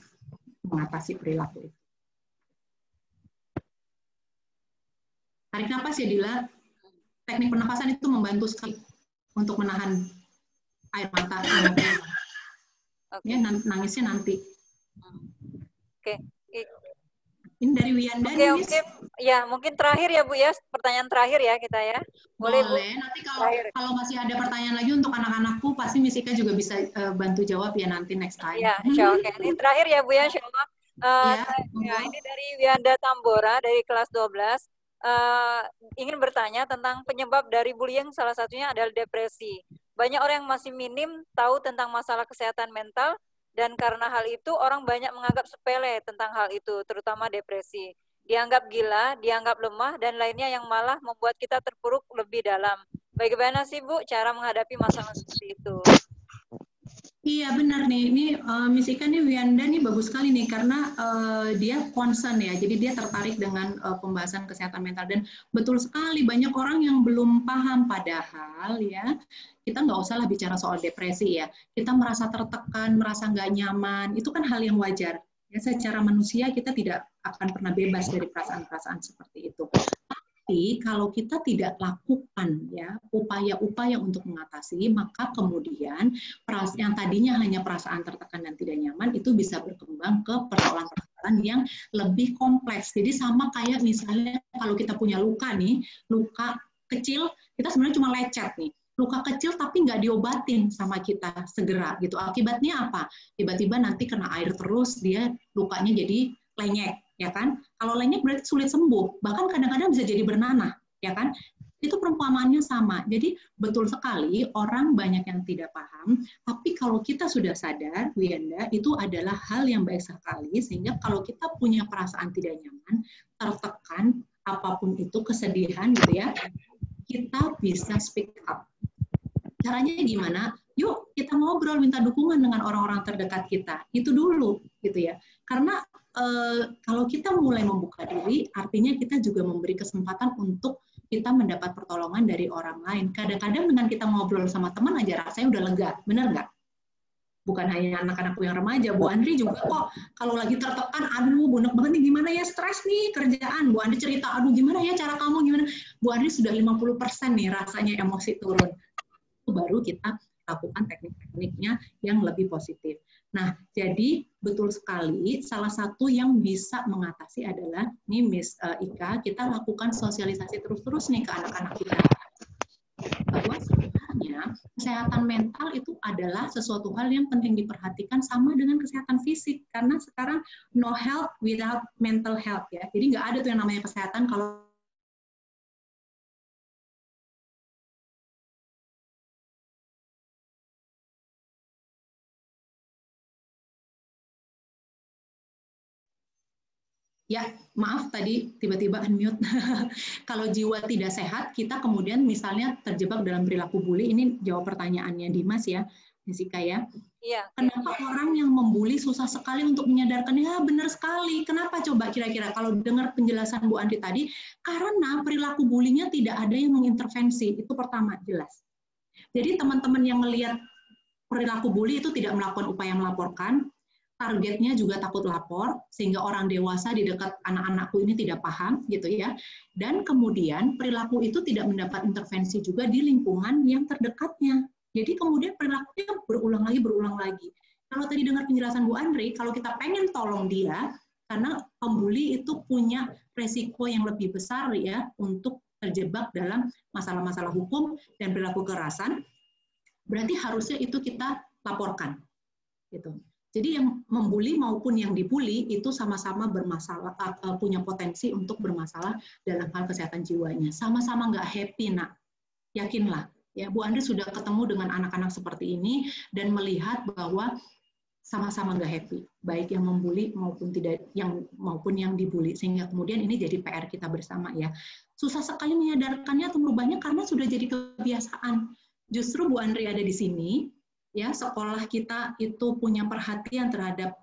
mengatasi perilaku itu. Tarik nafas ya Dila. Teknik pernapasan itu membantu sekali untuk menahan air mata. Ya, nangisnya nanti. Oke. Ini dari Wiyanda. Oke. Ya, mungkin terakhir ya Bu ya, pertanyaan terakhir ya kita ya. Boleh Bu. Nanti kalau masih ada pertanyaan lagi untuk anak-anakku, pasti Miss Ika juga bisa bantu jawab ya nanti next time. Ya, oke. Ini terakhir ya Bu ya, insya Allah. Ini dari Wiyanda Tambora dari kelas 12. Ingin bertanya tentang penyebab dari bullying, salah satunya adalah depresi. Banyak orang yang masih minim tahu tentang masalah kesehatan mental, dan karena hal itu orang banyak menganggap sepele tentang hal itu, terutama depresi. Dianggap gila, dianggap lemah, dan lainnya yang malah membuat kita terpuruk lebih dalam. Bagaimana sih Bu cara menghadapi masalah seperti itu? Iya benar nih, ini Miss Ika nih Wianda nih bagus sekali nih karena dia concern ya, jadi dia tertarik dengan pembahasan kesehatan mental dan betul sekali banyak orang yang belum paham padahal ya kita nggak usah lah bicara soal depresi ya, kita merasa tertekan, merasa nggak nyaman, itu kan hal yang wajar. Ya, secara manusia kita tidak akan pernah bebas dari perasaan-perasaan seperti itu. Tapi kalau kita tidak lakukan ya upaya-upaya untuk mengatasi, maka kemudian yang tadinya hanya perasaan tertekan dan tidak nyaman itu bisa berkembang ke persoalan-persoalan yang lebih kompleks. Jadi sama kayak misalnya kalau kita punya luka nih, luka kecil, kita sebenarnya cuma lecet nih. Luka kecil tapi nggak diobatin sama kita segera gitu. Akibatnya apa? Tiba-tiba nanti kena air terus, dia lukanya jadi lenyek. Ya kan? Kalau lenyek berarti sulit sembuh, bahkan kadang-kadang bisa jadi bernanah, ya kan? Itu perumpamaannya sama. Jadi betul sekali orang banyak yang tidak paham, tapi kalau kita sudah sadar, Wianda, itu adalah hal yang baik sekali, sehingga kalau kita punya perasaan tidak nyaman, tertekan, apapun itu, kesedihan gitu ya, kita bisa speak up. Caranya gimana? Yuk kita ngobrol, minta dukungan dengan orang-orang terdekat kita. Itu dulu, gitu ya. Karena kalau kita mulai membuka diri, artinya kita juga memberi kesempatan untuk kita mendapat pertolongan dari orang lain. Kadang-kadang dengan kita ngobrol sama teman aja rasanya udah lega, benar nggak? Bukan hanya anak-anakku yang remaja, Bu Andri juga kok kalau lagi tertekan, aduh bunek banget nih, gimana ya stres nih kerjaan. Bu Andri cerita, aduh gimana ya cara kamu, gimana? Bu Andri sudah 50% nih rasanya emosi turun. Itu baru kita lakukan teknik-tekniknya yang lebih positif. Nah, jadi betul sekali salah satu yang bisa mengatasi adalah, nih Miss Ika, kita lakukan sosialisasi terus-terus nih ke anak-anak kita. Bahwa sebenarnya kesehatan mental itu adalah sesuatu hal yang penting diperhatikan sama dengan kesehatan fisik. Karena sekarang no health without mental health ya. Jadi nggak ada tuh yang namanya kesehatan kalau ya, maaf tadi tiba-tiba unmute. Kalau jiwa tidak sehat, kita kemudian misalnya terjebak dalam perilaku bully. Ini jawab pertanyaannya Dimas ya, Jessica ya. Iya. Kenapa orang yang membuli susah sekali untuk menyadarkan? Ya benar sekali. Kenapa coba kira-kira kalau dengar penjelasan Bu Andri tadi? Karena perilaku bulinya tidak ada yang mengintervensi. Itu pertama, jelas. Jadi teman-teman yang melihat perilaku bully itu tidak melakukan upaya melaporkan, targetnya juga takut lapor, sehingga orang dewasa di dekat anak-anakku ini tidak paham, gitu ya. Dan kemudian perilaku itu tidak mendapat intervensi juga di lingkungan yang terdekatnya. Jadi kemudian perilakunya berulang lagi. Kalau tadi dengar penjelasan Bu Andri, kalau kita pengen tolong dia, karena pembuli itu punya resiko yang lebih besar ya untuk terjebak dalam masalah-masalah hukum dan perilaku kekerasan, berarti harusnya itu kita laporkan, gitu. Jadi yang membuli maupun yang dibully itu sama-sama bermasalah, punya potensi untuk bermasalah dalam hal kesehatan jiwanya. Sama-sama nggak happy, nak. Yakinlah, ya Bu Andri sudah ketemu dengan anak-anak seperti ini dan melihat bahwa sama-sama nggak happy, baik yang membuli maupun tidak, maupun yang dibully. Sehingga kemudian ini jadi PR kita bersama ya. Susah sekali menyadarkannya atau merubahnya karena sudah jadi kebiasaan. Justru Bu Andri ada di sini. Ya, sekolah kita itu punya perhatian terhadap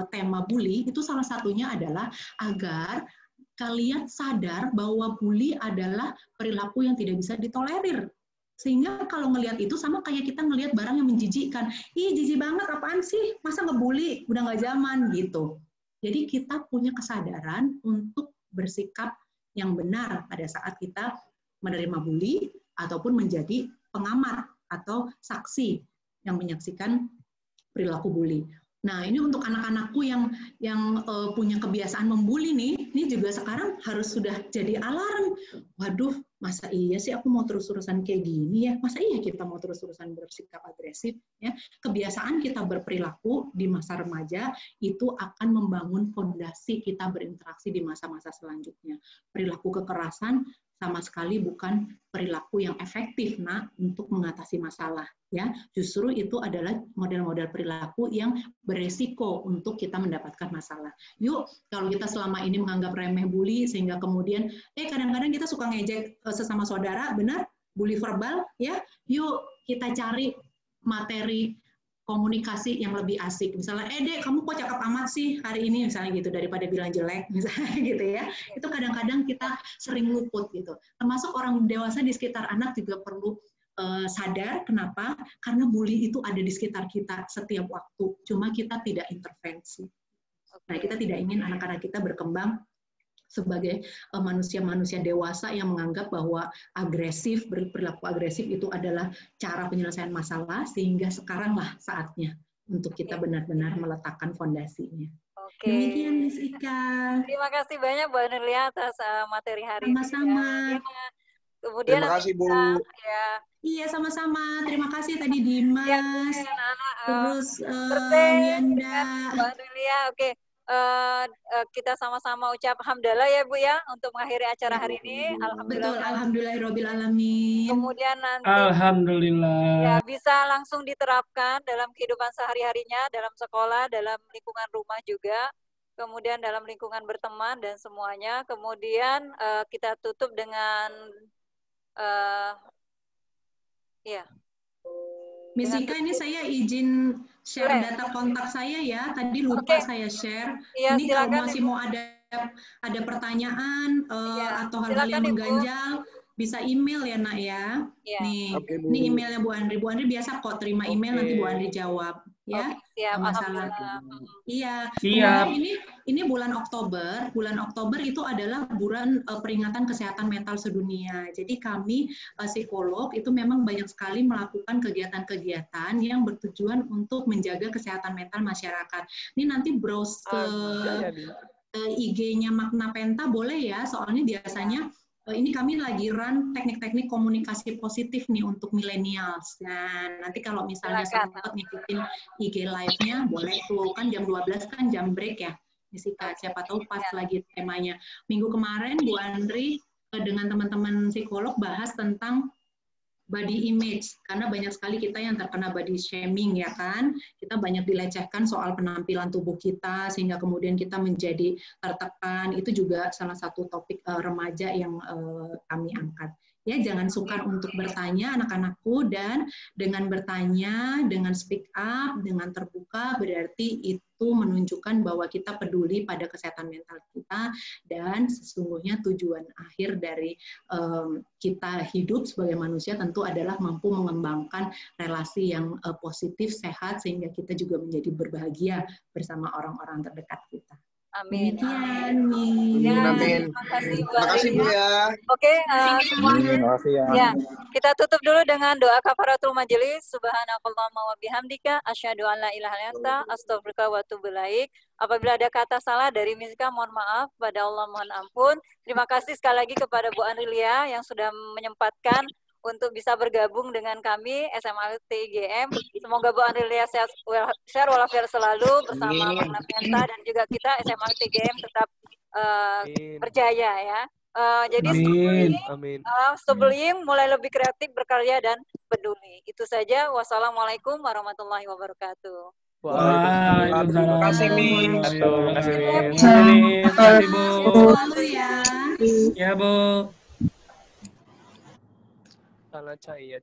tema bully, itu salah satunya adalah agar kalian sadar bahwa bully adalah perilaku yang tidak bisa ditolerir. Sehingga kalau ngelihat itu sama kayak kita ngelihat barang yang menjijikkan. Ih, jijik banget, apaan sih? Masa ngebully? Udah nggak zaman, gitu. Jadi kita punya kesadaran untuk bersikap yang benar pada saat kita menerima bully ataupun menjadi pengamat atau saksi yang menyaksikan perilaku bully. Nah, ini untuk anak-anakku yang punya kebiasaan membuli nih, ini juga sekarang harus sudah jadi alarm. Waduh, masa iya sih aku mau terus-terusan kayak gini ya? Masa iya kita mau terus-terusan bersikap agresif? Ya, kebiasaan kita berperilaku di masa remaja itu akan membangun fondasi kita berinteraksi di masa-masa selanjutnya. Perilaku kekerasan sama sekali bukan perilaku yang efektif untuk mengatasi masalah ya. Justru itu adalah model-model perilaku yang beresiko untuk kita mendapatkan masalah. Yuk, kalau kita selama ini menganggap remeh bully sehingga kemudian kadang-kadang kita suka ngejek sesama saudara, benar? Bully verbal ya. Yuk kita cari materi komunikasi yang lebih asik. Misalnya, Dek, kamu kok cakep amat sih hari ini, misalnya gitu, daripada bilang jelek, misalnya gitu ya. Itu kadang-kadang kita sering luput gitu. Termasuk orang dewasa di sekitar anak juga perlu sadar. Kenapa? Karena bully itu ada di sekitar kita setiap waktu. Cuma kita tidak intervensi. Nah, kita tidak ingin anak-anak kita berkembang sebagai manusia-manusia dewasa yang menganggap bahwa berperilaku agresif itu adalah cara penyelesaian masalah, sehingga sekaranglah saatnya untuk kita benar-benar meletakkan fondasinya. Demikian Miss Ika. Terima kasih banyak Bu Anulia atas materi hari ini. Sama-sama. Kemudian terima kasih Bu. Ya. Iya, sama-sama. Terima kasih tadi Dimas. Terus Wianda. Bu Anulia, oke. Kita sama-sama ucap hamdalah ya Bu ya untuk mengakhiri acara hari ini. Alhamdulillah. Betul, alhamdulillahirabbil alamin. Kemudian nanti alhamdulillah ya bisa langsung diterapkan dalam kehidupan sehari-harinya, dalam sekolah, dalam lingkungan rumah juga, kemudian dalam lingkungan berteman dan semuanya. Kemudian kita tutup dengan ya. Miss Ika, ini saya izin share data kontak saya ya. Tadi lupa saya share. Ya, ini silakan, kalau masih mau ada pertanyaan atau hal-hal yang mengganjal, bisa email ya Nak ya. Nih, ini emailnya Bu Andri. Bu Andri biasa kok terima email, nanti Bu Andri jawab. Ya, siap, masalah. Iya. Siap. Ini bulan Oktober. Bulan Oktober itu adalah bulan peringatan kesehatan mental sedunia. Jadi kami psikolog itu memang banyak sekali melakukan kegiatan-kegiatan yang bertujuan untuk menjaga kesehatan mental masyarakat. Ini nanti browse ke IG-nya Makna Penta boleh ya, soalnya biasanya ini kami lagi run teknik-teknik komunikasi positif nih untuk millennials. Nah, nanti kalau misalnya sempat ngikutin IG live-nya, boleh tuh, kan jam 12 kan jam break ya, Misika. Siapa tahu pas lagi temanya. Minggu kemarin Bu Andri dengan teman-teman psikolog bahas tentang body image, karena banyak sekali kita yang terkena body shaming ya kan, kita banyak dilecehkan soal penampilan tubuh kita, sehingga kemudian kita menjadi tertekan. Itu juga salah satu topik remaja yang kami angkat. Ya, jangan sungkan untuk bertanya anak-anakku, dan dengan bertanya, dengan speak up, dengan terbuka, berarti itu menunjukkan bahwa kita peduli pada kesehatan mental kita, dan sesungguhnya tujuan akhir dari kita hidup sebagai manusia tentu adalah mampu mengembangkan relasi yang positif, sehat, sehingga kita juga menjadi berbahagia bersama orang-orang terdekat kita. Amin. Amin. Amin. Terima kasih Bu ya. Oke, semuanya. Ya, kita tutup dulu dengan doa kafaratul majelis. Subhanakallahumma wa bihamdika asyhadu an la ilaha illa anta astaghfiruka wa atubu ilaik. Apabila ada kata salah dari Miska, mohon maaf. Pada Allah mohon ampun. Terima kasih sekali lagi kepada Bu Andrilia yang sudah menyempatkan untuk bisa bergabung dengan kami SMAT IGM. Semoga Bu Andrilia sehat walafiat selalu bersama Makna Penta, dan juga kita SMAT IGM tetap berjaya ya. Jadi sebelum mulai lebih kreatif, berkarya, dan peduli. Itu saja. Wassalamualaikum warahmatullahi wabarakatuh. Waalaikumsalam. Terima kasih Mi. Terima kasih Bu. Ya Bu. Salah cahaya.